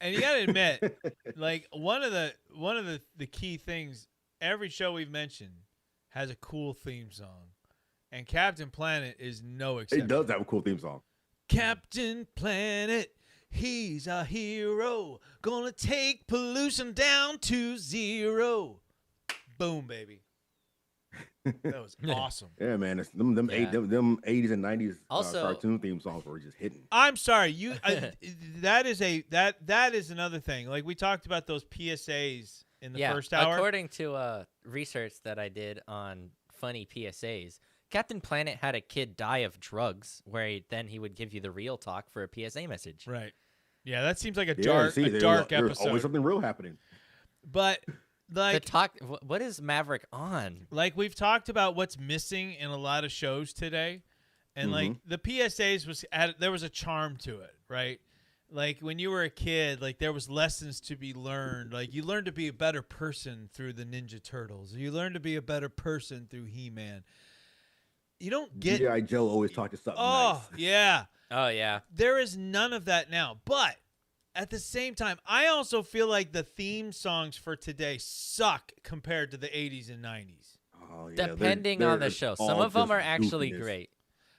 And you gotta admit, like one of the key things, every show we've mentioned has a cool theme song, and Captain Planet is no exception. It does have a cool theme song. Captain Planet, he's our hero, gonna take pollution down to zero. Boom, baby. That was awesome. Yeah, man. It's them 80s and 90s Also, cartoon theme songs were just hitting. I'm sorry, that is another thing. Like we talked about those PSAs in the first hour. According to research that I did on funny PSAs, Captain Planet had a kid die of drugs, where he would give you the real talk for a PSA message. Right. Yeah, that seems like a There's dark always episode. something real happening. But like what is Maverick on? Like we've talked about what's missing in a lot of shows today, and like the PSAs there was a charm to it, right? Like when you were a kid, like there was lessons to be learned. Like you learned to be a better person through the Ninja Turtles. You learned to be a better person through He-Man. You don't get G.I. Joe always talked to something nice. Yeah. Oh yeah. There is none of that now. But at the same time, I also feel like the theme songs for today suck compared to the 80s and 90s. Oh, yeah. Depending on the show. Some of them are actually great.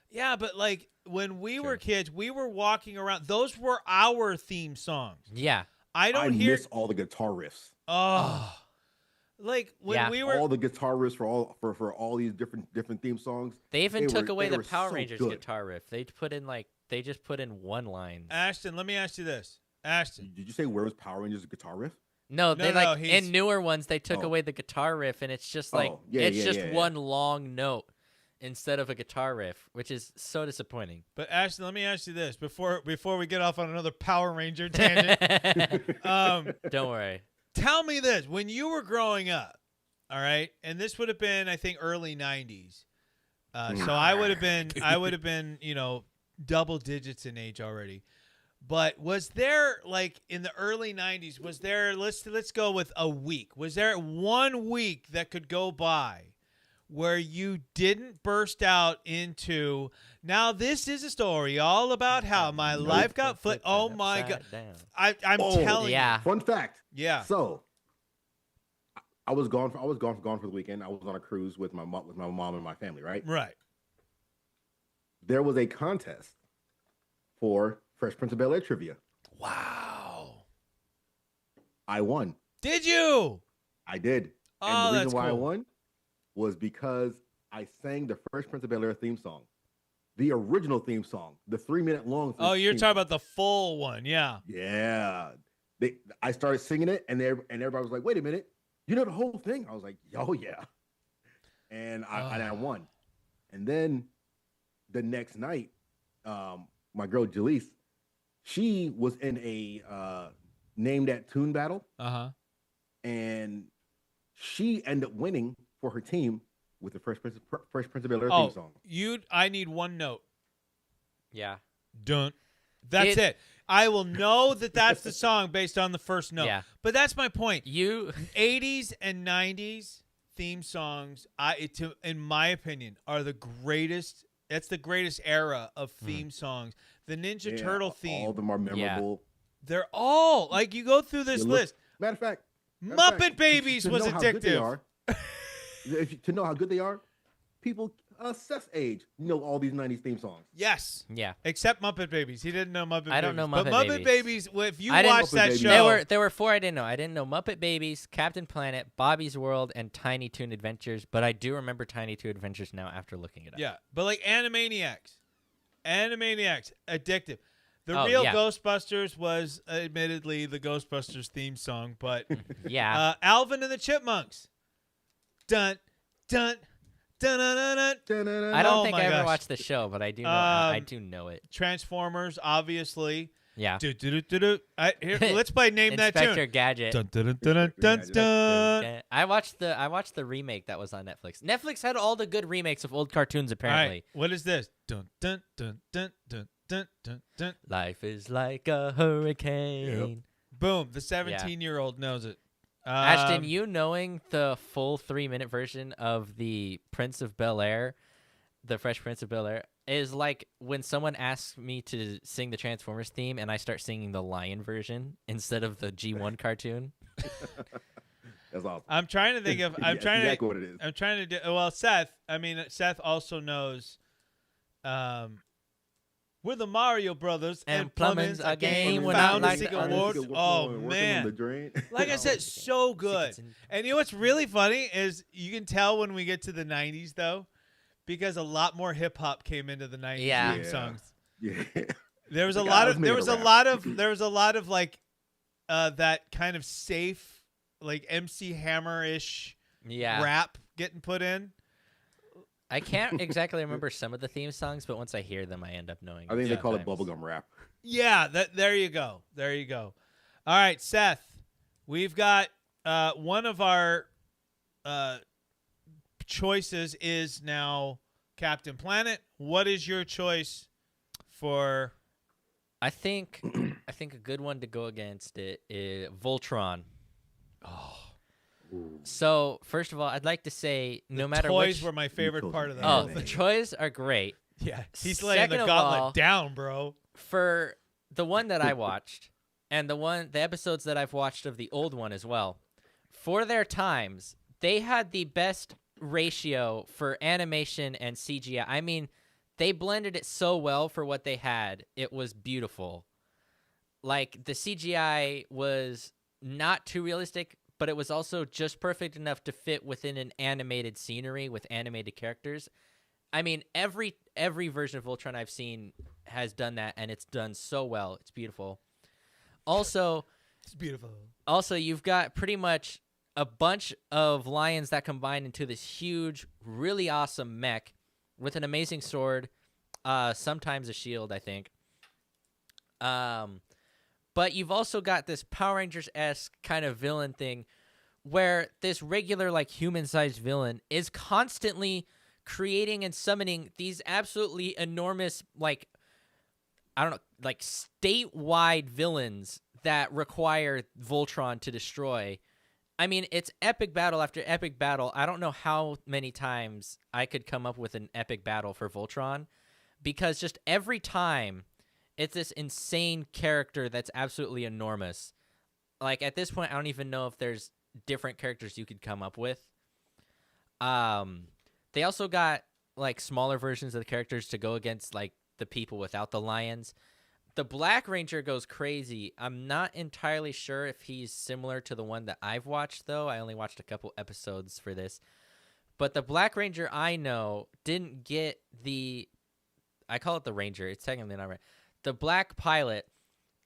Yeah, but like when we were kids, we were walking around. Those were our theme songs. Yeah. I miss all the guitar riffs. Oh. Like when we were all the guitar riffs for all these different theme songs. They even took away the were Power so Rangers good. guitar riff. They just put in one line. Ashton, let me ask you this. Ashton. Did you say where was Power Rangers guitar riff? No, No, in newer ones they took away the guitar riff, and it's just like one long note instead of a guitar riff, which is so disappointing. But Ashton, let me ask you this before we get off on another Power Ranger tangent. Don't worry. Tell me this: when you were growing up, all right, and this would have been, I think, early '90s. So I would have been, double digits in age already. But was there, like, in the early 90s, was there, let's go with a week. Was there 1 week that could go by where you didn't burst out into, now this is a story all about how my life got flipped. Oh, my God. I'm telling you. Fun fact. Yeah. So I was gone for the weekend. I was on a cruise with my mom and my family, right? Right. There was a contest for Fresh Prince of Bel-Air trivia. Wow. I won. Did you? I did. Oh, and the that's reason why I cool. won was because I sang the Fresh Prince of Bel-Air theme song. The original theme song. The 3-minute long Oh, you're theme talking song. about the full one. Yeah. Yeah. I started singing it, and everybody was like, wait a minute. You know the whole thing? I was like, oh, yeah. And I won. And then the next night, my girl Jaleese, she was in a Name That Tune battle. Uh-huh. And she ended up winning for her team with the Fresh Prince of Bel-Air Oh, theme song. I need one note. Yeah. Dun. That's it. I will know that that's the song based on the first note. Yeah. But that's my point. You 80s and 90s theme songs, in my opinion, are the greatest. That's the greatest era of theme songs. The Ninja Turtle theme. All of them are memorable. They're all like you go through this list. Matter of fact, Muppet Babies was addictive. To know how good they are, people Seth's age know all these 90s theme songs. Yes. Yeah. Except Muppet Babies. He didn't know Muppet Babies. I don't know Muppet But Muppet Babies. Babies, if you I didn't- watch that Muppet show. There were 4 I didn't know. I didn't know Muppet Babies, Captain Planet, Bobby's World, and Tiny Toon Adventures. But I do remember Tiny Toon Adventures now after looking it up. Yeah. But like Animaniacs, addictive. The Oh, real yeah. Ghostbusters was admittedly the Ghostbusters theme song, but Yeah. Alvin and the Chipmunks. Dun, dun, dun, dun, dun, dun. I don't Oh think my I ever gosh. watched the show, but I do know. I Um, do know it. Transformers, obviously. Yeah. Do, do, do, do, do. Here, let's play Name That Inspector Tune. Gadget. Dun, dun, dun, dun, dun, dun. I watched the remake that was on Netflix. Netflix had all the good remakes of old cartoons. All Apparently, right, what is this? Dun, dun, dun, dun, dun, dun, dun, dun. life is like a hurricane. Boom, the 17-year-old knows it. Ashton, you knowing the full 3-minute version of the Prince of Bel-Air, the Fresh Prince of Bel-Air, is like when someone asks me to sing the Transformers theme and I start singing the Lion version instead of the G1 cartoon. That's awesome. I'm trying to think of. I'm Yeah, trying exactly to. what it is. I'm trying to do. Well, Seth. Seth also knows. We're the Mario Brothers, And plumbing's plumbing's a game we we're found not a like secret others. award. Oh Working on man! the drain. Like I said, so good. And you know what's really funny is you can tell when we get to the 90s though, because a lot more hip hop came into the 90s Yeah. theme Yeah. songs. Yeah. There was a The lot guy was of making a rap. like that kind of safe like MC Hammer-ish Yeah. rap getting put in. I can't exactly remember some of the theme songs, but once I hear them, I end up knowing. I think they Yeah. call it bubblegum rap. Yeah, there you go. There you go. All right, Seth. We've got one of our choices is now Captain Planet. What is your choice for I think a good one to go against it is Voltron. So first of all, I'd like to say no matter toys which. were my favorite part of the Oh, whole the thing. toys are great. Yeah, he's laying the Second of gauntlet all- down, bro. For the one that I watched, and the episodes that I've watched of the old one as well, for their times, they had the best ratio for animation and CGI. I mean, they blended it so well for what they had. It was beautiful. Like, the CGI was not too realistic, but it was also just perfect enough to fit within an animated scenery with animated characters. I mean, every version of Voltron I've seen has done that, and it's done so well. It's beautiful. Also, It's beautiful. you've got pretty much a bunch of lions that combine into this huge, really awesome mech with an amazing sword, sometimes a shield, I think. But you've also got this Power Rangers-esque kind of villain thing where this regular, like, human-sized villain is constantly creating and summoning these absolutely enormous, like, I don't know, like, statewide villains that require Voltron to destroy. I mean, it's epic battle after epic battle. I don't know how many times I could come up with an epic battle for Voltron, because just every time it's this insane character that's absolutely enormous. Like, at this point, I don't even know if there's different characters you could come up with. They also got, like, smaller versions of the characters to go against, like, the people without the lions. The Black Ranger goes crazy. I'm not entirely sure if he's similar to the one that I've watched, though. I only watched a couple episodes for this. But the Black Ranger I know didn't get the... I call it the Ranger. It's technically not right. The Black Pilot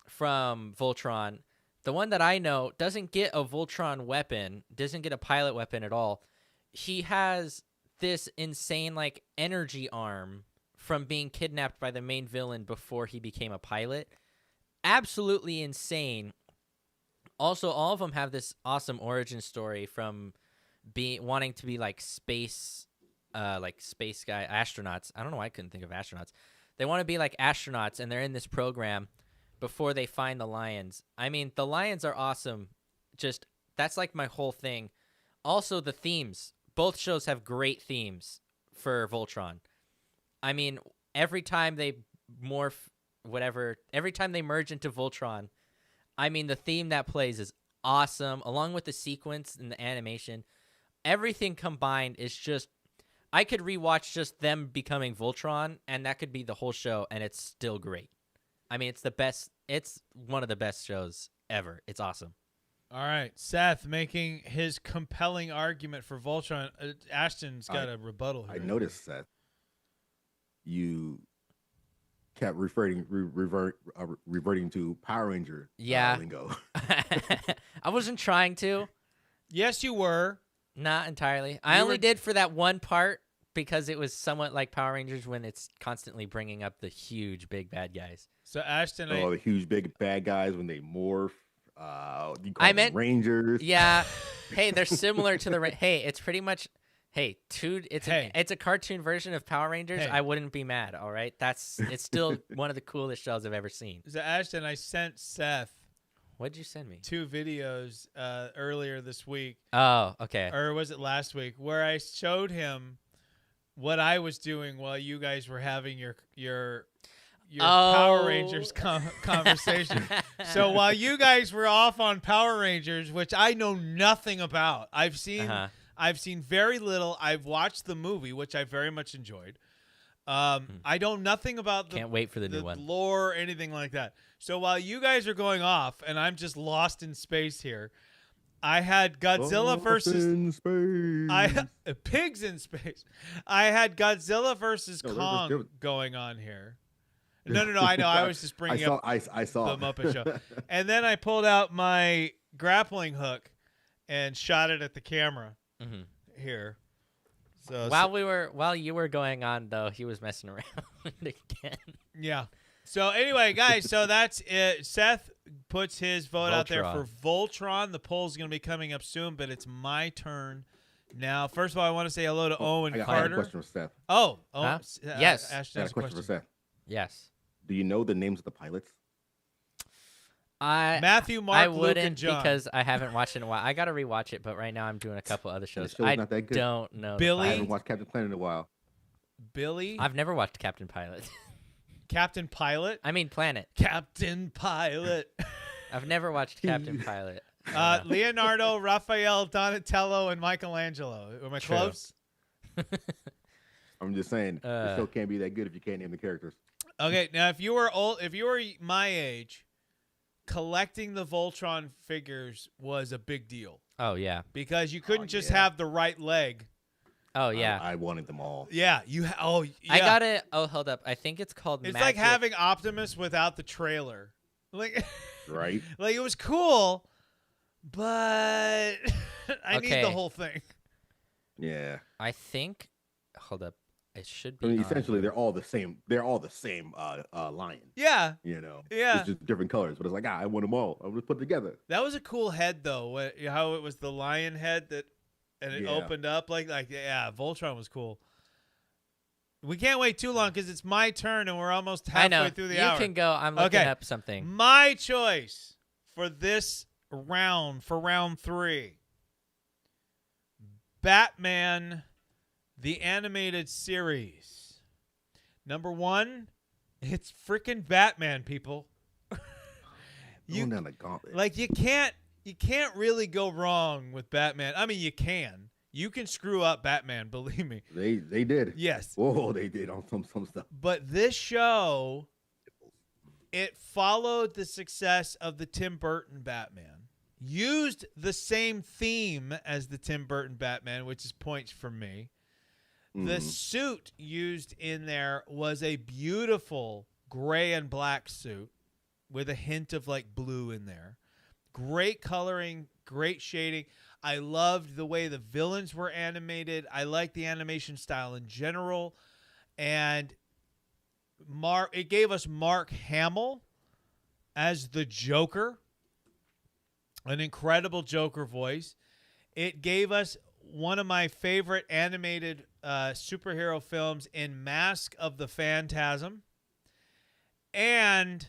from Voltron, the one that I know, doesn't get a Voltron weapon, doesn't get a pilot weapon at all. He has this insane, like, energy arm from being kidnapped by the main villain before he became a pilot. Absolutely insane. Also, all of them have this awesome origin story from wanting to be like space astronauts. I don't know why I couldn't think of astronauts. They want to be like astronauts, and they're in this program before they find the lions. I mean, the lions are awesome. Just that's like my whole thing. Also, the themes. Both shows have great themes for Voltron. I mean, every time they every time they merge into Voltron, I mean, the theme that plays is awesome, along with the sequence and the animation. Everything combined is just, I could rewatch just them becoming Voltron, and that could be the whole show, and it's still great. I mean, it's the best. It's one of the best shows ever. It's awesome. All right, Seth making his compelling argument for Voltron. Ashton's got a rebuttal here. I noticed, Seth, you kept reverting to Power Ranger lingo. I wasn't trying to. Yes, you were. Not entirely. I only did for that one part because it was somewhat like Power Rangers when it's constantly bringing up the huge big bad guys. So Ashton, the huge big bad guys when they morph. You call them Rangers. Yeah. Hey, they're similar to the. Hey, it's pretty much. Hey, it's a cartoon version of Power Rangers. Hey. I wouldn't be mad. All right, it's still one of the coolest shows I've ever seen. So Ashton, I sent Seth. What'd you send me? 2 videos earlier this week. Oh, okay. Or was it last week? Where I showed him what I was doing while you guys were having your Power Rangers conversation. So while you guys were off on Power Rangers, which I know nothing about, I've seen very little. I've watched the movie, which I very much enjoyed. I know nothing about Can't wait for the new one. lore or anything like that. So while you guys are going off and I'm just lost in space here, I had Godzilla versus pigs in space. I had Godzilla versus Kong going on here. No. I know. I was just bringing up I saw the Muppet Show, and then I pulled out my grappling hook and shot it at the camera here. So while you were going on though, he was messing around again. Yeah. So anyway, guys, so that's it. Seth puts his vote out there for Voltron. The poll's going to be coming up soon, but it's my turn now. First of all, I want to say hello to Owen Carter. I have a question for Seth. Oh, yes. Ashton has a question for Seth. Yes. Do you know the names of the pilots? Matthew, Mark, Luke, and John. Because I haven't watched it in a while. I got to rewatch it, but right now I'm doing a couple other shows. I not that good. Don't know. Billy? I haven't watched Captain Planet in a while. Billy? I've never watched Captain Pilot. Captain Pilot? I mean Planet. Captain Pilot. I've never watched Captain Pilot. Leonardo, Raphael, Donatello, and Michelangelo. Am I close? I'm just saying, the show can't be that good if you can't name the characters. Okay, now if you were my age, collecting the Voltron figures was a big deal. Oh yeah, because you couldn't just have the right leg. Oh yeah, I wanted them all. Yeah, I got it. Oh, hold up. I think it's called. It's like having Optimus without the trailer. Like, right? Like it was cool, but I need the whole thing. Yeah. I think. Hold up. It should be. I mean, essentially, they're all the same. They're all the same lion. Yeah. You know. Yeah. It's just different colors, but it's like I want them all. I'm gonna put together. That was a cool head though. How it was the lion head and it opened up like Voltron was cool. We can't wait too long because it's my turn and we're almost halfway through the hour. You can go. I'm looking up something. My choice for this round, for round 3, Batman, the animated series. Number 1, it's freaking Batman, people. Going down the gauntlet. Like you can't really go wrong with Batman. I mean, you can. You can screw up Batman, believe me. They did. Yes. Whoa, they did on some stuff. But this show, it followed the success of the Tim Burton Batman. Used the same theme as the Tim Burton Batman, which is points for me. The suit used in there was a beautiful gray and black suit with a hint of like blue in there. Great coloring, great shading. I loved the way the villains were animated. I liked the animation style in general. And it gave us Mark Hamill as the Joker, an incredible Joker voice. It gave us one of my favorite animated superhero films in Mask of the Phantasm. And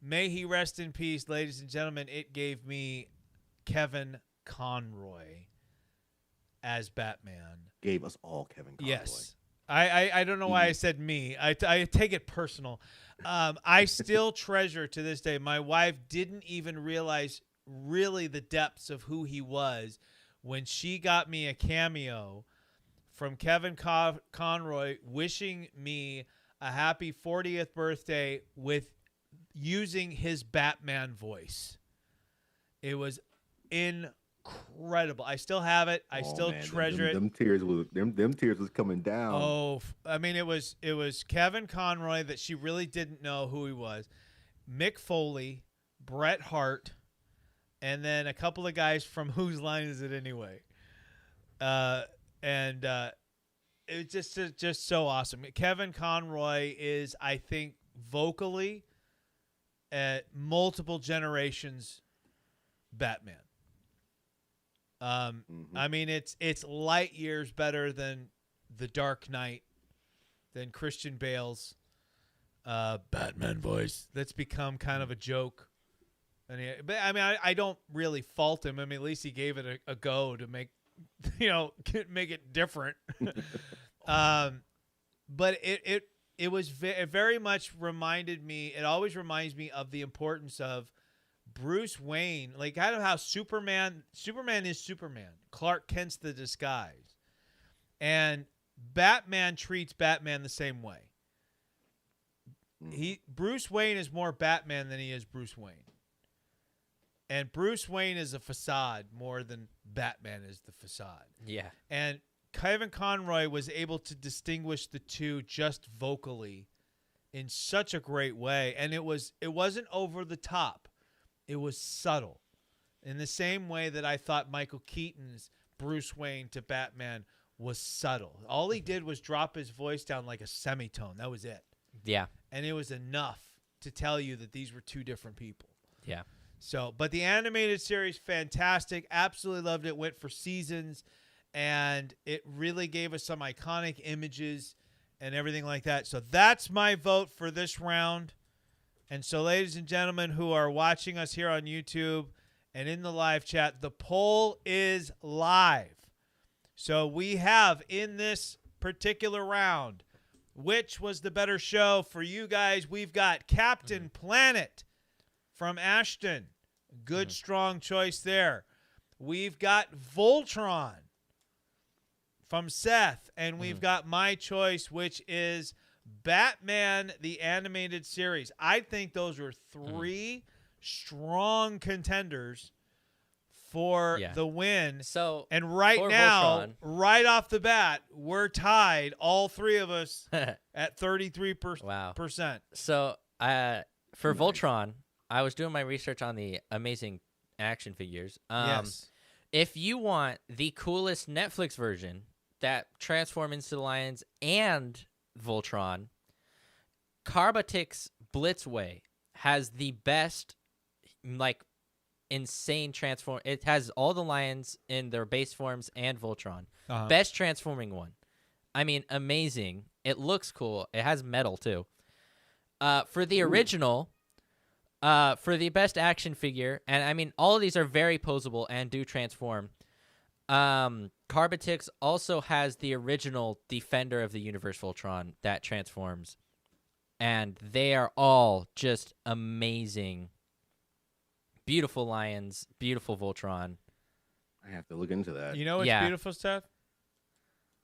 may he rest in peace, ladies and gentlemen. It gave me Kevin Conroy as Batman. Gave us all Kevin Conroy. Yes. I don't know why I said me. I take it personal. I still treasure to this day. My wife didn't even realize really the depths of who he was when she got me a cameo from Kevin Conroy wishing me a happy 40th birthday with using his Batman voice. It was incredible. I still have it. I still treasure it. Them tears was coming down. Oh, I mean, it was Kevin Conroy that she really didn't know who he was. Mick Foley, Bret Hart, and then a couple of guys from Whose Line Is It Anyway? It's just so awesome. Kevin Conroy is, I think, vocally at multiple generations Batman. I mean, it's light years better than The Dark Knight, than Christian Bale's Batman voice. That's become kind of a joke. But I mean, I don't really fault him. I mean, at least he gave it a go to make, make it different. But it was it very much reminded me. It always reminds me of the importance of Bruce Wayne, like kind of how Superman is Superman. Clark Kent's the disguise. And Batman treats Batman the same way. Bruce Wayne is more Batman than he is Bruce Wayne. And Bruce Wayne is a facade more than Batman is the facade. Yeah. And Kevin Conroy was able to distinguish the two just vocally in such a great way. And it wasn't over the top. It was subtle. In the same way that I thought Michael Keaton's Bruce Wayne to Batman was subtle. All he did was drop his voice down like a semitone. That was it. Yeah. And it was enough to tell you that these were two different people. Yeah. So, but the animated series, fantastic. Absolutely loved it. Went for seasons. And it really gave us some iconic images and everything like that. So that's my vote for this round. And so, ladies and gentlemen who are watching us here on YouTube and in the live chat, the poll is live. So we have in this particular round, which was the better show for you guys? We've got Captain Planet from Ashton. Good, strong choice there. We've got Voltron from Seth. And we've got my choice, which is Batman, the animated series. I think those are three strong contenders for the win. So, and right now, Voltron, right off the bat, we're tied, all three of us, at 33%. Wow. So, for Voltron, I was doing my research on the amazing action figures. Yes. If you want the coolest Netflix version that transform into the lions and Voltron, Carbatix Blitzway has the best, like, insane transform. It has all the lions in their base forms and Voltron. Best transforming one. I mean, amazing. It looks cool. It has metal too. For the original, for the best action figure, and I mean, all of these are very posable and do transform. Carbatix also has the original Defender of the Universe Voltron that transforms, and they are all just amazing. Beautiful lions, beautiful Voltron. I have to look into that. You know what's beautiful, Seth?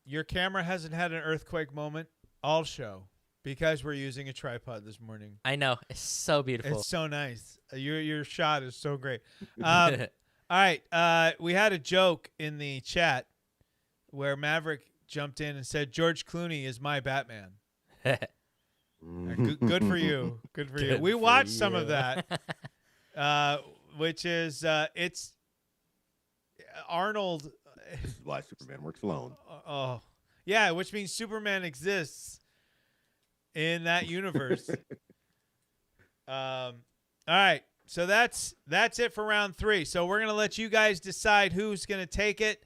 Your camera hasn't had an earthquake moment all show because we're using a tripod this morning. I know. It's so beautiful. It's so nice. Your shot is so great. All right. We had a joke in the chat where Maverick jumped in and said, George Clooney is my Batman. Good for you. Good for you. We watched some of that. Which is it's Arnold. This is why Superman works alone. Oh, yeah, which means Superman exists in that universe. All right, so that's it for round 3. So we're gonna let you guys decide who's gonna take it.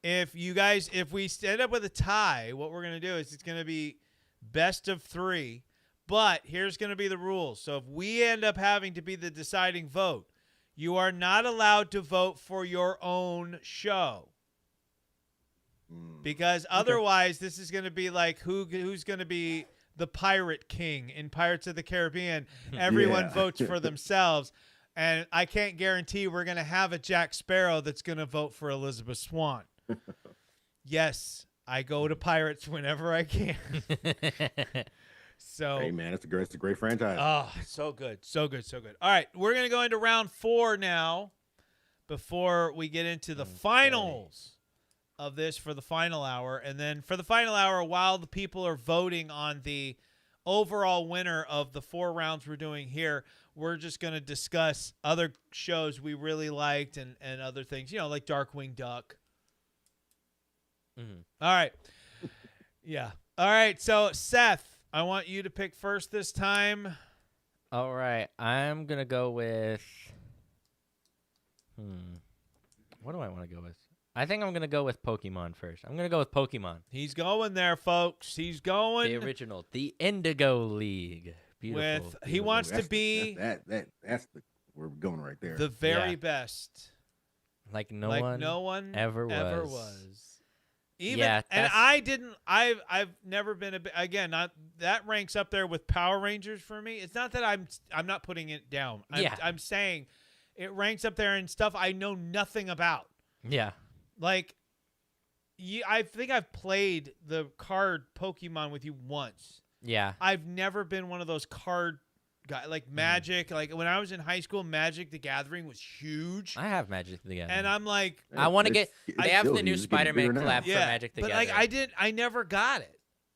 If we end up with a tie, what we're gonna do is it's gonna be best of 3. But here's going to be the rules. So if we end up having to be the deciding vote, you are not allowed to vote for your own show. Because otherwise, this is going to be like who's going to be the pirate king in Pirates of the Caribbean. Everyone votes for themselves. And I can't guarantee we're going to have a Jack Sparrow that's going to vote for Elizabeth Swann. Yes, I go to Pirates whenever I can. So, hey man, it's a great franchise. Oh, so good. All right, we're going to go into round 4 now before we get into the finals of this for the final hour. And then for the final hour, while the people are voting on the overall winner of the 4 rounds we're doing here, we're just going to discuss other shows we really liked and other things, like Darkwing Duck. Mm-hmm. All right. Yeah. All right. So, Seth, I want you to pick first this time. All right. I'm going to go with... What do I want to go with? I think I'm going to go with Pokemon first. I'm going to go with Pokemon. He's going there, folks. He's going. The original. The Indigo League. Beautiful. He wants to be that's we're going right there. the very best. Like no one ever was. Even Yeah, and I've never been again, that ranks up there with Power Rangers for me. It's not that I'm not putting it down. I'm saying it ranks up there in stuff I know nothing about. Yeah. Like I think I've played the card Pokemon with you once. Yeah. I've never been one of those card guys like Magic. Like when I was in high school, Magic the Gathering was huge. I have Magic the Gathering. And I'm like, I want to get. They have the new he's getting Spider-Man bigger now. collab for Magic the but Gathering. I never got it.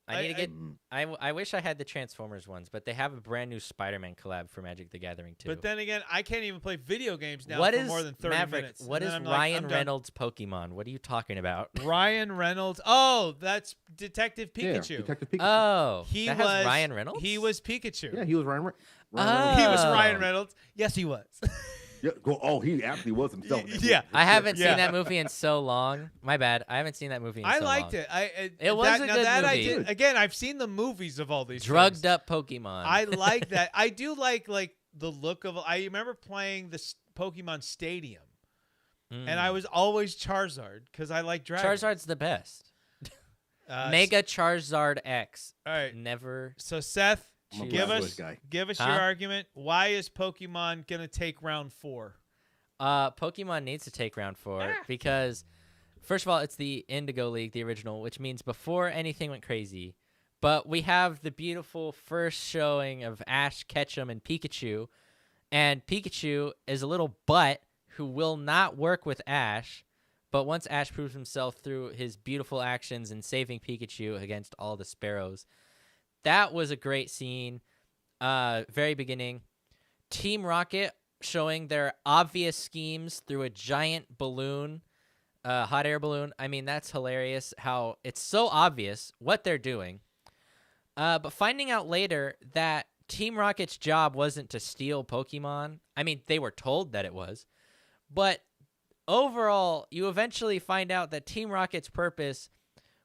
I need to get. I wish I had the Transformers ones, but they have a brand new Spider-Man collab for Magic the Gathering too. But then again, I can't even play video games now What for is more than 30 Maverick? minutes. What And is then I'm like, Ryan I'm done. Reynolds' Pokemon? What are you talking about? Ryan Reynolds. Oh, that's Detective Pikachu. Yeah, Detective Pikachu. Oh, He that was has Ryan Reynolds. He was Pikachu. Yeah, he was Ryan. Oh. He was Oh. Ryan Reynolds. Yes, he was. Yeah, he actually was himself. in that movie. Yeah. I haven't Yeah. seen that movie in so long. My bad. I haven't seen that movie in I so liked long. it. It was a now good that I movie. did. Again, I've seen the movies of all these Drugged things. up Pokemon. I like that. I do like the look of. I remember playing the Pokemon Stadium, and I was always Charizard because I like dragons. Charizard's the best. Mega. Mega Charizard X. All right. Never. So Seth, I'm a give Black us Wish guy. your argument. Why is Pokemon gonna take round 4? Pokemon needs to take round 4 because, first of all, it's the Indigo League, the original, which means before anything went crazy. But we have the beautiful first showing of Ash Ketchum and Pikachu, and Pikachu is a little butt who will not work with Ash. But once Ash proves himself through his beautiful actions in saving Pikachu against all the sparrows, that was a great scene. Very beginning. Team Rocket showing their obvious schemes through a giant balloon, hot air balloon. I mean, that's hilarious how it's so obvious what they're doing. But finding out later that Team Rocket's job wasn't to steal Pokemon. I mean, they were told that it was. But overall, you eventually find out that Team Rocket's purpose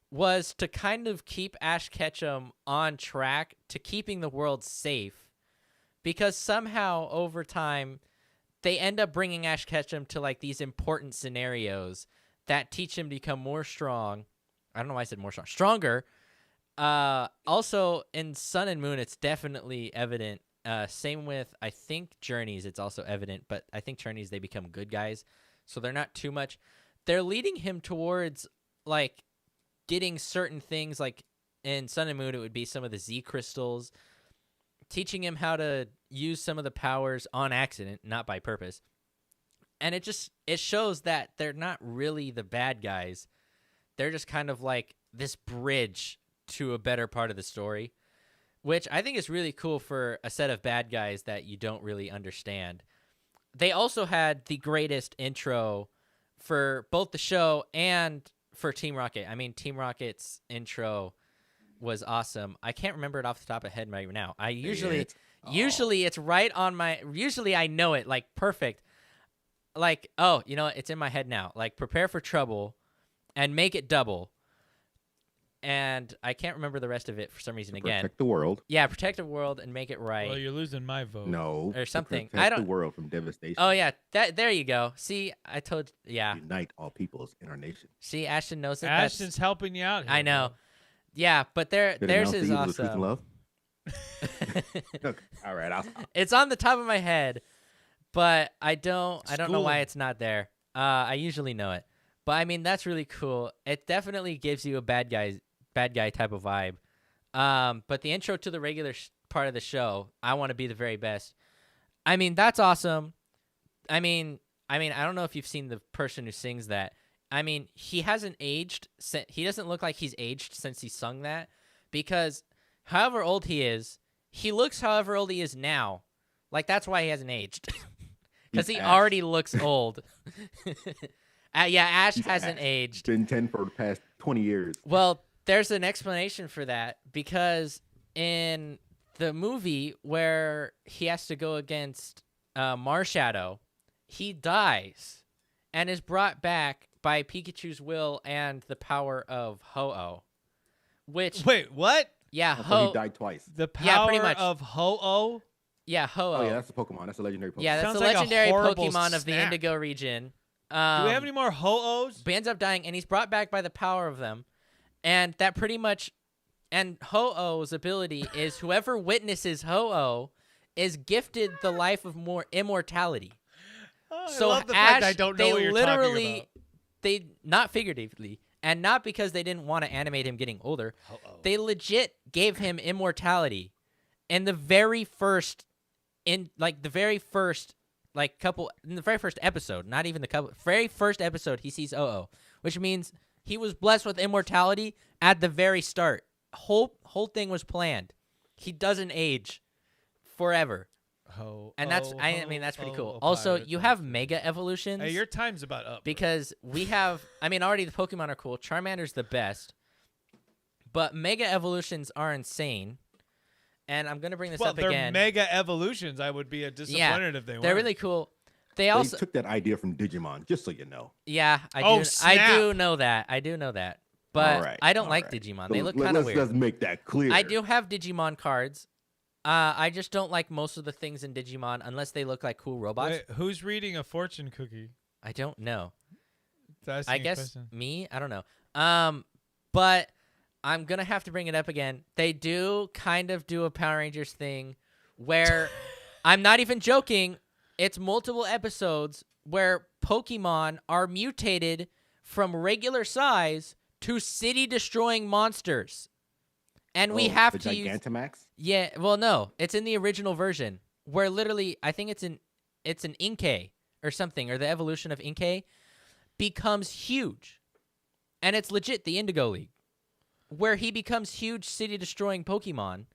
was to kind of keep Ash Ketchum on track to keeping the world safe. Because somehow, over time, they end up bringing Ash Ketchum to like these important scenarios that teach him to become more strong. I don't know why I said more strong. Stronger. Also, in Sun and Moon, it's definitely evident. Same with, I think, Journeys, it's also evident. But I think Journeys, they become good guys. So they're not too much. They're leading him towards, like, getting certain things. Like, in Sun and Moon, it would be some of the Z crystals. Teaching him how to use some of the powers on accident, not by purpose. And it shows that they're not really the bad guys. They're just kind of like this bridge to a better part of the story, which I think is really cool for a set of bad guys that you don't really understand. They also had the greatest intro for both the show and for Team Rocket. I mean, Team Rocket's intro was awesome. I can't remember it off the top of my head right now. I usually it's right on my, usually I know it like perfect. Like, oh, you know, it's in my head now. Like, prepare for trouble and make it double. and I can't remember the rest of it for some reason again. Protect the world. Yeah, protect the world and make it right. Well, you're losing my vote. No. Or something. Protect I don't. the world from devastation. Oh yeah, there you go. See, I told. Yeah. Unite all peoples in our nation. See, Ashton knows it. Ashton's helping you out here. I know. Yeah, but Did theirs announce is the evil of truth and awesome. love? Okay, all right. I'll stop. It's on the top of my head, but I don't know why School. it's not there. I usually know it, but I mean that's really cool. It definitely gives you a bad guy type of vibe. But the intro to the regular part of the show, I want to be the very best. I mean that's awesome. I mean I don't know if you've seen the person who sings that. I mean he hasn't aged. He doesn't look like he's aged since he sung that, because however old he is, he looks however old he is now. Like that's why he hasn't aged. Because he Ash. already looks old. Yeah, Ash He's hasn't Ash. aged. Been 10 for the past 20 years. Well, there's an explanation for that, because in the movie where he has to go against Marshadow, he dies and is brought back by Pikachu's will and the power of Ho-Oh. Which, Wait, what? yeah, So he died twice. The power Yeah, pretty much. of Ho-Oh? Yeah, Ho-Oh. Oh, yeah, that's a Pokemon. That's a legendary Pokemon. Yeah, that's Sounds the like a legendary horrible Pokemon of the snack. Indigo region. Do we have any more Ho-Ohs? But ends up dying, and he's brought back by the power of them. And that pretty much... And Ho-Oh's ability is whoever witnesses Ho-Oh is gifted the life of more immortality. Oh, So I love the Ash, fact I don't know they what you're literally... talking about. They, not figuratively, and not because they didn't want to animate him getting older. Ho-Oh. They legit gave him immortality. And the very first... in the very first episode, not even the very first episode, he sees Oh-Oh, which means he was blessed with immortality at the very start. Whole thing was planned. He doesn't age forever, and that's I mean that's pretty cool. Also, you have mega evolutions. Hey, your time's about up. Because we have, I mean, already the Pokemon are cool. Charmander's the best, but mega evolutions are insane. And I'm gonna bring this well, up they're again. mega evolutions. I would be disappointed if they weren't. They're really cool. They They also, took that idea from Digimon, just so you know. yeah, I Oh, do snap. know that. But All right, I don't all like right. Digimon. So They look kind of weird. Let's make that clear. I do have Digimon cards. I just don't like most of the things in Digimon unless they look like cool robots. Wait, who's reading a fortune cookie? I don't know. That's I asking a guess question. me. I don't know. But I'm gonna have to bring it up again. They do kind of do a Power Rangers thing where I'm not even joking. It's multiple episodes where Pokemon are mutated from regular size to city-destroying monsters, and we have the to use. Gigantamax? Yeah, well, no, it's in the original version where literally I think it's an Inkay or something, or the evolution of Inkay becomes huge, and it's legit the Indigo League, where he becomes huge city-destroying Pokemon,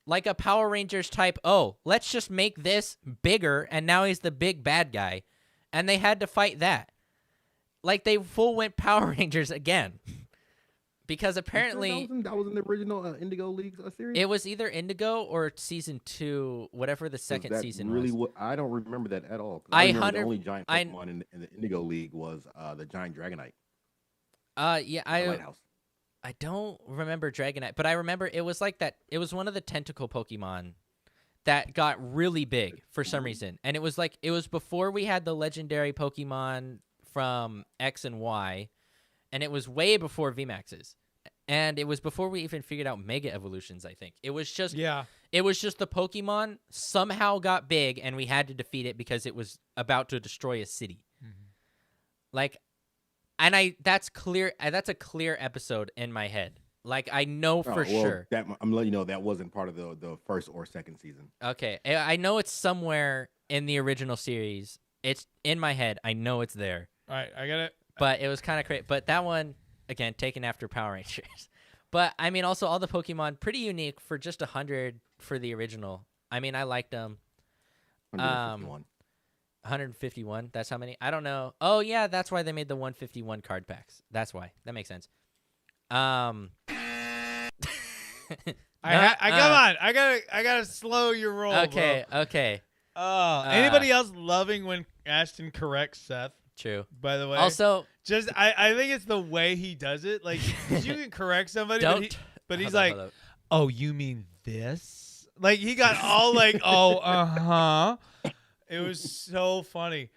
like a Power Rangers type. Oh, let's just make this bigger, and now he's the big bad guy, and they had to fight that. Like they full went Power Rangers again. Because apparently that was in the original Indigo League series. it was either Indigo or season 2, whatever the second that season really was. I don't remember that at all. 'Cause I remember hundred- the only giant I- Pokemon in the Indigo League was the giant Dragonite. Yeah, The Lighthouse. I don't remember Dragonite, but I remember it was like that. It was one of the tentacle Pokemon that got really big for some reason, and it was before we had the legendary Pokemon from X and Y, and it was way before VMAXs, and it was before we even figured out Mega Evolutions. I think it was just the Pokemon somehow got big, and we had to defeat it because it was about to destroy a city. Like. And that's clear. That's a clear episode in my head. Like I know for sure. I'm letting you know that wasn't part of the first or second season. Okay, I know it's somewhere in the original series. It's in my head. I know it's there. All right, I got it. But it was kind of crazy. But that one, again, taken after Power Rangers. But I mean, also all the Pokemon pretty unique for just 100 for the original. I mean, I liked them. 151. 151. That's how many? I don't know. Oh yeah, that's why they made the 151 card packs. That's why. That makes sense. Come on. I gotta slow your roll. Okay. Bro. Okay. Anybody else loving when Ashton corrects Seth? True. By the way, Also, Just I think it's the way he does it. Like, 'cause you can correct somebody, but he's like, hold up. "Oh, you mean this?" Like he got all like, "Oh, It was so funny.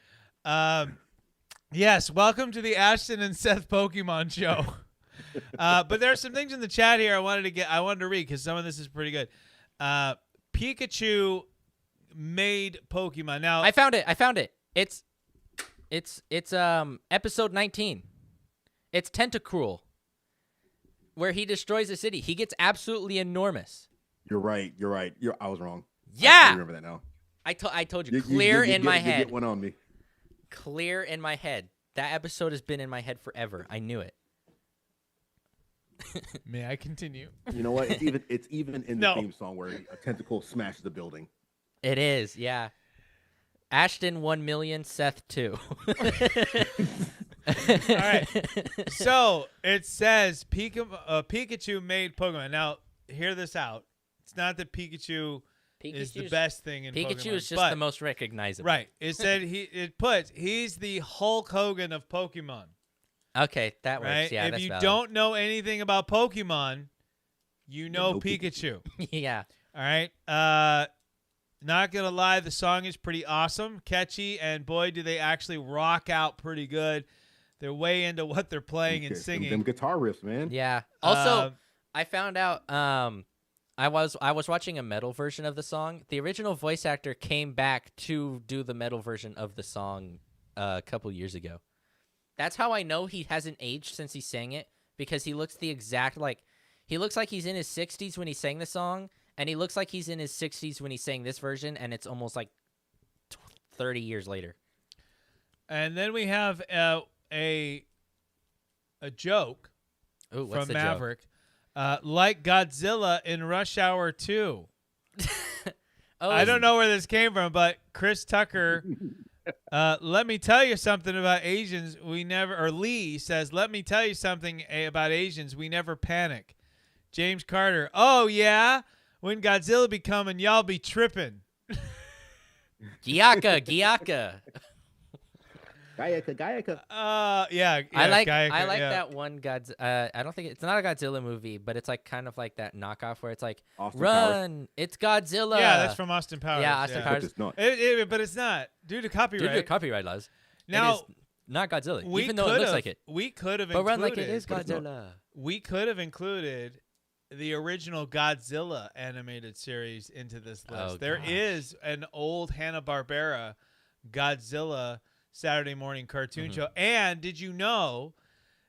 Yes, welcome to the Ashton and Seth Pokemon show. But there are some things in the chat here I wanted to read because some of this is pretty good. Pikachu made Pokemon. Now I found it. It's episode 19. It's Tentacruel, where he destroys a city. He gets absolutely enormous. You're right. I was wrong. Yeah. I remember that now. I told you, clear in my head. You get one on me. Clear in my head. That episode has been in my head forever. I knew it. May I continue? You know what? It's even in the No. theme song where a tentacle smashes the building. It is, yeah. Ashton 1 million, Seth 2. All right. So it says Pikachu made Pokemon. Now, hear this out. It's not that Pikachu is the best thing in Pokemon. Pikachu is just the most recognizable. Right. It said he's the Hulk Hogan of Pokemon. Okay, that works. Right? Yeah, if that's you valid. don't know anything about Pokemon, you know know Pikachu. Yeah. All right. Not gonna lie, the song is pretty awesome, catchy, and boy, do they actually rock out pretty good. They're way into what they're playing and singing. Them guitar riffs, man. Yeah. Also, I found out I was watching a metal version of the song. The original voice actor came back to do the metal version of the song a couple years ago. That's how I know he hasn't aged since he sang it, because he looks the exact he looks like he's in his 60s when he sang the song, and he looks like he's in his 60s when he sang this version, and it's almost like 30 years later. And then we have a joke Ooh, what's from the Maverick, like Godzilla in Rush Hour 2. Oh, I don't know where this came from, but Chris Tucker, let me tell you something about Asians. Lee says, let me tell you something about Asians. We never panic. James Carter, oh, yeah? When Godzilla be coming, y'all be tripping. Gyaka. Gaiaka. Yeah. I like Gaiaka, yeah. that one Godzilla. I don't think it's not a Godzilla movie, but it's like kind of like that knockoff where it's like, Austin run, it's Godzilla. Yeah, that's from Austin Powers. Yeah, Austin Powers. But it's not. But it's not due to copyright. Due to copyright laws. Now, it is not Godzilla, we even though it looks could've- like it. We could have But included. run like it is but it's not. Godzilla. We could have included the original Godzilla animated series into this list. Oh, There gosh. is an old Hanna-Barbera Godzilla Saturday morning cartoon Mm-hmm. show. And did you know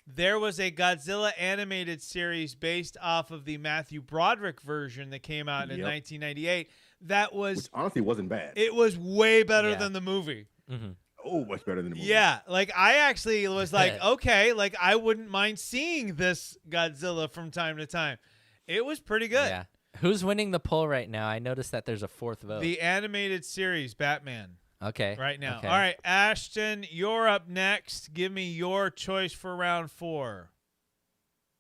there was a Godzilla animated series based off of the Matthew Broderick version that came out in Yep. 1998? That was Which honestly wasn't bad. it was way better Yeah. than the movie. Mm-hmm. Oh, much better than the movie. Yeah, like I actually was like, okay, like I wouldn't mind seeing this Godzilla from time to time. It was pretty good. Yeah. Who's winning the poll right now? I noticed that there's a fourth vote. The animated series Batman okay. right now. Okay. All right, Ashton, you're up next. Give me your choice for round 4.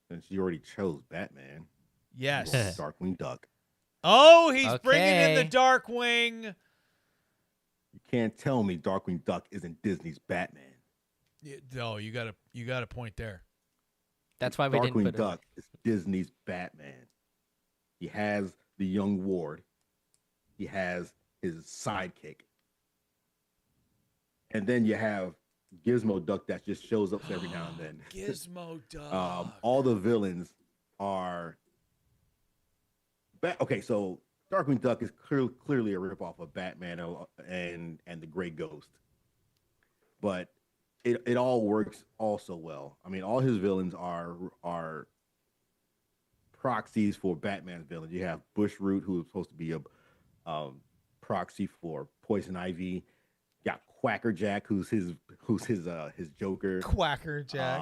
Since you already chose Batman. Yes. Darkwing Duck. Oh, he's bringing in the Okay. Darkwing. You can't tell me Darkwing Duck isn't Disney's Batman. No, you got a point there. That's why we didn't Darkwing put Duck is Disney's Batman. He has the young ward. He has his sidekick. And then you have Gizmo Duck that just shows up every now and then. Gizmo Duck. All the villains are okay, so Darkwing Duck is clearly a ripoff of Batman and the Gray Ghost. But it all works also well. I mean, all his villains are proxies for Batman's villains. You have Bushroot, who is supposed to be a proxy for Poison Ivy. You got Quackerjack, who's his Joker. Quacker Jack.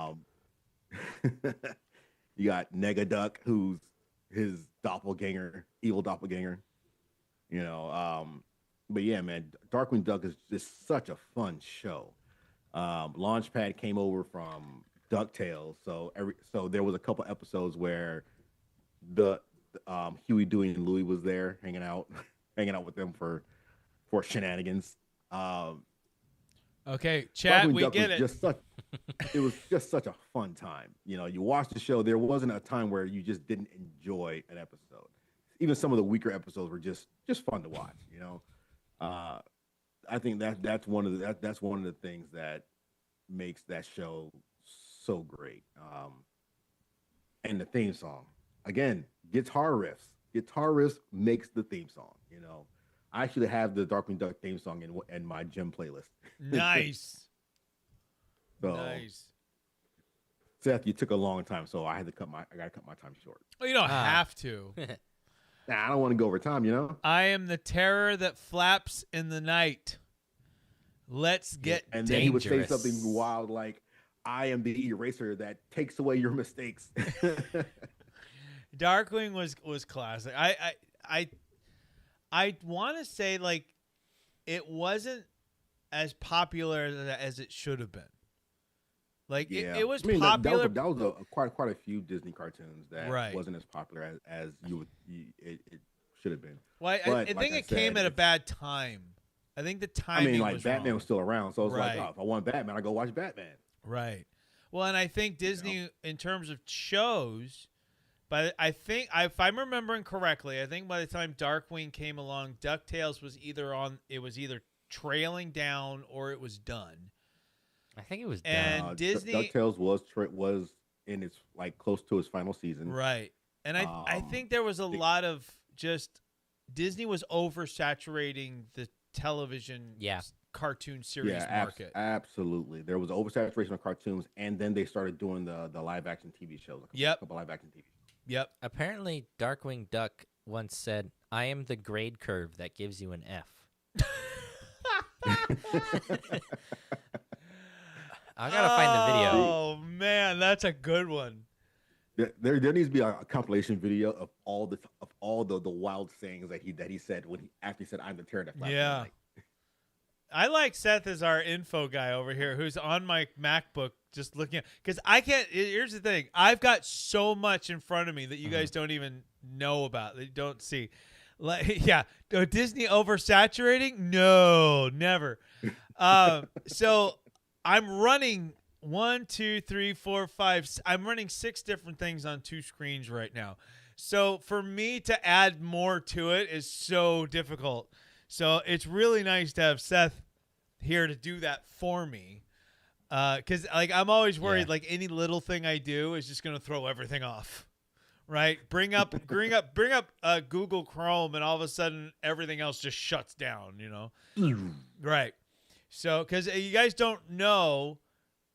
You got Negaduck, who's his doppelganger, evil doppelganger. You know, but yeah, man, Darkwing Duck is just such a fun show. Launchpad came over from DuckTales, so there was a couple episodes where the Huey, Dewey, and Louie was there hanging out with them for shenanigans. Okay, Chad, Darkwing we Duck get was it. it was just such a fun time. You know, you watch the show. There wasn't a time where you just didn't enjoy an episode. Even some of the weaker episodes were just fun to watch. You know, I think that's one of the things that makes that show so great. And the theme song, again, guitar riffs. Guitar riffs makes the theme song. You know, I actually have the Darkwing Duck theme song in my gym playlist. Nice. So, Nice. Seth, you took a long time, so I gotta cut my time short. Well, you don't have to. Nah, I don't want to go over time, you know. I am the terror that flaps in the night. Let's get And then he would say dangerous. something wild like, "I am the eraser that takes away your mistakes." Darkwing was classic. I want to say like it wasn't as popular as it should have been. Like it was popular. That was quite a few Disney cartoons that Right. wasn't as popular as it should have been. Well, I But, think like I it came said, at a bad time. I think the I timing mean, like was Batman wrong. was still around, so I was Right. like, oh, if I want Batman, I go watch Batman. Right. Well, and I think Disney, in terms of shows, but I think if I'm remembering correctly, I think by the time Darkwing came along, DuckTales was either trailing down or it was done. I think it was And done. Disney- DuckTales was in its like close to its final season. Right. And I Um, think there was a lot of just Disney was oversaturating the television Yeah. cartoon series Yeah, market. absolutely. There was oversaturation of cartoons, and then they started doing the live action TV shows. A couple live action TV shows. Yep. Apparently, Darkwing Duck once said, "I am the grade curve that gives you an F." I gotta find the video. Oh man, that's a good one. There needs to be a compilation video of all the wild sayings that he said after he said, "I'm the terror that flaps in the Yeah. night." I like Seth as our info guy over here who's on my MacBook just looking at because I can't. Here's the thing. I've got so much in front of me that you guys don't even know about, that you don't see. Like, yeah. Disney oversaturating? No, never. So I'm running 1, 2, 3, 4, 5. I'm running 6 different things on 2 screens right now. So for me to add more to it is so difficult. So it's really nice to have Seth here to do that for me. Because like I'm always worried, Yeah. like any little thing I do is just gonna throw everything off. Right? Bring up Google Chrome, and all of a sudden everything else just shuts down. You know? Right. So because you guys don't know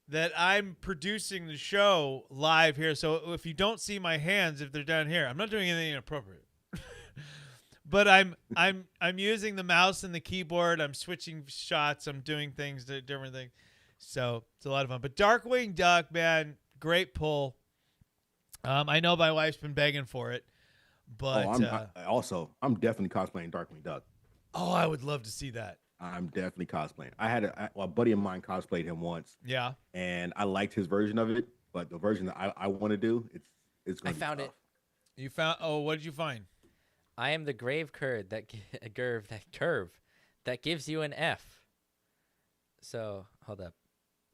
that I'm producing the show live here. So if you don't see my hands, if they're down here, I'm not doing anything inappropriate. But I'm using the mouse and the keyboard. I'm switching shots. I'm doing things, different things. So it's a lot of fun. But Darkwing Duck, man, great pull. I know my wife's been begging for it, but I'm definitely cosplaying Darkwing Duck. I would love to see that. I'm definitely cosplaying. I had a buddy of mine cosplayed him once. Yeah. And I liked his version of it, but the version that I want to do, it's going to be found tough. it. You found? Oh, what did you find? I am the grave curve that gives you an F. So hold up,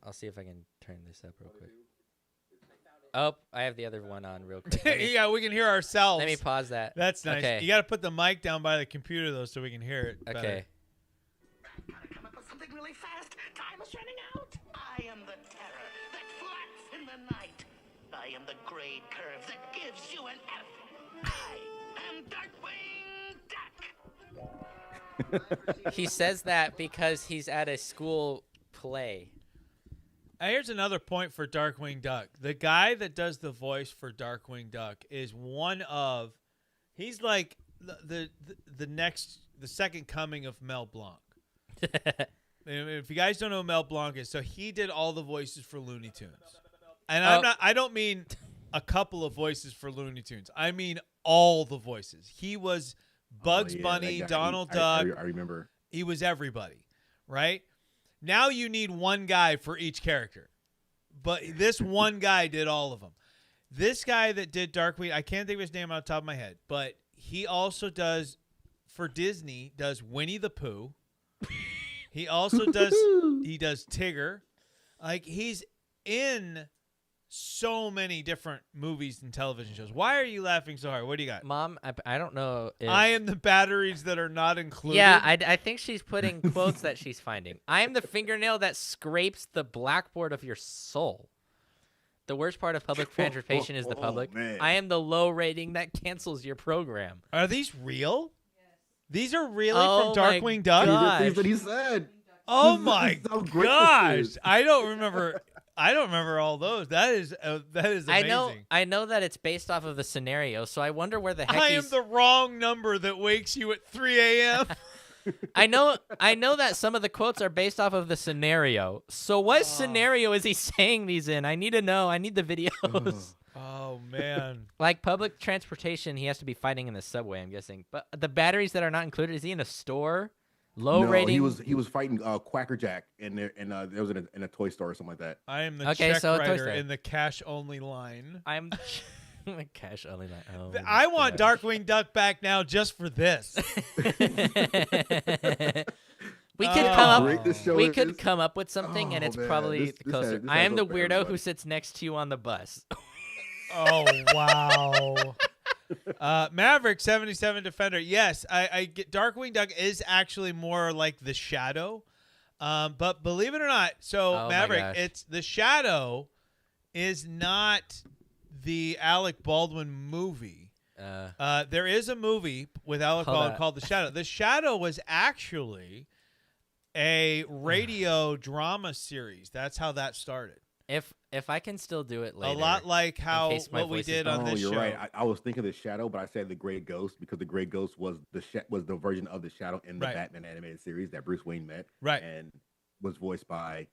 I'll see if I can turn this up real quick. Oh, I have the other one on real quick. Yeah, we can hear ourselves. Let me pause that. That's nice. Okay. You got to put the mic down by the computer though, so we can hear it. better. Okay. Gotta come up with something really fast. Time is running out. I am the terror that flaps in the night. I am the grade curve that gives you an F. I am Darkwing Duck. He says that because he's at a school play. Here's another point for Darkwing Duck. The guy that does the voice for Darkwing Duck is he's like the second coming of Mel Blanc. If you guys don't know who Mel Blanc is, so he did all the voices for Looney Tunes. And I don't mean a couple of voices for Looney Tunes. I mean all the voices. He was Bugs Bunny, that guy. Donald Duck. I remember. He was everybody, right? Now you need one guy for each character. But this one guy did all of them. This guy that did Darkwing, I can't think of his name off the top of my head, but he also does, for Disney, does Winnie the Pooh. He also does Tigger. Like, he's in so many different movies and television shows. Why are you laughing so hard? What do you got? Mom, I don't know. If... I am the batteries that are not included. Yeah, I think she's putting quotes that she's finding. I am the fingernail that scrapes the blackboard of your soul. The worst part of public transportation is the public. Man. I am the low rating that cancels your program. Are these real? Yes. These are really Oh from my Darkwing Duck? God. Things that he said. Oh This is my how great gosh! this is. I don't remember all those. That is amazing. I know that it's based off of the scenario, so I wonder where the heck I am he's... the wrong number that wakes you at 3 a.m. I know that some of the quotes are based off of the scenario. So what scenario is he saying these in? I need to know. I need the videos. Oh man! Like public transportation, he has to be fighting in the subway, I'm guessing. But the batteries that are not included, is he in a store? Low No, rating. he was fighting Quacker Jack in there, and there was in a toy store or something like that. I am the Okay, check so Toy writer Story. in the cash only line. I'm cash only. Oh, I want gosh. Darkwing Duck back now just for this. We Oh. could How come up. great this show We is. could come up with something, and Oh, it's man, probably this closer. has I am the hope for weirdo who everybody. sits next to you on the bus. Oh wow! Maverick 77 Defender. Yes, I get Darkwing Duck is actually more like the Shadow, but believe it or not, so Oh, my Maverick, gosh. it's the Shadow is not the Alec Baldwin movie. There is a movie with Alec Hold Baldwin on. called The Shadow. The Shadow was actually a radio drama series. That's how that started. If I can still do it later. A lot like how case my what we voice is did gone. on Oh, this you're show. right. I was thinking the Shadow, but I said the Gray Ghost because the Gray Ghost was the version of the Shadow in the Right. Batman animated series that Bruce Wayne met, Right. and was voiced by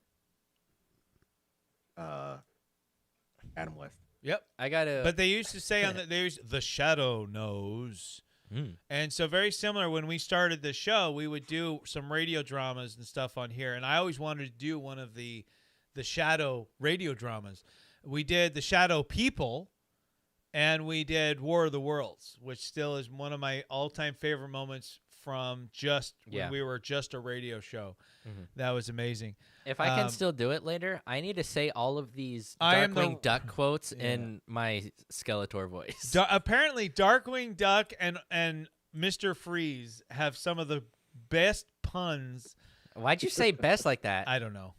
Adam West. Yep. I gotta. But they used to say on the Shadow knows. Mm. And so very similar when we started the show, we would do some radio dramas and stuff on here. And I always wanted to do one of the Shadow radio dramas. We did The Shadow People, and we did War of the Worlds, which still is one of my all-time favorite moments from just when we were just a radio show. Mhm. That was amazing. If I can still do it later, I need to say all of these I am the- Darkwing Duck quotes Yeah. in my Skeletor voice. Apparently, Darkwing Duck and Mr. Freeze have some of the best puns. Why'd you say best like that? I don't know.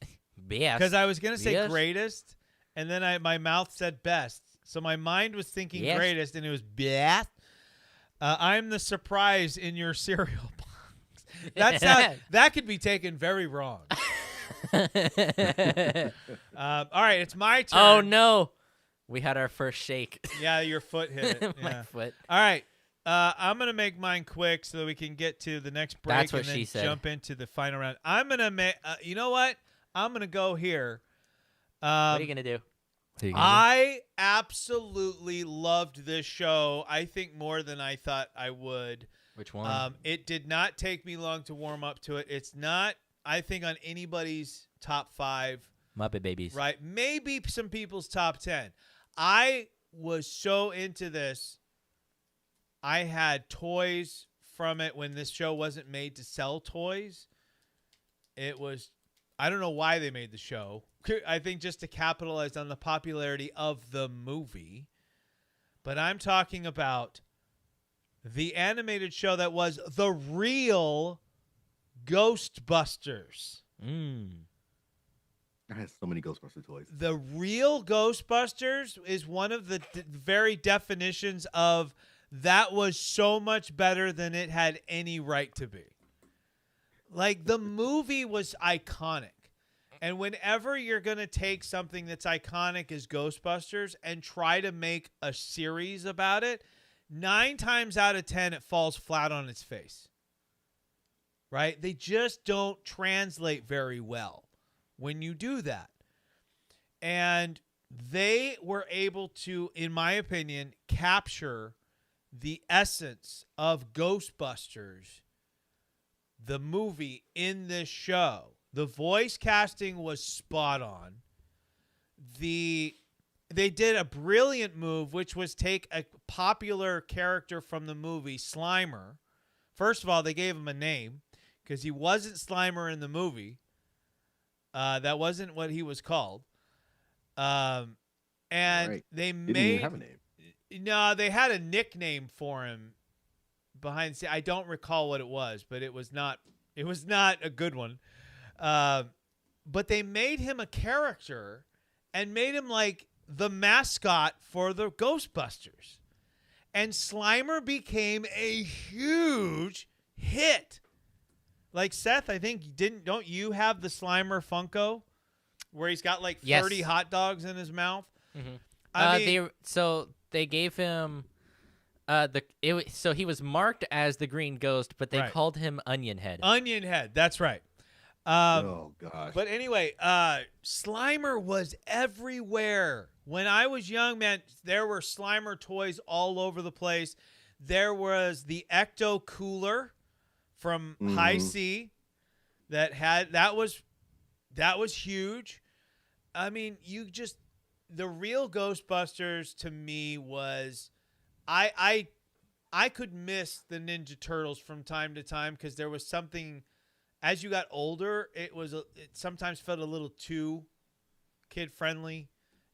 Yes. Because I was going to say Yes. greatest, and then my mouth said best. So my mind was thinking Yes. greatest, and it was best. I'm the surprise in your cereal box. That could be taken very wrong. All right, it's my turn. Oh no, we had our first shake. Yeah, your foot hit it. My Yeah. foot. All right. I'm going to make mine quick so that we can get to the next break That's what and then she said. jump into the final round. I'm going to make you know what? I'm going to go here. What are you gonna do? I absolutely loved this show. I think more than I thought I would. Which one? It did not take me long to warm up to it. It's not, I think, on anybody's top 5. Muppet Babies. Right. Maybe some people's top 10. I was so into this. I had toys from it when this show wasn't made to sell toys. It was, I don't know why they made the show. I think just to capitalize on the popularity of the movie. But I'm talking about the animated show that was the real Ghostbusters. I had so many Ghostbuster toys. The real Ghostbusters is one of the very definitions of that was so much better than it had any right to be. Like, the movie was iconic. And whenever you're going to take something that's iconic as Ghostbusters and try to make a series about it, 9 times out of 10, it falls flat on its face. Right? They just don't translate very well when you do that. And they were able to, in my opinion, capture the essence of Ghostbusters, the movie, in this show. The voice casting was spot on. They did a brilliant move, which was take a popular character from the movie, Slimer. First of all, they gave him a name, because he wasn't Slimer in the movie. That wasn't what he was called. And Right. they Didn't even made have a name. no, they had a nickname for him behind the scene. I don't recall what it was, but it was not a good one. But they made him a character and made him like the mascot for the Ghostbusters. And Slimer became a huge hit. Like Seth, I think don't you have the Slimer Funko where he's got like 30 Yes. hot dogs in his mouth? Mm-hmm. I mean, They gave him so he was marked as the Green Ghost, but they Right. called him Onion Head. Onion Head. That's right. Oh gosh. But anyway, Slimer was everywhere. When I was young, man, there were Slimer toys all over the place. There was the Ecto Cooler from High C that was huge. I mean, the real Ghostbusters to me was I could miss the Ninja Turtles from time to time because there was something. As you got older, it sometimes felt a little too kid friendly,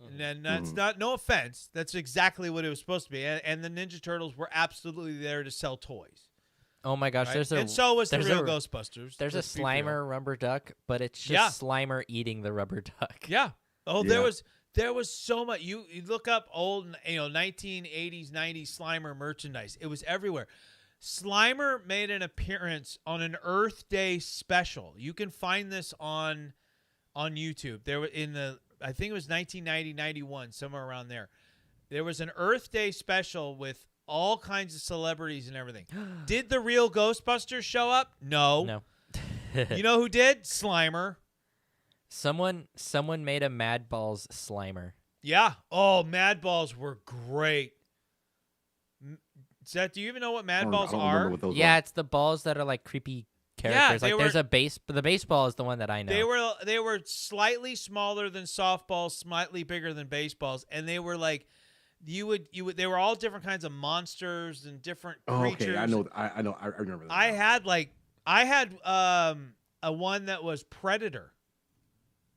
and then that's no offense. That's exactly what it was supposed to be, and the Ninja Turtles were absolutely there to sell toys. Oh my gosh, Right? And so was the real Ghostbusters. There's a let's be real. Slimer rubber duck, but it's just Yeah. Slimer eating the rubber duck. Yeah. Oh, Yeah. there was so much. You look up old 1980s, 90s Slimer merchandise. It was everywhere. Slimer made an appearance on an Earth Day special. You can find this on YouTube. There were I think it was 1990, 91, somewhere around there. There was an Earth Day special with all kinds of celebrities and everything. Did the real Ghostbusters show up? No. No. You know who did? Slimer. Someone made a Mad Balls Slimer. Yeah. Oh, Mad Balls were great. Seth, do you even know what Mad Balls I don't are? remember what those Yeah, are. it's the balls that are like creepy characters. they Like there's were- the baseball is the one that I know. They were slightly smaller than softballs, slightly bigger than baseballs, and they were like you would they were all different kinds of monsters and different Oh, creatures. okay, I know. I remember that. I now. had a one that was Predator.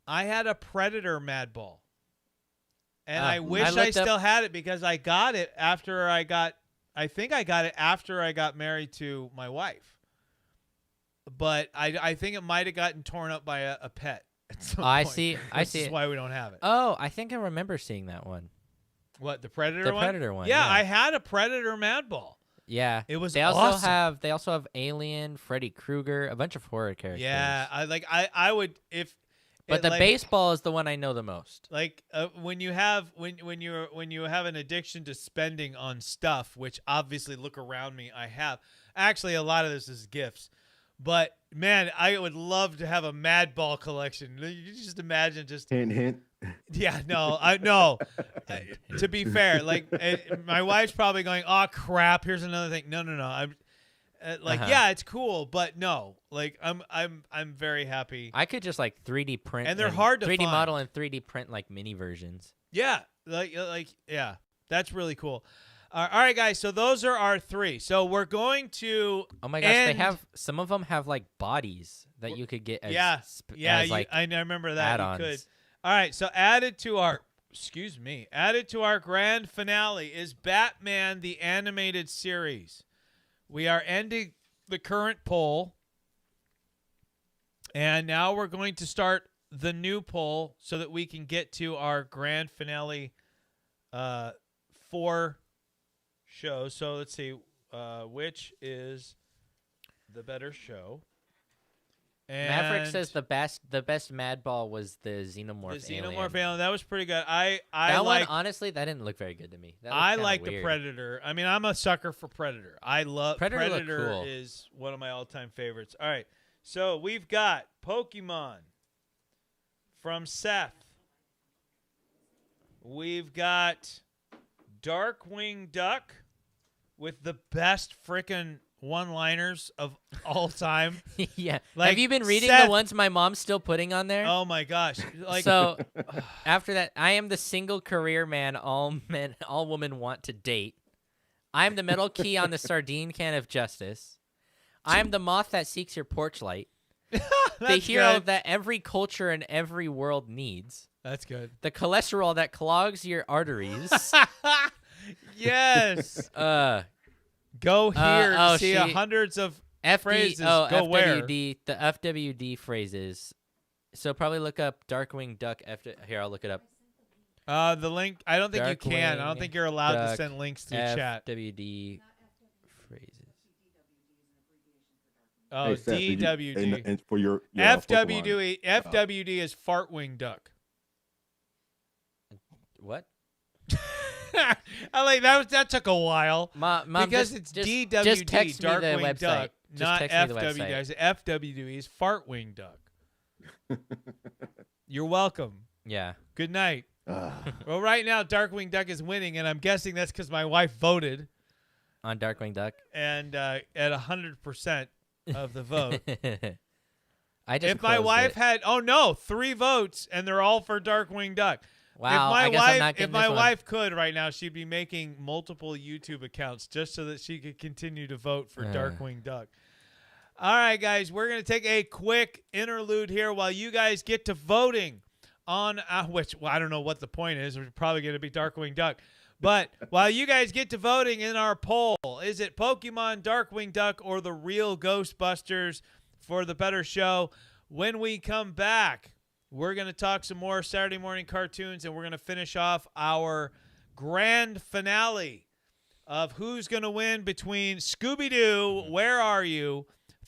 I had a Predator Mad Ball. And I wish I looked up- still had it because I got it after I think I got it after I got married to my wife. But I think it might have gotten torn up by a pet at some I point. see Which is it. why we don't have it. Oh, I think I remember seeing that one. What, the Predator The one? Predator one, Yeah, yeah. I had a Predator Mad Ball. Yeah. It was They also awesome. have Alien, Freddy Krueger, a bunch of horror characters. Yeah, I would But the baseball is the one I know the most. Like when you have an addiction to spending on stuff, which obviously look around me, I have. Actually, a lot of this is gifts. But man, I would love to have a Mad Ball collection. You just imagine just Hint. yeah, no, I no. To be fair, like my wife's probably going, "Oh crap, here's another thing." No. I'm yeah, it's cool, but no. Like I'm very happy. I could just like 3D print And they're hard to 3D find. model and 3D print like mini versions. Yeah, like yeah, that's really cool. All right, guys. So those are our three. So we're going to. Oh my gosh, they end- have some of them have like bodies that you could get as Yeah, as, like I remember that. add-ons. You could. All right, so added to our grand finale is Batman the Animated Series. We are ending the current poll, and now we're going to start the new poll so that we can get to our grand finale 4 shows. So let's see, which is the better show. Maverick And says the best Mad Ball was the Xenomorph. the alien. Xenomorph alien, that was pretty good. I That one, like honestly, that didn't look very good to me. That looked I kinda like the weird. Predator. I mean, I'm a sucker for Predator. I love Predator looked Predator cool. is one of my all-time favorites. All right. So, we've got Pokemon from Seth. We've got Darkwing Duck with the best frickin' one-liners of all time. Yeah. Like, Have you been reading Seth- the ones my mom's still putting on there? Oh my gosh. Like So after that, I am the single career man all women want to date. I am the metal key on the sardine can of justice. I am the moth that seeks your porch light. The That's hero good. that every culture and every world needs. That's good. The cholesterol that clogs your arteries. Yes. Go here to see hundreds of phrases. Go FWD, where? the FWD phrases. So probably look up Darkwing Duck. Here, I'll look it up. The link. I don't think you can. I don't Darkwing think you're allowed to Duck send links through chat. FWD phrases. Oh, Hey, Seth, did you- DWD. and for your FWD. FWD is fartwing duck. What? I like that. That took a while Mom, because just, it's just, DWD, just text me the Darkwing website. Duck, Just not text me the FWD. website. I said FWD is fartwing duck. You're welcome. Yeah. Good night. Well, right now Darkwing Duck is winning, and I'm guessing that's because my wife voted, On Darkwing Duck. and at 100% of the vote. I just If my closed wife it. had 3 votes, and they're all for Darkwing Duck. Wow, if my I guess wife, I'm not if getting my this one. wife could right now, she'd be making multiple YouTube accounts just so that she could continue to vote for Darkwing Duck. All right, guys, we're gonna take a quick interlude here while you guys get to voting on which I don't know what the point is. We're probably gonna be Darkwing Duck, but while you guys get to voting in our poll, is it Pokemon, Darkwing Duck, or the real Ghostbusters for the better show? When we come back, we're going to talk some more Saturday morning cartoons, and we're going to finish off our grand finale of who's going to win between Scooby-Doo, Where Are You?,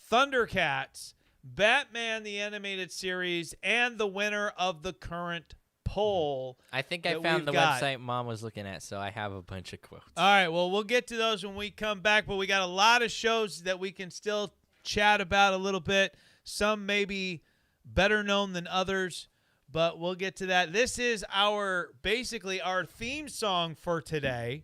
Thundercats, Batman the Animated Series, and the winner of the current poll. I think I that found we've the got. website Mom was looking at, so I have a bunch of quotes. All right, well, we'll get to those when we come back, but we got a lot of shows that we can still chat about a little bit. Some maybe better known than others, but we'll get to that. This is basically our theme song for today,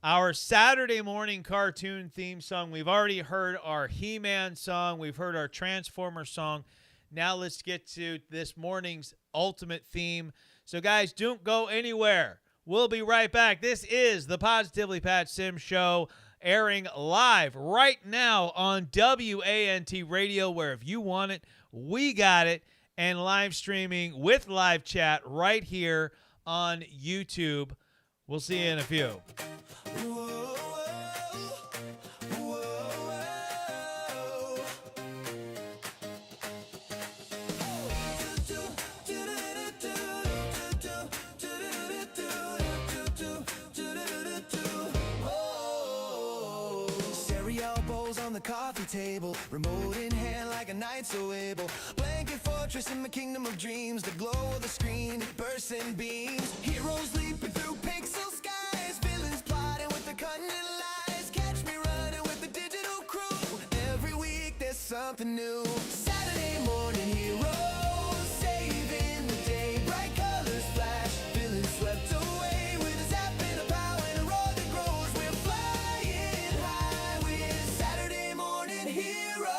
our Saturday morning cartoon theme song. We've already heard our He-Man song. We've heard our Transformer song. Now let's get to this morning's ultimate theme. So, guys, don't go anywhere. We'll be right back. This is the Positively Pat Sim Show, airing live right now on WANT Radio, where if you want it, we got it, and live streaming with live chat right here on YouTube. We'll see you in a few. Cereal bowls on the coffee table, remote in hand like a knight so able. Blanket fortress in my kingdom of dreams, the glow of the screen, bursts and beams. Heroes leaping through pixel skies, villains plotting with the cunning lies. Catch me running with the digital crew. Every week there's something new. Saturday morning heroes, saving the day. Bright colors flash, villains swept away with a zap and a pow and a roar that grows. We're flying high with Saturday morning heroes.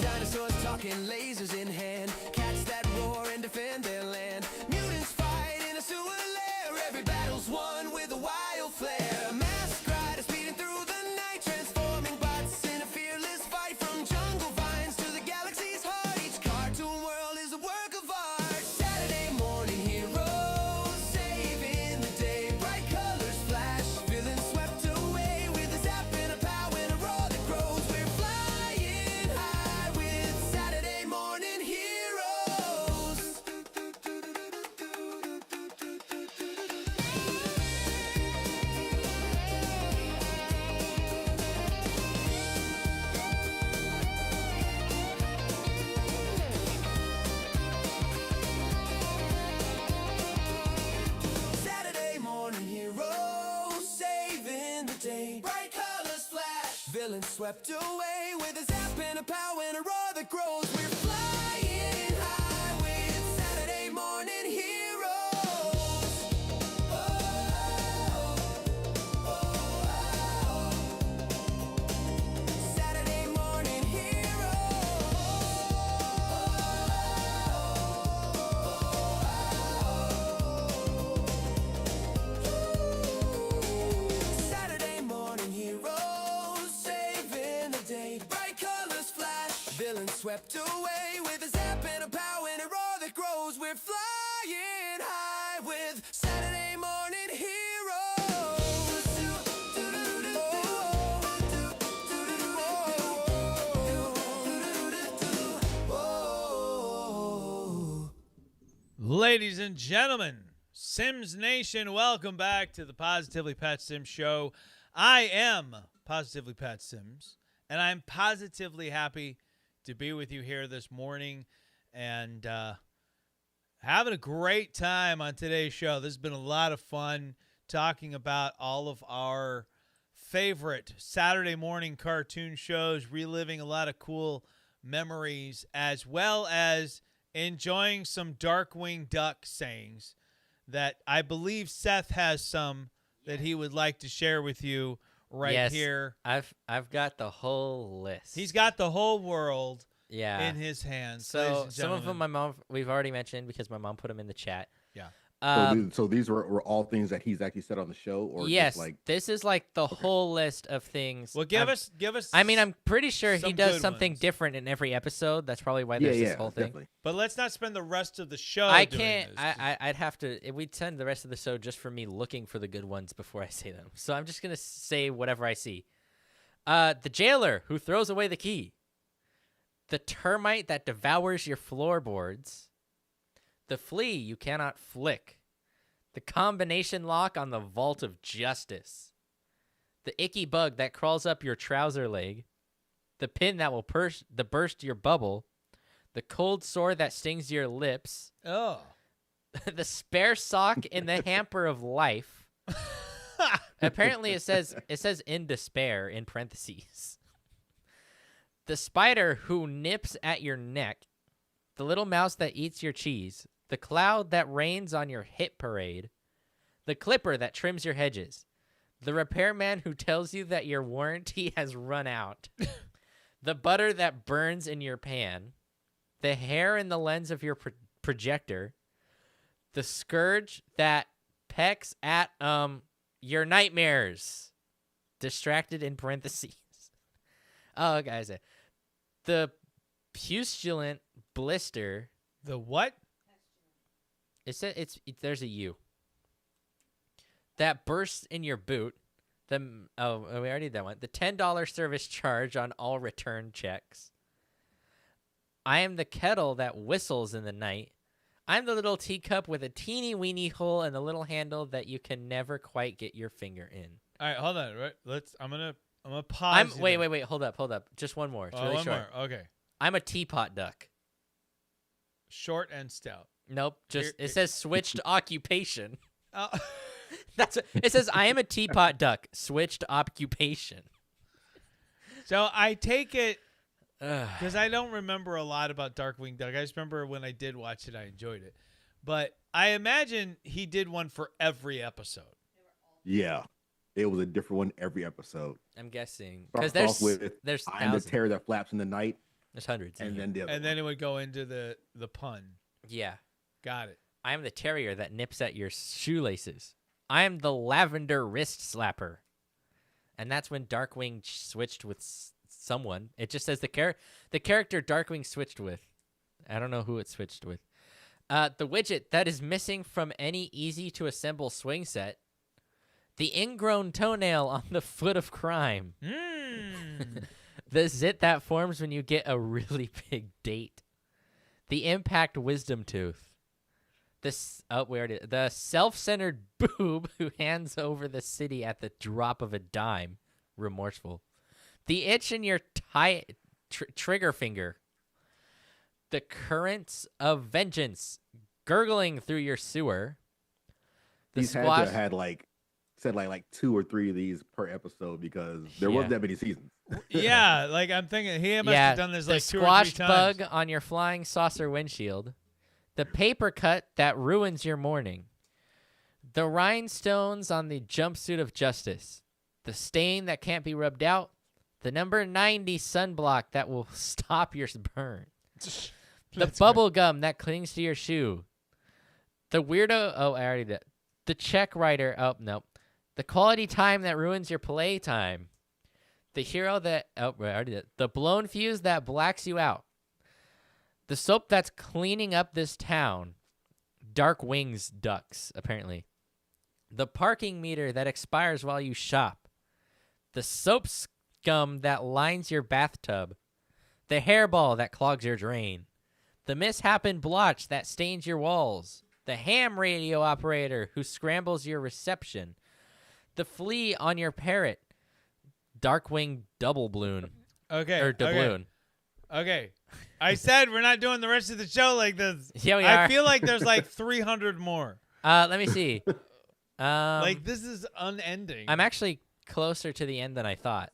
Dinosaurs talking, lasers in hand, cats that roar and defend their land. Mutants fight in a sewer lair, every battle's won with a wild flair. Masked riders speeding through the night, transforming bots in a fearless fight. From jungle vines to the galaxy's heart, each cartoon world is a work of art. Saturday morning heroes, saving the day. Bright colors flash, villains swept away with a zap and a pow and a roar that grows. We're flying high with Saturday morning heroes. Saturday morning heroes, saving the day. Bright colors flash, villains swept away with a zap and a pow and a roar that grows. We're flying high with Saturday morning heroes. Saturday morning heroes. Swept away with a zap and a pow and a roar that grows. We're flying high with Saturday morning heroes. Ladies and gentlemen, Sims Nation, welcome back to the Positively Pat Sims Show. I am Positively Pat Sims, and I'm positively happy to be with you here this morning and having a great time on today's show. This has been a lot of fun talking about all of our favorite Saturday morning cartoon shows, reliving a lot of cool memories, as well as enjoying some Darkwing Duck sayings that I believe Seth has some that he would like to share with you right here. I've got the whole list. He's got the whole world in his hands. ladies So and some of them gentlemen. we've already mentioned because my mom put them in the chat. Yeah. So these were all things that he's actually said on the show, or Yes, just like this is like the whole list of things. Well, give us. I mean, I'm pretty sure he some does good something ones. different in every episode. That's probably why there's this whole thing. definitely. But let's not spend the rest of the show. I doing can't. this. I'd have to. We'd send the rest of the show just for me looking for the good ones before I say them. So I'm just gonna say whatever I see. The jailer who throws away the key. The termite that devours your floorboards. The flea you cannot flick. The combination lock on the vault of justice. The icky bug that crawls up your trouser leg. The pin that will burst your bubble. The cold sore that stings your lips. Oh. The spare sock in the hamper of life. Apparently it says in despair in parentheses. The spider who nips at your neck. The little mouse that eats your cheese. The cloud that rains on your hit parade. The clipper that trims your hedges. The repairman who tells you that your warranty has run out. The butter that burns in your pan. The hair in the lens of your projector. The scourge that pecks at your nightmares. Distracted in parentheses. Oh, guys. The pustulant blister. The what? There's a U. That bursts in your boot. We already did that one. The $10 service charge on all return checks. I am the kettle that whistles in the night. I'm the little teacup with a teeny weeny hole and a little handle that you can never quite get your finger in. All right, hold on. Right, I'm gonna pause. Wait. Hold up. Just one more. It's really one short. more. Okay. I'm a teapot duck. Short and stout. Nope. Just Here- it says switched occupation. Oh. It says I am a teapot duck. Switched occupation. So I take it Ugh. because I don't remember a lot about Darkwing Duck. I just remember when I did watch it, I enjoyed it. But I imagine he did one for every episode. Yeah, it was a different one every episode. I'm guessing because Starts off there's I'm the thousands. terror that flaps in the night, There's hundreds. and then the other And then it would go into the pun. Yeah. Got it. I am the terrier that nips at your shoelaces. I am the lavender wrist slapper. And that's when Darkwing switched with someone. It just says the character Darkwing switched with. I don't know who it switched with. The widget that is missing from any easy-to-assemble swing set. The ingrown toenail on the foot of crime. The zit that forms when you get a really big date. The impact wisdom tooth. The self-centered boob who hands over the city at the drop of a dime. Remorseful. The itch in your trigger finger. The currents of vengeance gurgling through your sewer. The He's had to had like 2 or 3 of these per episode because there wasn't that many seasons. Yeah, like I'm thinking he must have done this like 2 or 3 squashed times. bug on your flying saucer windshield. The paper cut that ruins your morning. The rhinestones on the jumpsuit of justice. The stain that can't be rubbed out. The number 90 sunblock that will stop your burn. The bubble gum that clings to your shoe. The weirdo. Oh, I already did. The check writer. Oh, no. The quality time that ruins your playtime. The hero that. Oh, I already did. The blown fuse that blacks you out. The soap that's cleaning up this town. Dark Wings Ducks, apparently. The parking meter that expires while you shop. The soap scum that lines your bathtub. The hairball that clogs your drain. The misshapen blotch that stains your walls. The ham radio operator who scrambles your reception. The flea on your parrot. Darkwing Double Bloon. Okay. Or doubloon. Okay. I said we're not doing the rest of the show like this. Yeah, we I are. feel like there's like 300 more. Let me see. Like this is unending. I'm actually closer to the end than I thought.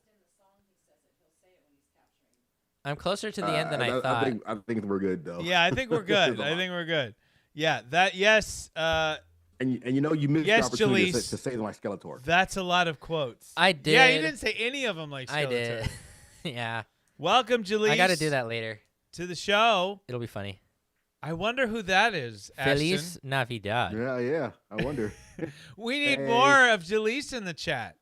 I'm closer to the end than I thought. I think we're good though. Yeah, I think we're good. I think we're good. Yeah, that yes. And you know you missed Yes, the opportunity Jaleese. to say my Skeletor. That's a lot of quotes. I did. Yeah, you didn't say any of them like Skeletor. I did. Yeah. Welcome, Jaleese. I got to do that later. to the show. It'll be funny. I wonder who that is. Feliz Ashton. Navidad. Yeah. I wonder. We need Hey. more of Jaleese in the chat.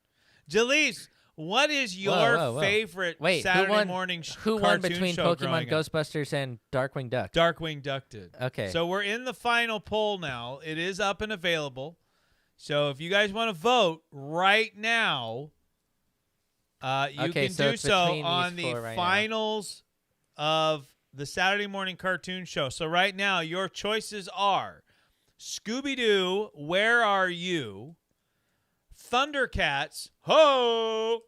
Jaleese, what is your whoa. favorite Wait, Saturday morning who won cartoon between show Pokemon growing up? Ghostbusters and Darkwing Duck? Darkwing Duck did. Okay. So we're in the final poll now. It is up and available. So if you guys want to vote right now, you Okay, can so do it's so between on these the four right now. finals of the Saturday morning cartoon show. So right now, your choices are Scooby-Doo, Where Are You? Thundercats, Ho!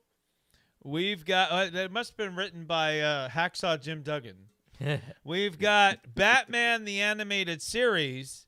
We've got, that must have been written by Hacksaw Jim Duggan. We've got Batman the Animated Series,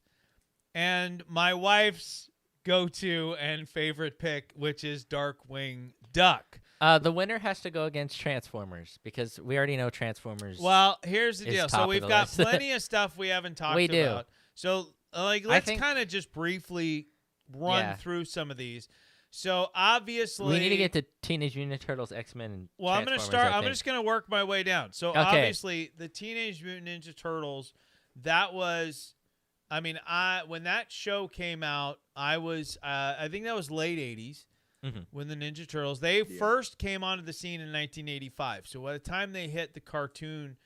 and my wife's go-to and favorite pick, which is Darkwing Duck. The winner has to go against Transformers because we already know Transformers. Well, here's the Is deal. top So of we've the got list. plenty of stuff we haven't talked We do. about. So let's think- kind of just briefly run Yeah. through some of these. So obviously, we need to get to Teenage Mutant Ninja Turtles, X-Men, and well, I'm going to Transformers, start. I I'm think. just going to work my way down. So Okay. obviously, the Teenage Mutant Ninja Turtles. That was, I mean, when that show came out, I was, I think that was late '80s Mhm. when the Ninja Turtles. They first came onto the scene in 1985. So by the time they hit the cartoon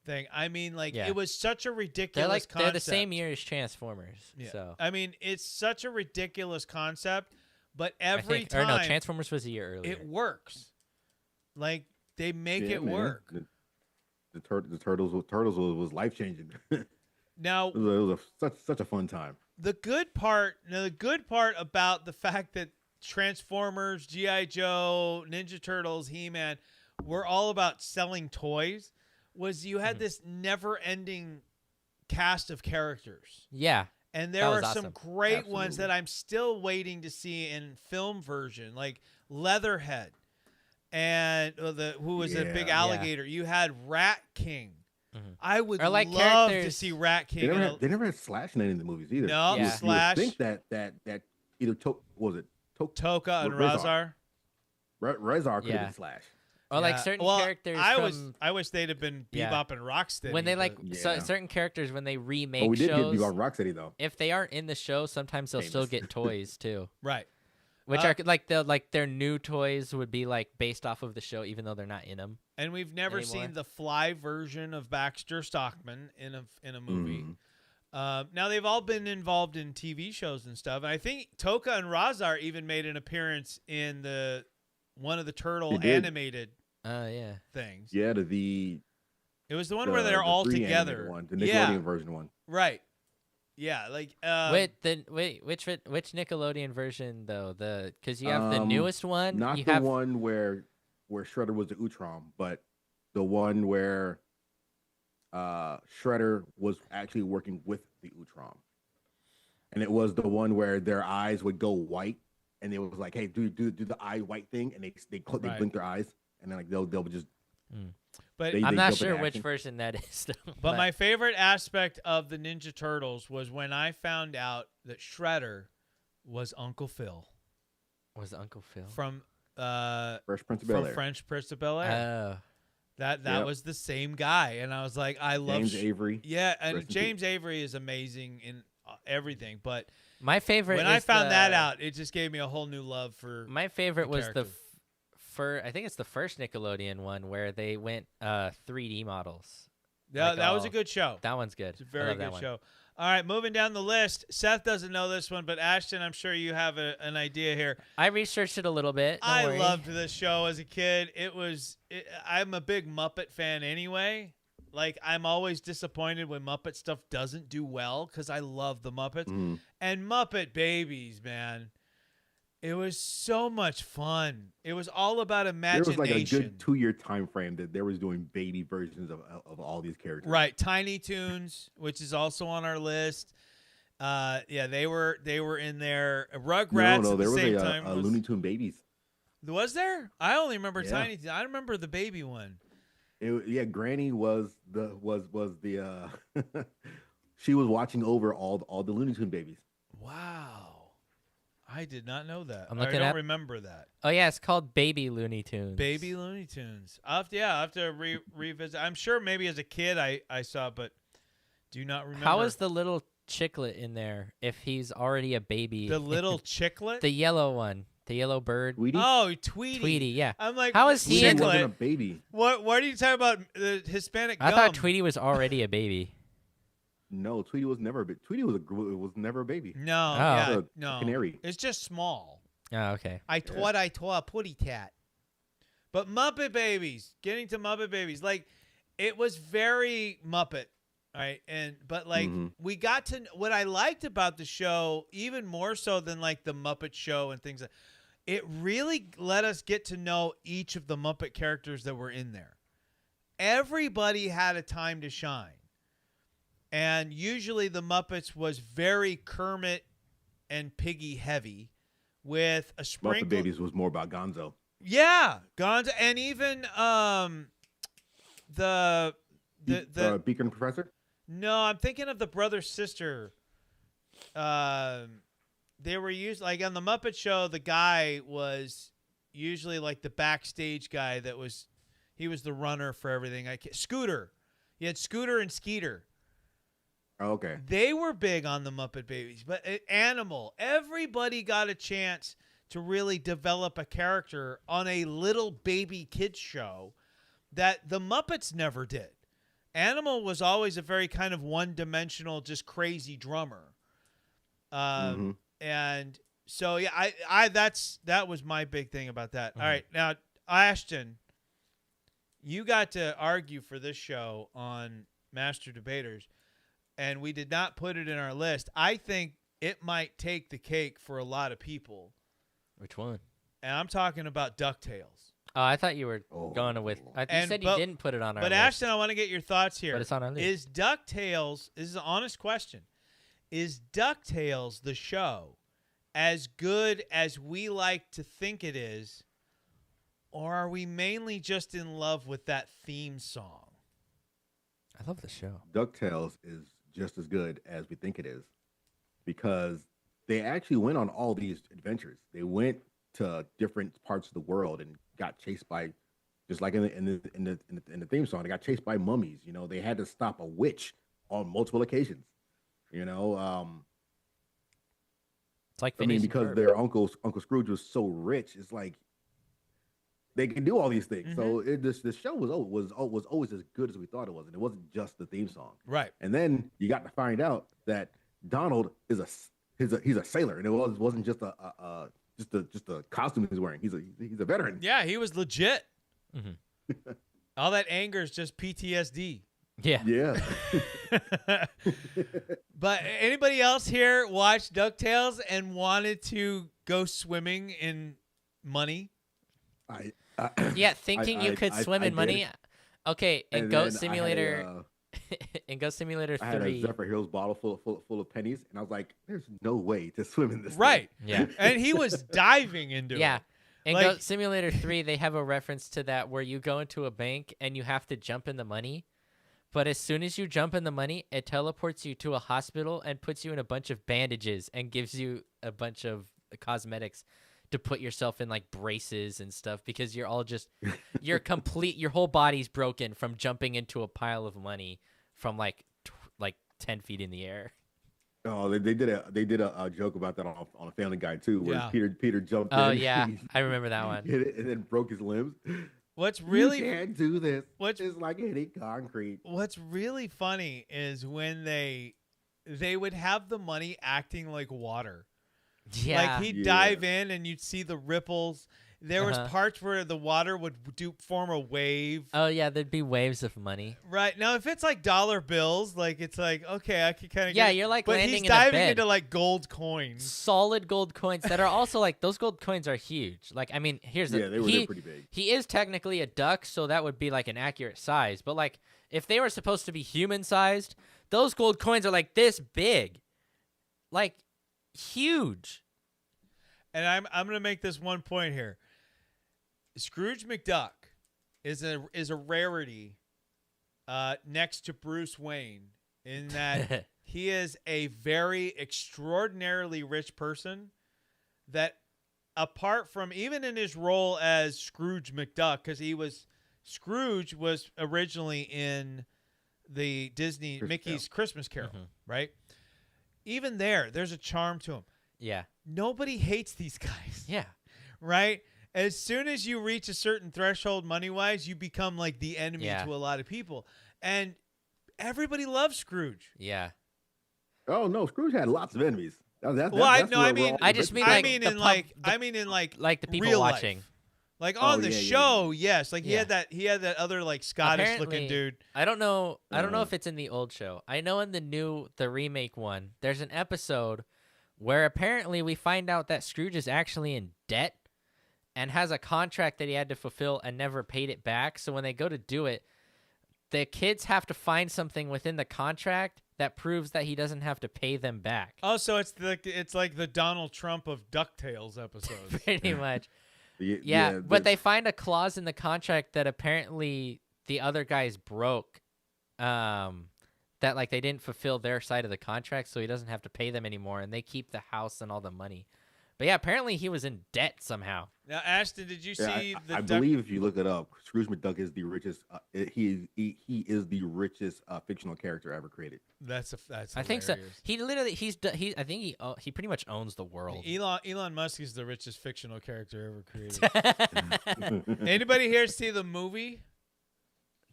thing, I mean, like Yeah. it was such a ridiculous. They're concept. they're the same year as Transformers. Yeah. So I mean, it's such a ridiculous concept, but I every think, time or no, Transformers was a year earlier. it works. Like they make Yeah, it man. work. The turtles was life changing. it Now, was such a fun time. the good part about the fact that Transformers, G.I. Joe, Ninja Turtles, He-Man were all about selling toys was you had this never-ending cast of characters. Yeah. And there That are was some awesome. great ones Absolutely. that I'm still waiting to see in film version, like Leatherhead, and who was a big Yeah. alligator. You had Rat King. Mhm. I would Or, like, love to characters- see Rat They King. never, in had, a- they never had Slash in any of the movies either. No, You would Slash. think that either Toka and Rezar. Razar. Rezar could have Yeah. been Slash. Or like Yeah. certain Well, characters I wish they'd have been Yeah. Bebop and Rocksteady. when they like but- Yeah. certain characters when they remake Oh, we did shows. get Bebop Rocksteady though. If they aren't in the show, sometimes they'll still Famous. get toys too. right. Which Uh, are like their new toys would be like based off of the show, even though they're not in them. And we've never Anymore. seen the fly version of Baxter Stockman in a movie. Mhm. Now they've all been involved in TV shows and stuff. And I think Toka and Razar even made an appearance in one of the turtle They did. animated Yeah. things. Yeah, the It was the one where they're all 3 animated together. one, the Nickelodeon Yeah, version one. right. Yeah, like Which Nickelodeon version though? Because you have the Um, newest one. Not you the have one where Shredder was the Utrom, but the one where Shredder was actually working with the Utrom. And it was the one where their eyes would go white, and it was like, "Hey, do the eye white thing," and they Right. blink their eyes, and then like they'll just. But They- I'm they not jump into sure which action. version that is. Though, But my favorite aspect of the Ninja Turtles was when I found out that Shredder was Uncle Phil was Uncle Phil. from Fresh Prince of from Bel-Air. French Prince of Bel Air. Oh, That Yep. was the same guy, and I was like, I love James Avery. Yeah, Rest and in James Avery is amazing in everything. But my favorite. when is I found that the- out, it just gave me a whole new love for. my favorite the was the character. I think it's the first Nickelodeon one where they went 3D models. Yeah, Like, that was a oh, good show. That one's good. It's a I very love that good one. show. All right, moving down the list. Seth doesn't know this one, but Ashton, I'm sure you have an idea here. I researched it a little bit. Don't I worry. loved this show as a kid. I'm a big Muppet fan anyway. Like, I'm always disappointed when Muppet stuff doesn't do well because I love the Muppets. Mhm. And Muppet Babies, man. It was so much fun. It was all about There imagination. was like a good 2-year time frame that there was doing baby versions of all these characters. Right, Tiny Toons, which is also on our list. Yeah, they were in there. Rugrats No, at the there was same a time. Looney Tune Babies. Was there? I only remember Yeah. Tiny Toons. I remember the baby one. Granny was the she was watching over all the Looney Tune babies. Wow. I did not know that. I'm I looking don't up- remember that. Oh yeah, it's called Baby Looney Tunes. Baby Looney Tunes. I'll have to revisit. I'm sure maybe as a kid I saw, but do not remember. How is the little chicklet in there if he's already a baby? the little chicklet? the yellow one, the yellow bird. Tweety? Oh, Tweety. Tweety, yeah. I'm like, How is he Tweety in the- wasn't a chicklet? baby. What are you talking about? The Hispanic I gum? thought Tweety was already a baby. No, Tweety was never a baby. Tweety was never a baby. No, Oh. yeah, A no. canary. It's just small. Oh, okay. I twa putty tat. But Muppet Babies, getting to Muppet Babies, like it was very Muppet, right? But like Mhm. we got to what I liked about the show even more so than like the Muppet Show and things like it really let us get to know each of the Muppet characters that were in there. Everybody had a time to shine. And usually the Muppets was very Kermit and Piggy heavy with a sprinkle. Muppet Babies was more about Gonzo. Yeah, Gonzo, and even the Beacon Professor. no, I'm thinking of the brother sister. They were used like on the Muppet Show. The guy was usually like the backstage guy he was the runner for everything. Scooter, you had Scooter and Skeeter. Oh, okay. They were big on the Muppet Babies, but Animal, everybody got a chance to really develop a character on a little baby kids show that the Muppets never did. Animal was always a very kind of one-dimensional, just crazy drummer. And so yeah, that was my big thing about that. All right, now Ashton, you got to argue for this show on Master Debaters. And we did not put it in our list. I think it might take the cake for a lot of people. Which one? And I'm talking about DuckTales. Oh, I thought you were Oh. going with. You And- said you but- didn't put it on our But list. Ashton, I want to get your thoughts here. But it's on our list. Is DuckTales, this is an honest question, is DuckTales the show as good as we like to think it is, or are we mainly just in love with that theme song? I love the show. DuckTales is just as good as we think it is, because they actually went on all these adventures. They went to different parts of the world and got chased by, just like in the theme song, they got chased by mummies. You know, they had to stop a witch on multiple occasions. You know, It's like I mean, Phineas and because Ferb. their Uncle Scrooge was so rich, it's like they can do all these things. So this show was always as good as we thought it was, and it wasn't just the theme song. Right. And then you got to find out that Donald is he's a sailor, and it wasn't just a costume he's wearing. He's a veteran. Yeah, he was legit. Mhm. All that anger is just PTSD. Yeah. Yeah. But anybody else here watched DuckTales and wanted to go swimming in money? Yeah, thinking you could swim in did. money. Okay, in And Goat then I had Simulator, in Goat Simulator I had a 3. Zephyr Hills bottle full of pennies, and I was like, "There's no way to swim in this." thing." Right. Yeah. And he was diving into Yeah. it. In Like- Goat Simulator 3, they have a reference to that where you go into a bank and you have to jump in the money. But as soon as you jump in the money, it teleports you to a hospital and puts you in a bunch of bandages and gives you a bunch of cosmetics to put yourself in like braces and stuff because you're all just your whole body's broken from jumping into a pile of money from like 10 feet in the air. Oh, they did a joke about that on a Family Guy too, where Yeah. Peter jumped in. Oh yeah, I remember that one. hit it and then broke his limbs. What's You really can't do this. what's It's like hitting concrete. what's really funny is when they would have the money acting like water. Yeah. Like he'd Yeah. dive in and you'd see the ripples. There was Uh-huh. parts where the water would form a wave. Oh yeah, there'd be waves of money. Right. Now if it's like dollar bills, like it's like, okay, I can kind of Yeah, you're like but landing he's in a diving bed. into like gold coins. Solid gold coins that are also like those gold coins are huge. Like I mean, here's the Yeah, they're pretty big. He is technically a duck, so that would be like an accurate size. But like if they were supposed to be human sized, those gold coins are like this big. Like huge. And I'm going to make this one point here. Scrooge McDuck is a rarity next to Bruce Wayne in that he is a very extraordinarily rich person that apart from even in his role as Scrooge McDuck, because Scrooge was originally in the Disney Mickey's Christmas Carol, right? Even there's a charm to him. Yeah. Nobody hates these guys. Yeah. Right? As soon as you reach a certain threshold money-wise, you become like the enemy Yeah. to a lot of people. And everybody loves Scrooge. Yeah. Oh no, Scrooge had lots of enemies. I That's mean, where I all just the mean rich- like mean the in pub- like the- I mean in like the people real watching. life. Like on the yeah, yeah, show, yes. Like he Yeah. had that other like Scottish Apparently- looking dude. I don't know Uh-huh. if it's in the old show. I know in the remake one, there's an episode where apparently we find out that Scrooge is actually in debt and has a contract that he had to fulfill and never paid it back. So when they go to do it, the kids have to find something within the contract that proves that he doesn't have to pay them back. Oh, so it's like the Donald Trump of DuckTales episodes. Pretty much. Y- Yeah, but the- they find a clause in the contract that apparently the other guys broke. That like they didn't fulfill their side of the contract, so he doesn't have to pay them anymore, and they keep the house and all the money. But yeah, apparently he was in debt somehow. Now, Ashton, did you see the I Duck? believe if you look it up, Scrooge McDuck is the richest. He is the richest fictional character ever created. That's I think so. hilarious. He literally I think he pretty much owns the world. Elon Musk is the richest fictional character ever created. Anybody here see the movie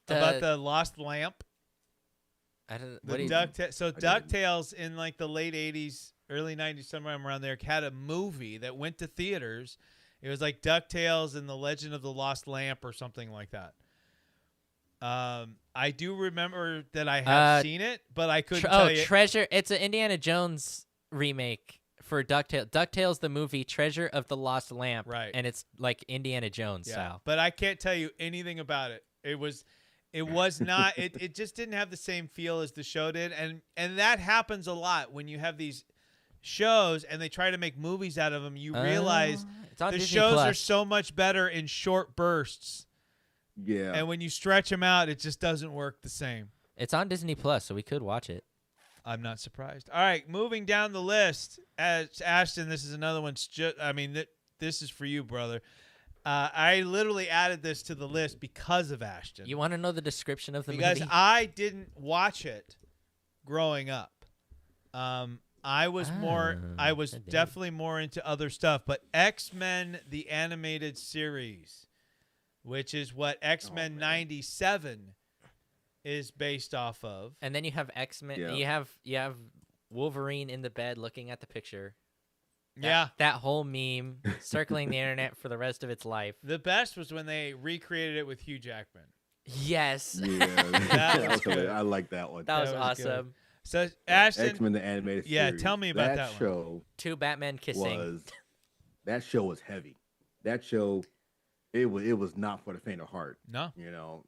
about the lost lamp? I don't, The what do you, DuckTales. didn't. DuckTales in like the late '80s, early '90s, somewhere around there, had a movie that went to theaters. It was like DuckTales and the Legend of the Lost Lamp or something like that. I do remember that I have seen it, but I couldn't tell you. Treasure! It's an Indiana Jones remake for DuckTales. DuckTales the movie, Treasure of the Lost Lamp, Right. And it's like Indiana Jones Yeah, style. but I can't tell you anything about it. It was not. It just didn't have the same feel as the show did, and that happens a lot when you have these shows and they try to make movies out of them. You realize it's on the Disney shows are Plus. so much better in short bursts, Yeah, and when you stretch them out, it just doesn't work the same. It's on Disney Plus, so we could watch it. I'm not surprised. All right, moving down the list, as Ashton, this is another one. This is for you, brother. I literally added this to the list because of Ashton. You want to know the description of the because movie? I didn't watch it growing up. I was I did. definitely more into other stuff, but X-Men the animated series, which is what X-Men 97 is based off of. And then you have X-Men. Yeah. You have Wolverine in the bed looking at the picture. Yeah. That whole meme circling the internet for the rest of its life. The best was when they recreated it with Hugh Jackman. Yes. yeah, That was good. I like that one. That was was good. awesome. So Ashton, X-Men the animated series. Yeah, tell me about that one. show. Two Batman kissing. That show was heavy. That show, it was not for the faint of heart. no, You know,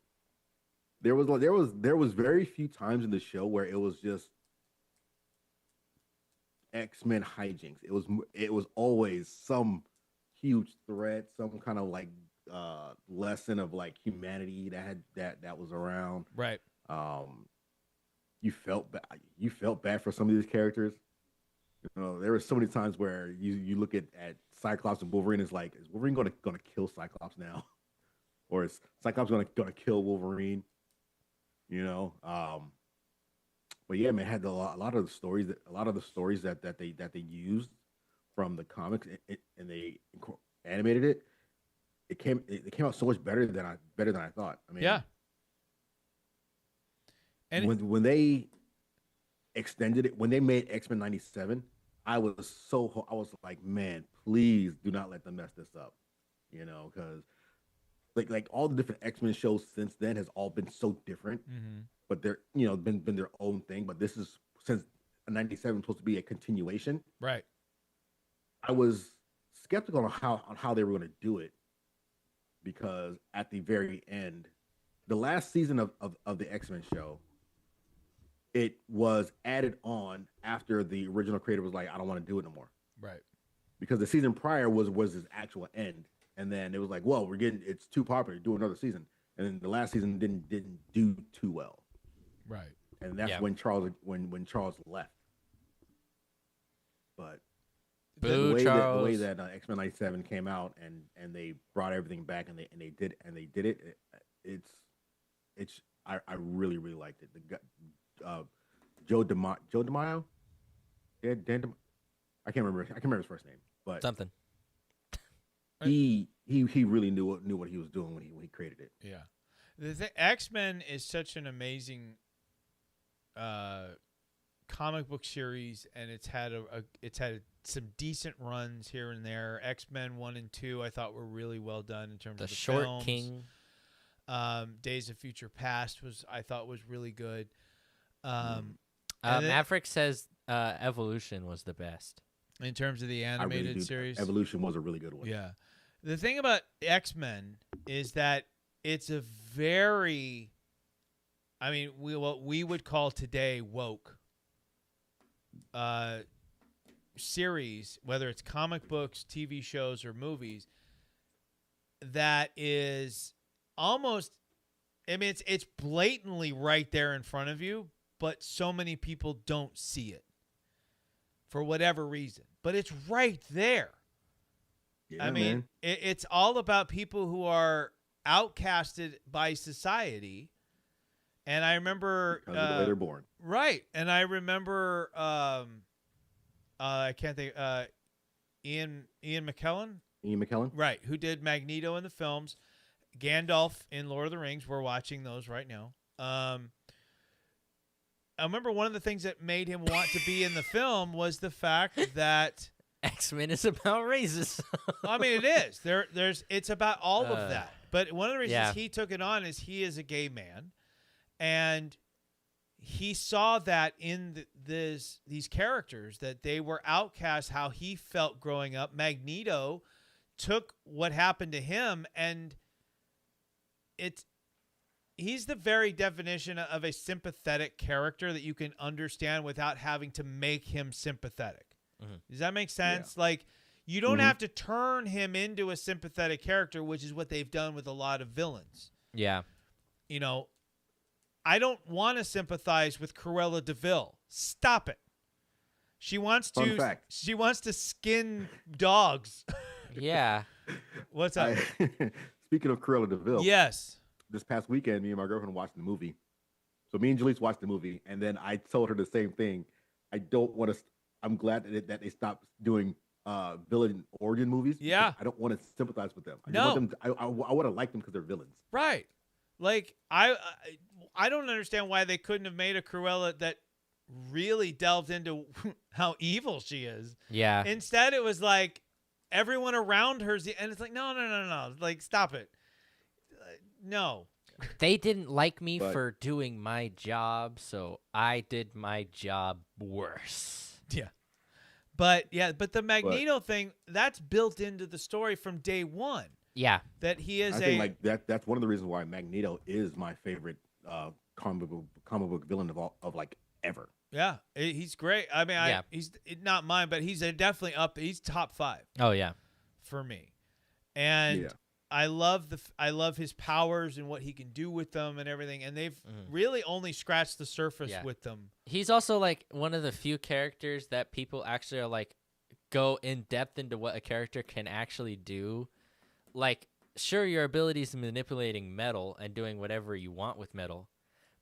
there was very few times in the show where it was just X-Men hijinks. It was always some huge threat, some kind of like lesson of like humanity that was around. right. You felt bad for some of these characters. You know, there were so many times where you look at Cyclops and Wolverine, is like, is Wolverine gonna kill Cyclops now, or is Cyclops gonna kill Wolverine? You know, but yeah, man, it had a lot of the stories that they used from the comics and they animated it. it came out so much better than I thought. I mean, Yeah. And when they extended it, when they made X-Men 97, I was like, man, please do not let them mess this up, because like all the different X-Men shows since then has all been so different, but they're been their own thing. But this is, since 97 supposed to be a continuation. right. I was skeptical on how they were going to do it, because at the very end, the last season of the X-Men show, it was added on after the original creator was like, I don't want to do it no more, Right. because the season prior was his actual end, and then it was like, well, it's too popular, do another season, and then the last season didn't do too well, Right. and that's Yeah. when Charles left. But Boo, the way Charles. that X-Men 97 came out, and they brought everything back, and they did it. I really liked it. Joe DeMaio, yeah, I can't remember his first name, but Something. he really knew what he was doing when he created it. Yeah. X-Men is such an amazing comic book series, and it's had some decent runs here and there. X-Men 1 and 2 I thought were really well done in terms The of the Short films. King. Days of Future Past I thought was really good. And then- Maverick says Evolution was the best. in terms of the I really animated do. series. Evolution was a really good one. Yeah. The thing about X-Men is that it's a very, what we would call today woke series, whether it's comic books, TV shows, or movies, that is almost, it's blatantly right there in front of you, but so many people don't see it for whatever reason. But it's right there. Yeah, I mean, man. it's all about people who are outcasted by society. And I remember, Because of the way they're born. right? And I remember, I can't think, Ian McKellen, Ian McKellen. right? Who did Magneto in the films, Gandalf in Lord of the Rings. We're watching those right now. I remember one of the things that made him want to be in the film was the fact that. X-Men is about races. It is. It's about all of that. But one of the reasons yeah. he took it on is he is a gay man, and he saw that in these characters, that they were outcasts, how he felt growing up. Magneto took what happened to him, and he's the very definition of a sympathetic character that you can understand without having to make him sympathetic. Does that make sense? Yeah. Like, you don't have to turn him into a sympathetic character, which is what they've done with a lot of villains. Yeah. I don't want to sympathize with Cruella DeVille. Stop it. She wants Fun fact. She wants to skin dogs. Yeah. What's up? Speaking of Cruella DeVille, Yes. this past weekend, me and my girlfriend watched the movie. So me and Jalise watched the movie, and then I told her the same thing. I'm glad that they stopped doing villain origin movies. Yeah. I don't want to sympathize with them. No. I want to like them because they're villains. Right. Like, I don't understand why they couldn't have made a Cruella that really delved into how evil she is. Yeah. Instead, it was like everyone around her, and it's like, no. Like, stop it. No. They didn't like me But- for doing my job, so I did my job worse. Yeah. But the Magneto thing, that's built into the story from day one. Yeah. That he is I think like that's one of the reasons why Magneto is my favorite comic book villain of like ever. Yeah, he's great. Yeah. He's not mine, but he's definitely up. He's top 5 Oh, yeah. for me. And Yeah. I love his powers and what he can do with them and everything. And they've really only scratched the surface Yeah. with them. He's also like one of the few characters that people actually are like go in depth into what a character can actually do. Like, sure, your abilities in manipulating metal and doing whatever you want with metal,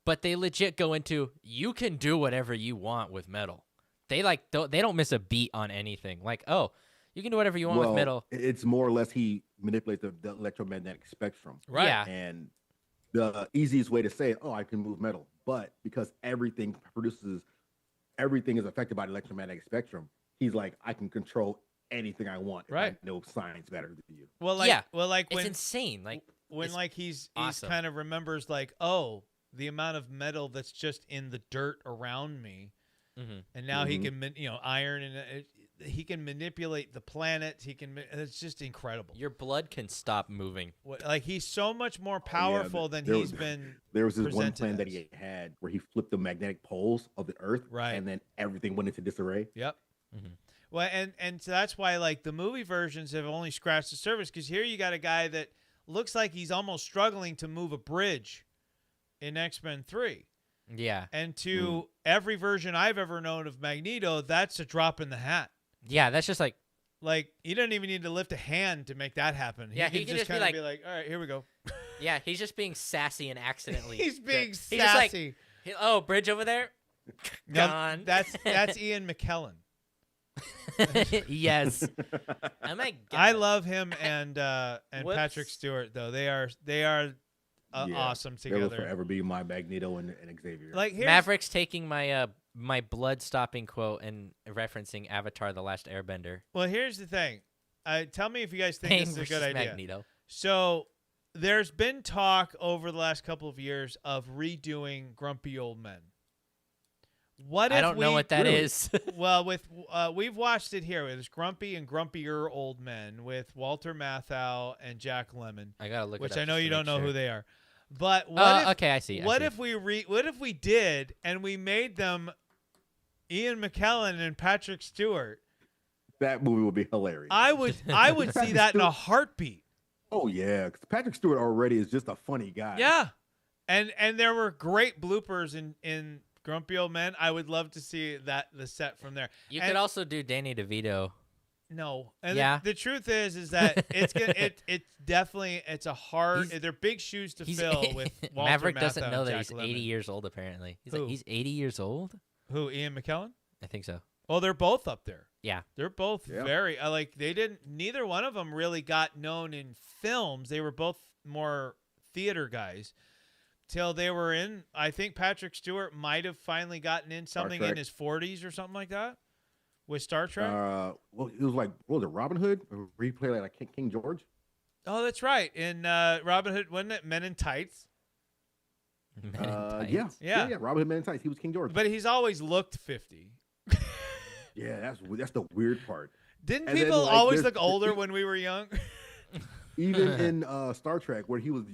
but they legit go into you can do whatever you want with metal. They don't miss a beat on anything. Like, oh, You can do whatever you want with metal. It's more or less he manipulates the electromagnetic spectrum. Right. Yeah. And the easiest way to say it, I can move metal. But because everything is affected by the electromagnetic spectrum, he's like, I can control anything I want. Right. I know science better than you. Well, like, Yeah. like It's when insane. Like when it's like he's awesome. kind of remembers like, oh, the amount of metal that's just in the dirt around me, Mhm. and now he can iron and he can manipulate the planet. He can. It's just incredible. your blood can stop moving. Like he's so much more powerful than he's been. There was this one presented plan that as. he had where he flipped the magnetic poles of the Earth, Right. and then everything went into disarray. Yep. Mhm. Well, and so that's why like the movie versions have only scratched the surface, because here you got a guy that looks like he's almost struggling to move a bridge in X-Men 3. Yeah. And to every version I've ever known of Magneto, that's a drop in the hat. Yeah, that's just like Like, he doesn't even need to lift a hand to make that happen. Yeah, He he can can just just be kind of like- be like, all right, here we go. yeah, he's just being sassy and accidentally. He's being He's just like, sassy. oh, bridge over there? No, Gone. that's Ian McKellen. Yes. Oh my god. I love him and Whoops. Patrick Stewart, though. They are awesome They will together. forever be my Magneto and Xavier. Like here's, Maverick's taking my my blood stopping quote and referencing Avatar: The Last Airbender. well, here's the thing. Tell me if you guys think Bane this is a good versus idea. Magneto. So there's been talk over the last couple of years of redoing Grumpy Old Men. What if I don't know what that really? is. Well, we've watched it here. There's Grumpy and Grumpier Old Men with Walter Matthau and Jack Lemmon, I gotta look. which it up I know just to you don't make know sure. who they are. But what if Okay, I see. what if we did and we made them Ian McKellen and Patrick Stewart? That movie would be hilarious. I would see that in a heartbeat. Oh yeah, 'cause Patrick Stewart already is just a funny guy. Yeah, and there were great bloopers in Grumpy Old Men. I would love to see the set from there. You And- could also do Danny DeVito. No, and Yeah. the truth is that it's gonna it's definitely it's a hard. He's- They're big shoes to He's fill with Walter Maverick doesn't Matthau know and that Jack he's Lemmon. 80 years old. Apparently, Who? he's 80 years old. Who, Ian McKellen? I think so. Well, they're both up there. Yeah. They're both Yeah. very like they didn't. Neither one of them really got known in films. They were both more theater guys. Till they were in. I think Patrick Stewart might have finally gotten in something in Trek. his 40s or something like that with Star Trek. Well, it was like, what was it, Robin Hood? Or where he played like King George? Oh, that's right. In Robin Hood, wasn't it Men in Tights? Men in Tights. Yeah. Yeah. Robin Hood Men in Tights. He was King George. But he's always looked 50. Yeah, that's the weird part. Didn't And then, people like, always there's- look older when we were young? Even in Star Trek, where he was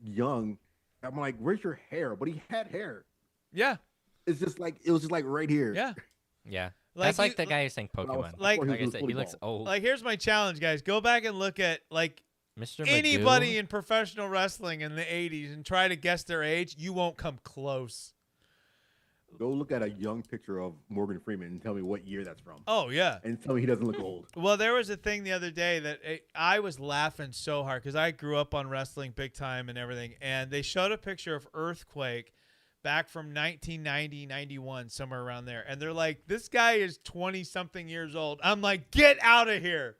young, I'm like, where's your hair? But he had hair. Yeah. It's just like it was just like right here. Yeah. Yeah. Like That's like you- the guy who's saying I was- Pokemon. Like- before Like I was said, fully he looks bald. old. Like, here's my challenge, guys. Go back and look at, like, Mr. anybody Magoo? in professional wrestling in the 80s and try to guess their age. You won't come close. Go look at a young picture of Morgan Freeman and tell me what year that's from. Oh, yeah. And tell me he doesn't look old. Well, there was a thing the other day that I was laughing so hard because I grew up on wrestling big time and everything. And they showed a picture of Earthquake back from 1990, 91, somewhere around there. And they're like, this guy is 20-something years old. I'm like, get out of here.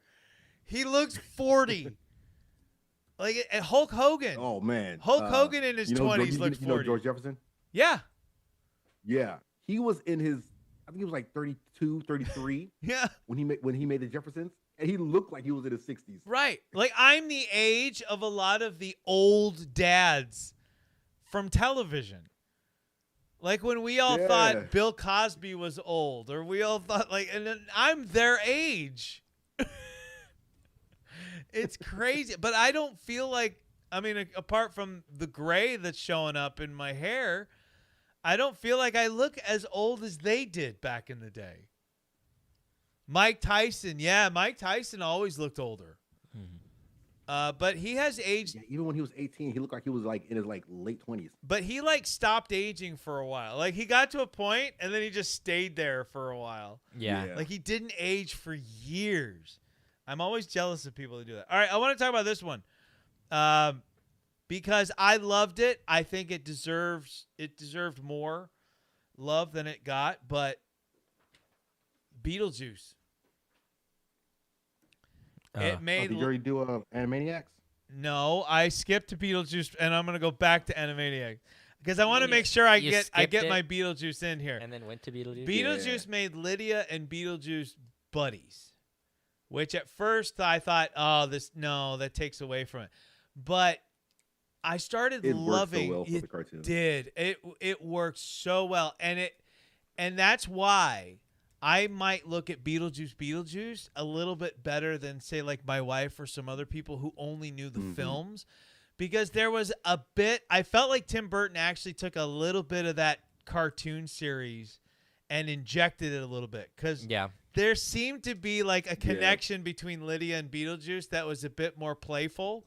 He looks 40. Like Hulk Hogan. Oh man, Hulk Hogan in his 20s looked You know 40. George Jefferson? Yeah. Yeah, he was in his. I think he was like 32, 33 Yeah. when he made the Jeffersons, and he looked like he was in his 60s. Right. Like, I'm the age of a lot of the old dads from television. Like when we all Yeah. thought Bill Cosby was old, or we all thought and then I'm their age. It's crazy, but I don't feel like, I mean, apart from the gray that's showing up in my hair, I don't feel like I look as old as they did back in the day. Mike Tyson, yeah, Mike Tyson always looked older. But he has aged. Yeah, even when he was 18, he looked like he was like in his like late 20s. But he like stopped aging for a while. Like he got to a point and then he just stayed there for a while. Yeah. Yeah. Like he didn't age for years. I'm always jealous of people who do that. All right, I want to talk about this one. Because I loved it. I think it deserved more love than it got, but Beetlejuice. It Oh, made did you already do Animaniacs? no. I skipped to Beetlejuice, and I'm gonna go back to Animaniacs because I want to make sure I You get skipped it? my Beetlejuice in here. And then went to Beetlejuice. Beetlejuice made Lydia and Beetlejuice buddies, which at first I thought, oh, that takes away from it. But I started It worked so loving well for it. the cartoon. Did it worked so well, and that's why I might look at Beetlejuice a little bit better than say like my wife or some other people who only knew the films, because there was a bit. I felt like Tim Burton actually took a little bit of that cartoon series and injected it a little bit, because Yeah. there seemed to be like a connection between Lydia and Beetlejuice that was a bit more playful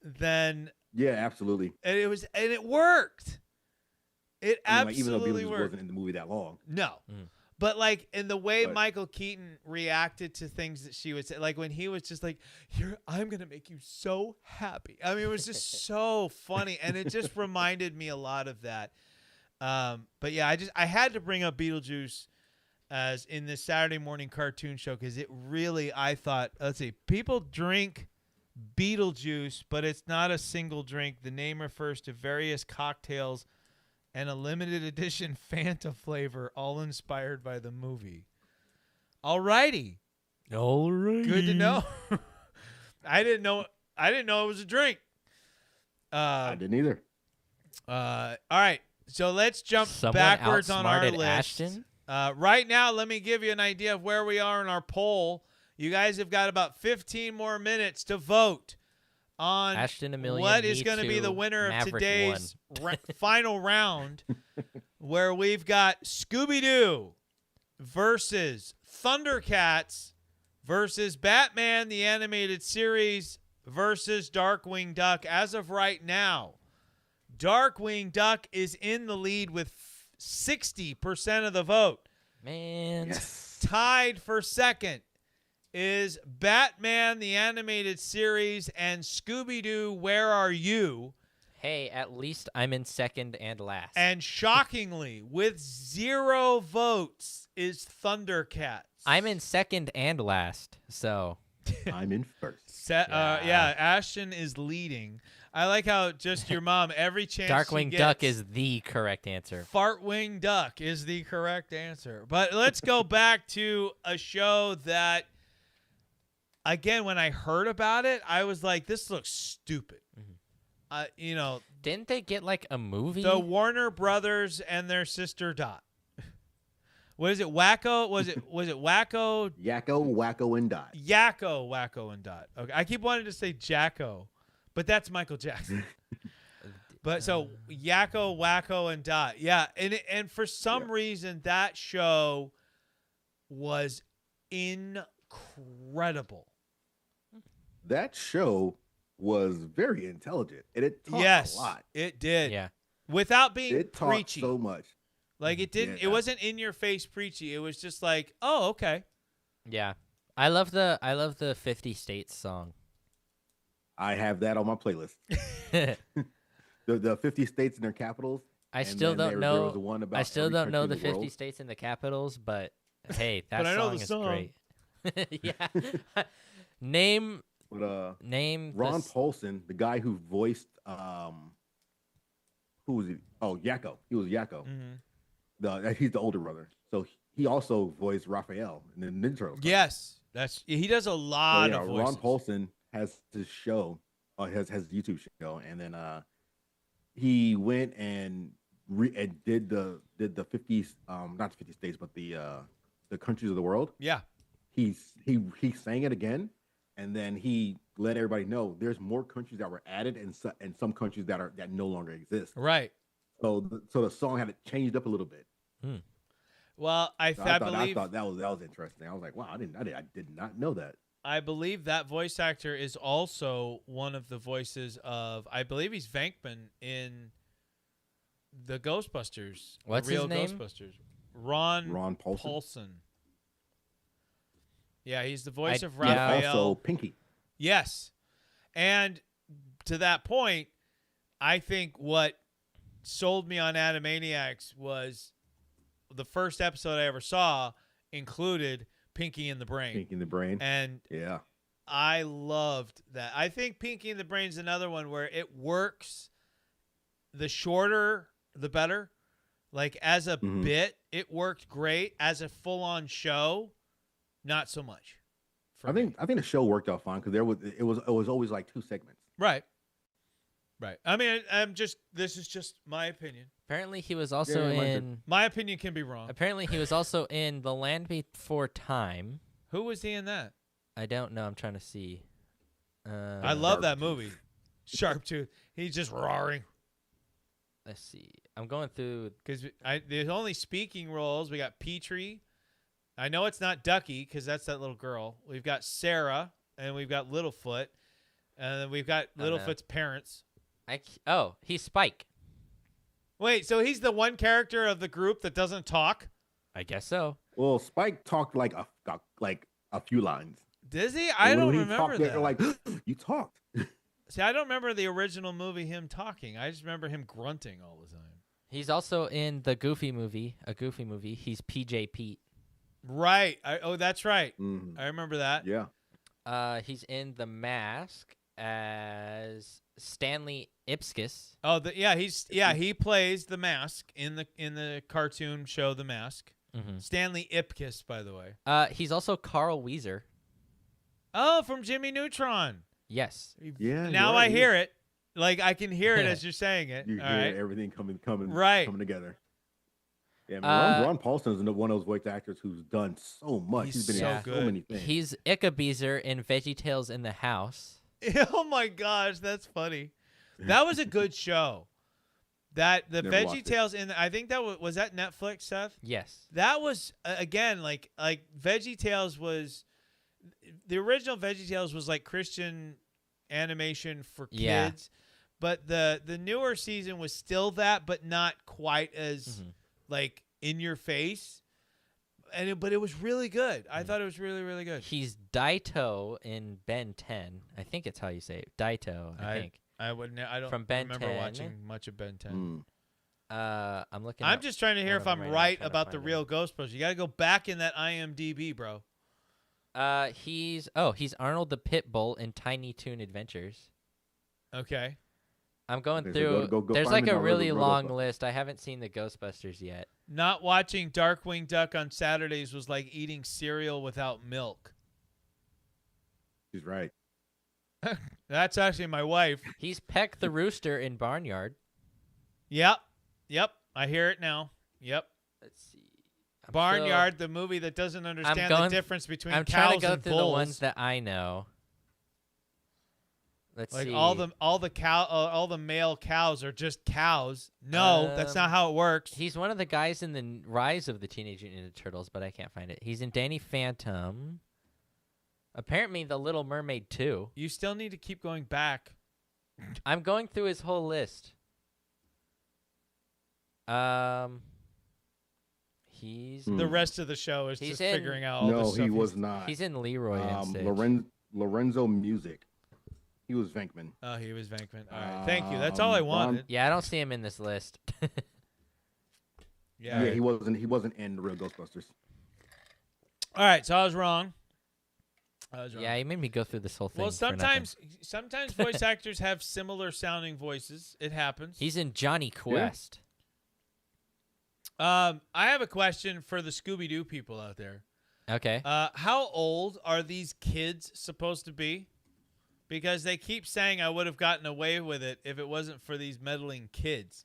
than Yeah, absolutely. and it worked. It I mean, like, even though absolutely Beetlejuice worked. wasn't in the movie that long. No. Mm. But like in the way But- Michael Keaton reacted to things that she would say, like when he was just like, "Here, I'm gonna make you so happy." I mean, it was just so funny, and it just reminded me a lot of that. But yeah, I had to bring up Beetlejuice as in this Saturday morning cartoon show because it really, I thought, let's see, people drink Beetlejuice, but it's not a single drink. The name refers to various cocktails and a limited edition Fanta flavor, all inspired by the movie. Alrighty. All right. Good to know. I didn't know it was a drink. I didn't either. All right. So let's jump Someone backwards on our outsmarted list. Ashton? Right now, let me give you an idea of where we are in our poll. You guys have got about 15 more minutes to vote on Ashton a million. what is going to be the winner of Maverick today's final round, where we've got Scooby-Doo versus Thundercats versus Batman the Animated Series versus Darkwing Duck. As of right now, Darkwing Duck is in the lead with 60% of the vote. Man. Yes. Tied for second is Batman the Animated Series and Scooby-Doo, Where Are You? Hey, at least I'm in second and last. And shockingly, with 0 votes, is Thundercats. I'm in second and last, so I'm in first. Yeah, Ashton is leading. I like how just your mom, every chance Darkwing she Duck gets, is the correct answer. Fartwing Duck is the correct answer. But let's go back to a show that, again, when I heard about it, I was like, this looks stupid. Didn't they get like a movie? The Warner Brothers and their sister Dot. What is it? Wacko? Was it Wacko? Yakko, Wacko, and Dot. Yakko, Wacko, and Dot. Okay, I keep wanting to say Jacko, but that's Michael Jackson. But so Yakko, Wacko, and Dot. Yeah, and for some reason that show was incredible. That show was very intelligent, and it taught Yes, a lot. it did. Yeah. Without being It taught preachy. so much. Like it didn't. It Yeah. wasn't in your face preachy. It was just like, oh, okay. Yeah. I love the 50 States song. I have that on my playlist. The 50 states and their capitals. I and still then don't there was know. the one about I still every don't know country the in 50 world. states and the capitals, but hey, that But I know song the is song. great. Yeah. Name But the Ron s- Paulson, the guy who voiced who was he? Oh, Yakko. He was Yakko. Mm-hmm. He's the older brother. So he also voiced Raphael in the Ninja Turtles. Yes, he does a So, lot yeah, of voices. Ron Paulson has his show, has his YouTube show, and then he went and did the 50s, not the 50 states, but the countries of the world. Yeah. He sang it again, and then he let everybody know there's more countries that were added and some countries that no longer exist. Right. So the song had it changed up a little bit. Well, I So I believe thought that was interesting. I was like, wow, I did not know that. I believe that voice actor is also one of the voices of. I believe he's Venkman in the Ghostbusters. the What's his real name? Ghostbusters. Ron Paulson. Paulson. Yeah, he's the voice of yeah. Raphael. Also Pinky. Yes. And to that point, I think what sold me on Animaniacs was the first episode I ever saw included Pinky in the Brain. Pinky in the Brain. And Yeah. I loved that. I think Pinky and the Brain's another one where it works. The shorter, the better. Like as a bit, it worked great. As a full-on show, not so much. I think the show worked out fine because it was always like 2 segments. Right. I mean, this is just my opinion. Apparently, he was also in. My opinion can be wrong. Apparently, he was also in The Land Before Time. Who was he in that? I don't know. I'm trying to see. I love that movie. Sharptooth. He's just roaring. Let's see. I'm going through. Because there's only speaking roles. We got Petrie. I know it's not Ducky because that's that little girl. We've got Sarah and we've got Littlefoot. And then we've got Littlefoot's parents. He's Spike. Wait, so he's the one character of the group that doesn't talk? I guess so. Well, Spike talked like a few lines. Does he? I don't remember that. They're like, you talked. See, I don't remember the original movie him talking. I just remember him grunting all the time. He's also in the Goofy movie, a Goofy movie. He's PJ Pete. Right. That's right. Mm-hmm. I remember that. Yeah. He's in The Mask as Stanley Ipkiss. Oh, he plays the Mask in the cartoon show The Mask. Mm-hmm. Stanley Ipkiss, by the way. He's also Carl Weezer. Oh, from Jimmy Neutron. Yes. Yeah. Now right. I hear it. Like I can hear it as you're saying it. You All hear right. everything coming together. Yeah, man. Ron Paulson is one of those voice actors who's done so much. He's been in so many things. He's Ickabeezer in VeggieTales in the House. Oh my gosh, that's funny. That was a good show. That the VeggieTales I think that was that Netflix, Seth? Yes. That was again like VeggieTales was the original VeggieTales was like Christian animation for kids. Yeah. But the newer season was still that, but not quite as like in your face. But it was really good. I thought it was really, really good. He's Daito in Ben 10. I think it's how you say it. Daito, I think. I don't From Ben remember 10. watching much of Ben 10. I'm looking. I'm just trying to hear if I'm right about the real it. Ghostbusters. You got to go back in that IMDb, bro. He's Arnold the Pitbull in Tiny Toon Adventures. Okay. I'm going Okay, through. so go there's find like him a on really Roto- long list. I haven't seen the Ghostbusters yet. Not watching Darkwing Duck on Saturdays was like eating cereal without milk. He's right. That's actually my wife. He's Peck the Rooster in Barnyard. Yep. I hear it now. Yep. Let's see. Barnyard, the movie that doesn't understand the difference between I'm cows trying to go and through bulls. the ones that I know. Let's Like see. all the male cows are just cows. No, that's not how it works. He's one of the guys in the Rise of the Teenage Mutant Ninja Turtles, but I can't find it. He's in Danny Phantom. Apparently, The Little Mermaid 2. You still need to keep going back. I'm going through his whole list. He's The rest of the show is He's just in- figuring out all No, this stuff. he was not. He's in Leroy and Stitch. Lorenzo Music. He was Venkman. Oh, he was Venkman. All right, thank you. That's all I wanted. Yeah, I don't see him in this list. Yeah. Yeah, he wasn't in the real Ghostbusters. All right, so I was wrong. Yeah, he made me go through this whole thing. Well, for nothing. sometimes voice actors have similar sounding voices. It happens. He's in Johnny Quest. I have a question for the Scooby-Doo people out there. Okay. How old are these kids supposed to be? Because they keep saying I would have gotten away with it if it wasn't for these meddling kids.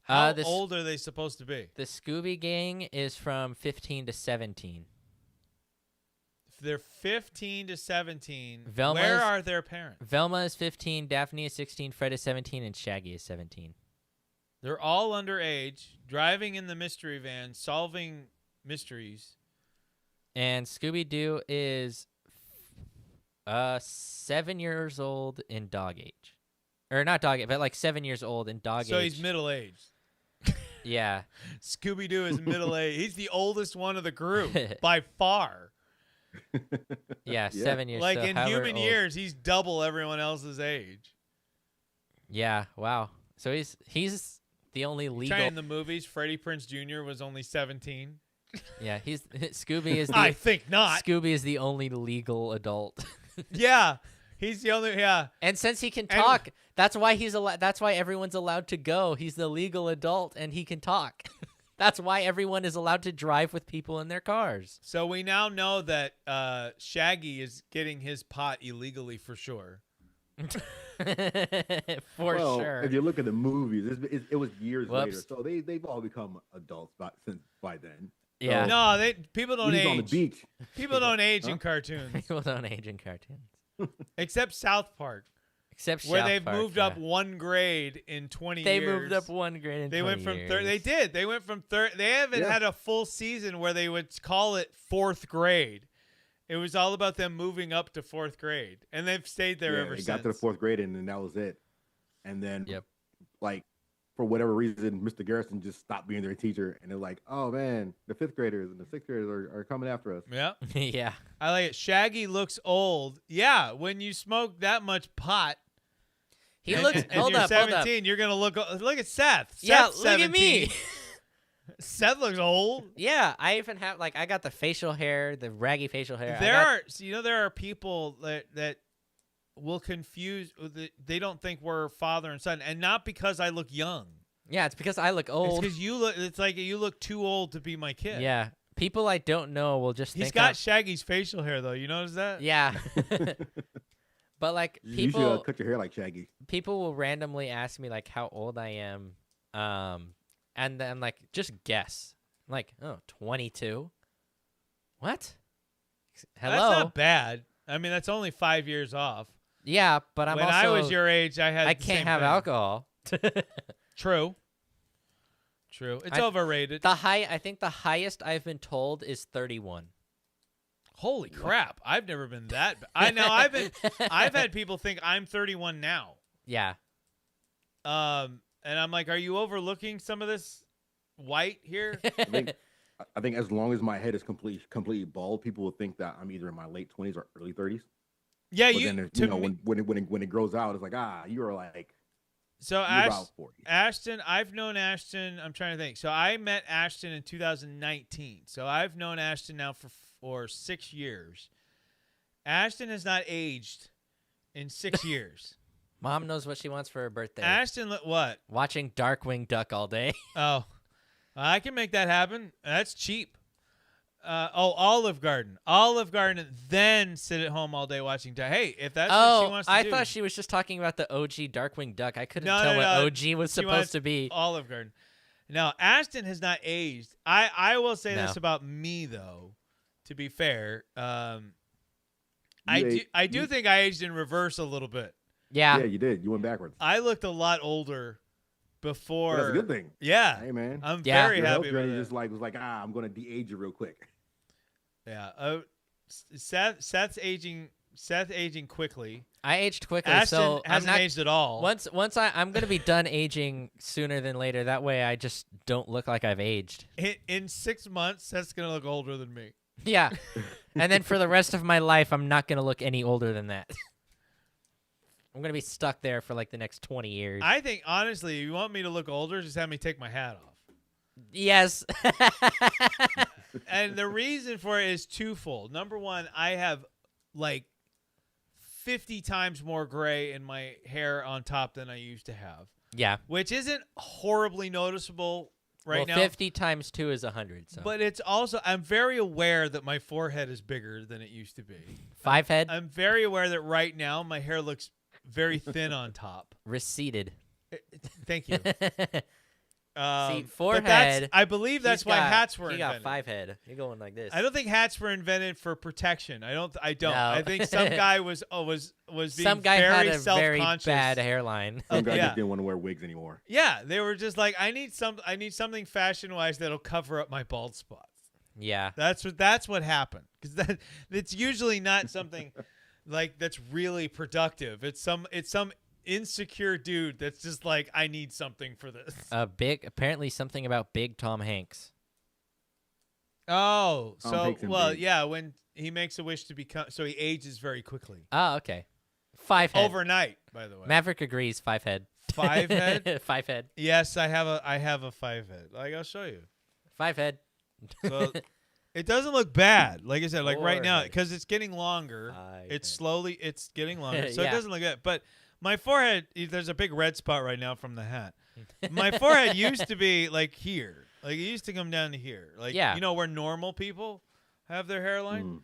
How old are they supposed to be? The Scooby Gang is from 15 to 17. If they're 15 to 17, Velma's- where are their parents? Velma is 15, Daphne is 16, Fred is 17, and Shaggy is 17. They're all underage, driving in the mystery van, solving mysteries. And Scooby-Doo is 7 years old in dog age. Or not dog age, but like 7 years old in dog age. So he's middle-aged. Yeah. Scooby-Doo is middle-aged. He's the oldest one of the group by far. Yeah, 7 years. Like so in however human old. years, he's double everyone else's age. Yeah, wow. So he's the only legal. Trying the movies, Freddie Prinze Jr. was only 17. Yeah, he's Scooby is the I think not. Scooby is the only legal adult. Yeah, he's the only. Yeah, And since he can And- talk, that's why he's allowed. That's why everyone's allowed to go. He's the legal adult, and he can talk. That's why everyone is allowed to drive with people in their cars. so we now know that Shaggy is getting his pot illegally for sure. For well, sure. if you look at the movies, it was years later, Whoops. so they've all become adults by then. Yeah. No, people don't When he's age. on the beach. People don't age in Huh? cartoons, People don't age in cartoons, except South Park, except where South they've Park, moved yeah. up one grade in 20 They years. moved up one grade. In They went 20 from third. They years. did. They went from third. They haven't Yeah. had a full season where they would call it fourth grade. It was all about them moving up to fourth grade, and they've stayed there Yeah, ever they since. got to the fourth grade, and then that was it. And then, Yep. like, for whatever reason, Mr. Garrison just stopped being their teacher, and they're like, "Oh man, the fifth graders and the sixth graders are coming after us." Yeah, Yeah. I like it. Shaggy looks old. Yeah, when you smoke that much pot, He and, looks. and Hold you're up. Hold 17, up. you're gonna look at Seth. Yeah. Seth's Look at me. 17. Seth looks old. Yeah. I even have I got the facial hair, the raggy facial hair. There are people that will confuse. They don't think we're father and son, and not because I look young. Yeah. It's because I look It's old. because you look. It's like you look too old to be my kid. Yeah. People I don't know will just He's think got I'm- Shaggy's facial hair though. You notice that? Yeah. But like You should people cut your hair like Shaggy. people will randomly ask me like how old I am. And then like just guess. I'm like, oh, 22. What? Hello. That's not bad. I mean, that's only 5 years off. Yeah, but I'm when also I was your age, I had. I the can't same have thing. alcohol. True. It's overrated. I think the highest I've been told is 31. Holy crap! I've never been that. I've had people think I'm 31 now. Yeah. And I'm like, are you overlooking some of this white here? I think as long as my head is completely bald, people will think that I'm either in my late 20s or early 30s. Yeah, But you. then, To me, when it grows out, it's like, you're like so you're Ash, about 40. Ashton, I've known Ashton. I'm trying to think. So I met Ashton in 2019. So I've known Ashton now for 6 years. Ashton has not aged in 6 years. Mom knows what she wants for her birthday. Ashton, what? Watching Darkwing Duck all day. Oh, I can make that happen. That's cheap. Olive Garden. Olive Garden, then sit at home all day watching. Hey, if that's what she wants to I do. thought she was just talking about the OG Darkwing Duck. I couldn't No, tell no, what no. OG was She wants supposed to be. Olive Garden. Now, Ashton has not aged. I will say No. this about me, though, to be fair. I do think I aged in reverse a little bit. Yeah. Yeah, you did. You went backwards. I looked a lot older before. Well, that's a good thing. Yeah. Hey man, I'm Yeah. very your health happy with journey it. just was like I'm gonna de-age you real quick. Yeah. Seth's aging. Seth aging quickly. I aged quickly, Ashton so I'm hasn't not aged at all. once I'm gonna be done aging sooner than later. That way, I just don't look like I've aged. In 6 months, Seth's gonna look older than me. Yeah, and then for the rest of my life, I'm not gonna look any older than that. I'm gonna be stuck there for like the next 20 years. I think honestly, if you want me to look older, just have me take my hat off. Yes. And the reason for it is twofold. Number one, I have like 50 times more gray in my hair on top than I used to have, Yeah. which isn't horribly noticeable right well, now. 50 times 2 is 100. So. But it's also, I'm very aware that my forehead is bigger than it used to be. 5 head I'm very aware that right now my hair looks very thin on top. receded. Thank you. See, But forehead. I believe that's why hats were He invented. got 5 head. You're going like this. I don't think hats were invented for protection. I don't. No. I think some guy was being Some guy very had a very self-conscious. bad hairline. Some guys Yeah. just didn't want to wear wigs anymore. Yeah, they were just like, I need something fashion-wise that'll cover up my bald spots. Yeah. That's what happened, because it's usually not something like that's really productive. It's some insecure dude that's just like, I need something for this. Apparently something about big Tom Hanks. Oh, Tom so Hanks and well, big. yeah, when he makes a wish to become, so he ages very quickly. Oh, okay. 5 head. Overnight, by the way. Maverick agrees. 5 head. 5 head? 5 head. Yes, I have a 5 head. Like, I'll show you. 5 head. So It doesn't look bad. Like I said, like right now, Forehead. because it's getting longer. It's getting longer, so Yeah. it doesn't look good. But my forehead, there's a big red spot right now from the hat. My forehead used to be like here. Like it used to come down to here. Like Yeah. you know where normal people have their hairline. Mm.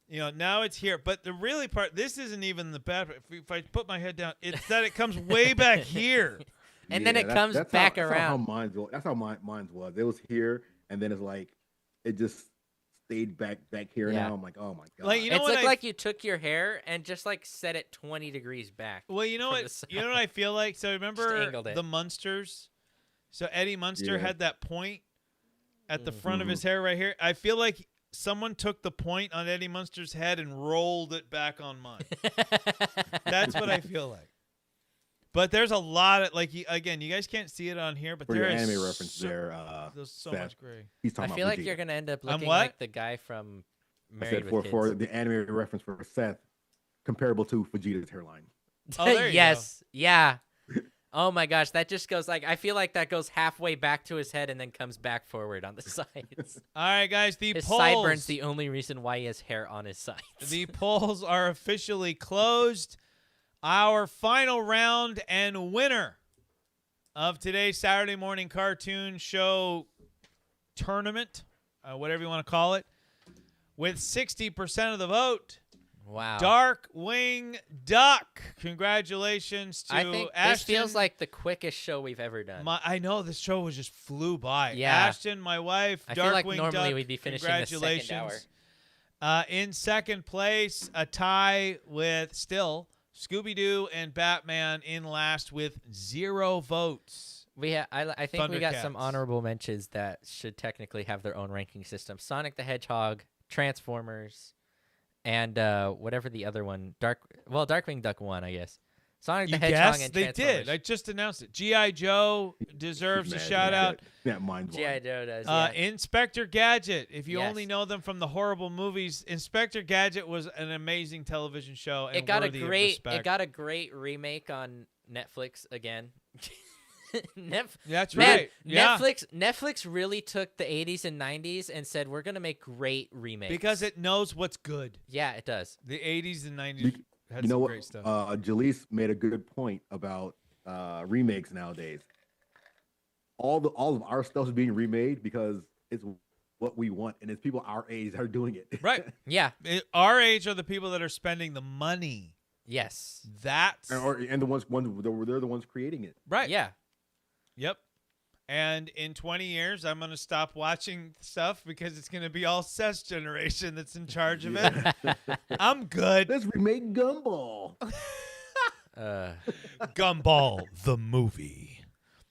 You know, now it's here. But the really part, this isn't even the bad part. If I put my head down, it's that it comes way back here. And then it comes that's back how around. That's how mine was. It was here, and then it's like it just stayed back here. Yeah. Now I'm like, oh my god. Like, you know It's what looked I- like you took your hair and just like set it 20 degrees back. Well, you know from what? the You know what I feel like. So remember angled it. the Munsters. So Eddie Munster Yeah. had that point at the Mm-hmm. front of his hair right here. I feel like someone took the point on Eddie Munster's head and rolled it back on mine. That's what I feel like. But there's a lot of again, you guys can't see it on here, but For there your is anime reference so, there, there's so Seth. much gray. He's talking I about feel like Vegeta. you're gonna end up I'm looking what? like the guy from I Married said with for Kids. the anime reference for Seth, comparable to Vegeta's hairline. Oh, there you yes, yeah. Oh my gosh, that just goes like I feel like that goes halfway back to his head and then comes back forward on the sides. All right, guys, the His polls. sideburns the only reason why he has hair on his sides. The polls are officially closed. Our final round and winner of today's Saturday morning cartoon show tournament, whatever you want to call it, with 60% of the vote, Wow. Darkwing Duck. Congratulations to I think Ashton. this feels like the quickest show we've ever done. I know this show was just flew by. Yeah. Ashton, my wife, I Darkwing feel like normally Duck, we'd be finishing the second congratulations. In second place, a tie with still Scooby-Doo and Batman in last with 0 votes. I think we got some Thundercats. honorable mentions that should technically have their own ranking system. Sonic the Hedgehog, Transformers, and whatever the other one. Darkwing Duck won, I guess. Sonic the You Hedgehog guessed? and They Transformers. did. I just announced it. G.I. Joe deserves a shout out. That mind blowing. G.I. Joe does. Inspector Gadget. If you Yes. only know them from the horrible movies, Inspector Gadget was an amazing television show. And It got a worthy of great. respect. It got a great remake on Netflix again. That's Man, right. Yeah. Netflix really took the 80s and 90s and said we're gonna make great remakes Because it knows what's good. Yeah, it does. The 80s and 90s You, had you know some what? great stuff. Jaleese made a good point about remakes nowadays. All of our stuff is being remade because it's what we want, and it's people our age that are doing it. Right. Yeah. Our age are the people that are spending the money. Yes. That's and the ones they're the ones creating it. right. Yeah. Yep. And in 20 years, I'm going to stop watching stuff because it's going to be all Seth's generation that's in charge of it. I'm good. Let's remake Gumball. Gumball, the movie.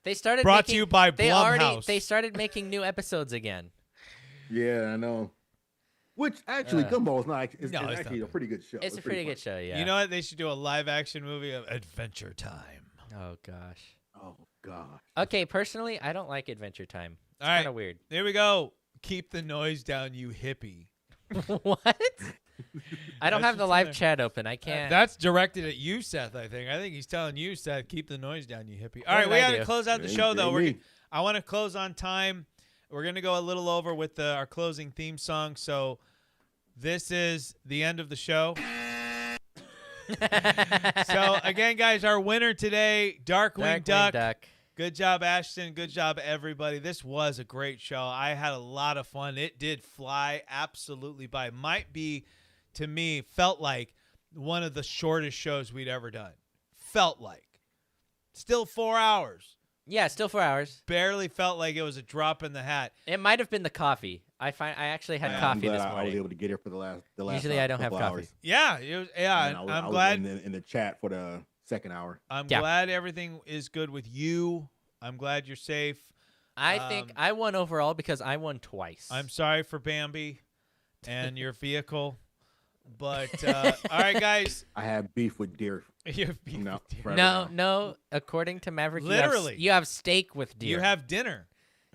They started Brought to making, you by They Blumhouse. started making new episodes again. Yeah, I know. Which actually, Gumball is not. It's No, it's actually not a pretty good show. It's a pretty good fun. show, yeah. You know what? They should do a live action movie of Adventure Time. Oh gosh. Oh gosh. Okay, personally, I don't like Adventure Time. It's All right. kind of weird. Here we go. Keep the noise down, you hippie. What? I don't That's have the what's in live there. chat open. I can't. That's directed at you, Seth, I think. I think he's telling you, Seth, keep the noise down, you hippie. All What right, did we I got to do? close out the Ain't- show, though. ain't me. I want to close on time. We're going to go a little over with our closing theme song. So this is the end of the show. So, again, guys, our winner today, Darkwing Duck. Good job, Ashton. Good job, everybody. This was a great show. I had a lot of fun. It did fly absolutely by. Might be, to me, felt like one of the shortest shows we'd ever done. Felt like. Still 4 hours. Yeah, still 4 hours. Barely felt like it was a drop in the hat. It might have been the coffee. I actually had I'm coffee glad this I was morning. able to get here for the last. Usually I don't have couple coffee. hours. Yeah, it was, yeah. And I'm I was glad. in the chat for the second hour. I'm Yeah. glad everything is good with you. I'm glad you're safe. I think I won overall because I won twice. I'm sorry for Bambi and your vehicle. But, all right, guys. I have beef with deer. You have beef No, with deer. forever no, now. no. According to Maverick, Literally. you have steak with deer. You have dinner.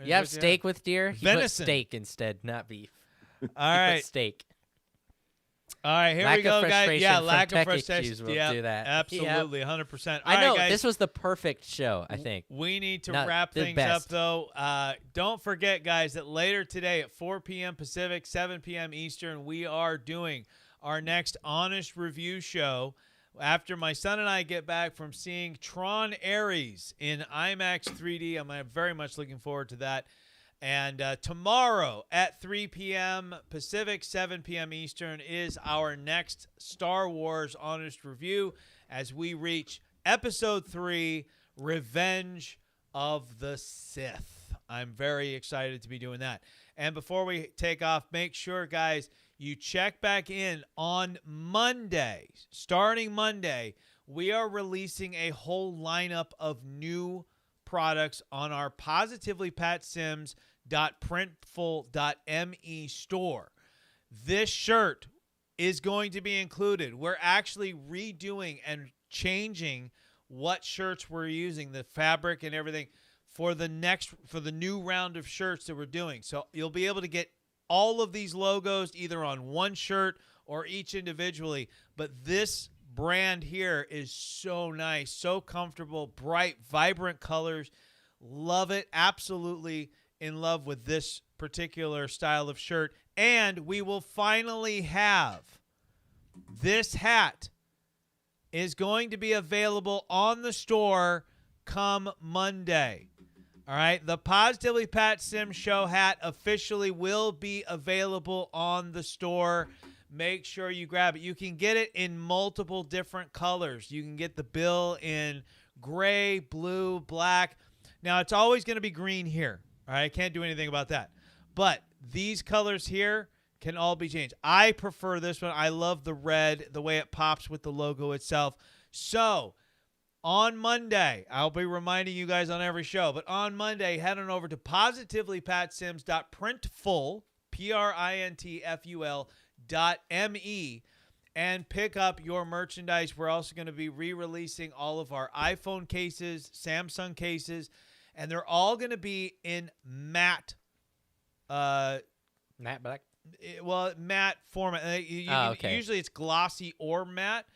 You have steak with deer. He put Venison. steak instead, not beef. All He put right. steak. All right, here Lack we of go, guys. Yeah, frustration lack from of tech frustration. issues will Yep, do that. absolutely, 100%. I know, guys, this was the perfect show, I think. we need to Not wrap the things up, best. though. Don't forget, guys, that later today at 4 p.m. Pacific, 7 p.m. Eastern, we are doing our next Honest Review show after my son and I get back from seeing Tron Ares in IMAX 3D. I'm very much looking forward to that. And tomorrow at 3 p.m. Pacific, 7 p.m. Eastern is our next Star Wars Honest Review as we reach Episode 3, Revenge of the Sith. I'm very excited to be doing that. And before we take off, make sure, guys, you check back in on Monday. Starting Monday, we are releasing a whole lineup of new products on our Positively Pat Sims.printful.me store. This shirt is going to be included. We're actually redoing and changing what shirts we're using, the fabric and everything for the new round of shirts that we're doing. So you'll be able to get all of these logos either on one shirt or each individually, but this brand here is so nice, so comfortable, bright, vibrant colors. Love it. Absolutely in love with this particular style of shirt. And we will finally have this hat is going to be available on the store come Monday. All right, the Positively Pat Sim Show hat officially will be available on the store. Make sure you grab it. You can get it in multiple different colors. You can get the bill in gray, blue, black. Now, it's always going to be green here. All right, I can't do anything about that. But these colors here can all be changed. I prefer this one. I love the red, the way it pops with the logo itself. So, on Monday, I'll be reminding you guys on every show, but on Monday, head on over to positivelypatsims.printful, printful.me, and pick up your merchandise. We're also going to be re-releasing all of our iPhone cases, Samsung cases, and they're all going to be in matte. Matte black? Matte format. Okay. Usually it's glossy or matte,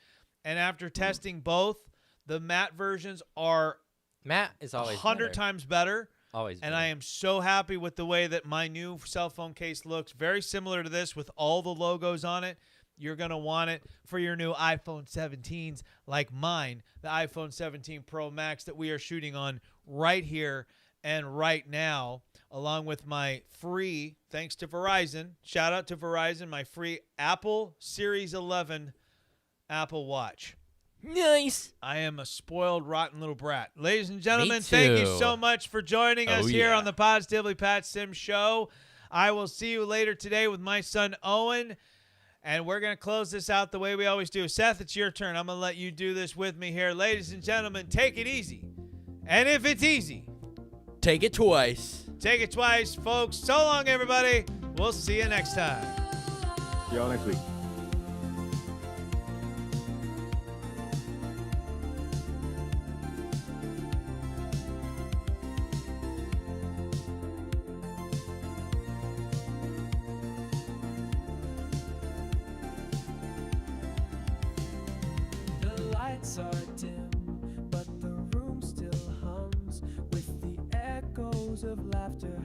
and after testing both, the matte versions are Matte is always 100 better. times better. Always And better. I am so happy with the way that my new cell phone case looks. Very similar to this with all the logos on it. You're going to want it for your new iPhone 17s like mine, the iPhone 17 Pro Max that we are shooting on right here and right now, along with my free, thanks to Verizon, shout out to Verizon, my free Apple Series 11 Apple Watch. Nice. I am a spoiled, rotten little brat. Ladies and gentlemen, Me thank you too. so much for joining us here on the Positively Pat Sim Show. I will see you later today with my son, Owen, and we're going to close this out the way we always do. Seth, it's your turn. I'm going to let you do this with me here. Ladies and gentlemen, take it easy. And if it's easy, Take it twice. take it twice, folks. So long, everybody. We'll see you next time. See y'all next week. The lights are dim, but the room still hums with the echoes of laughter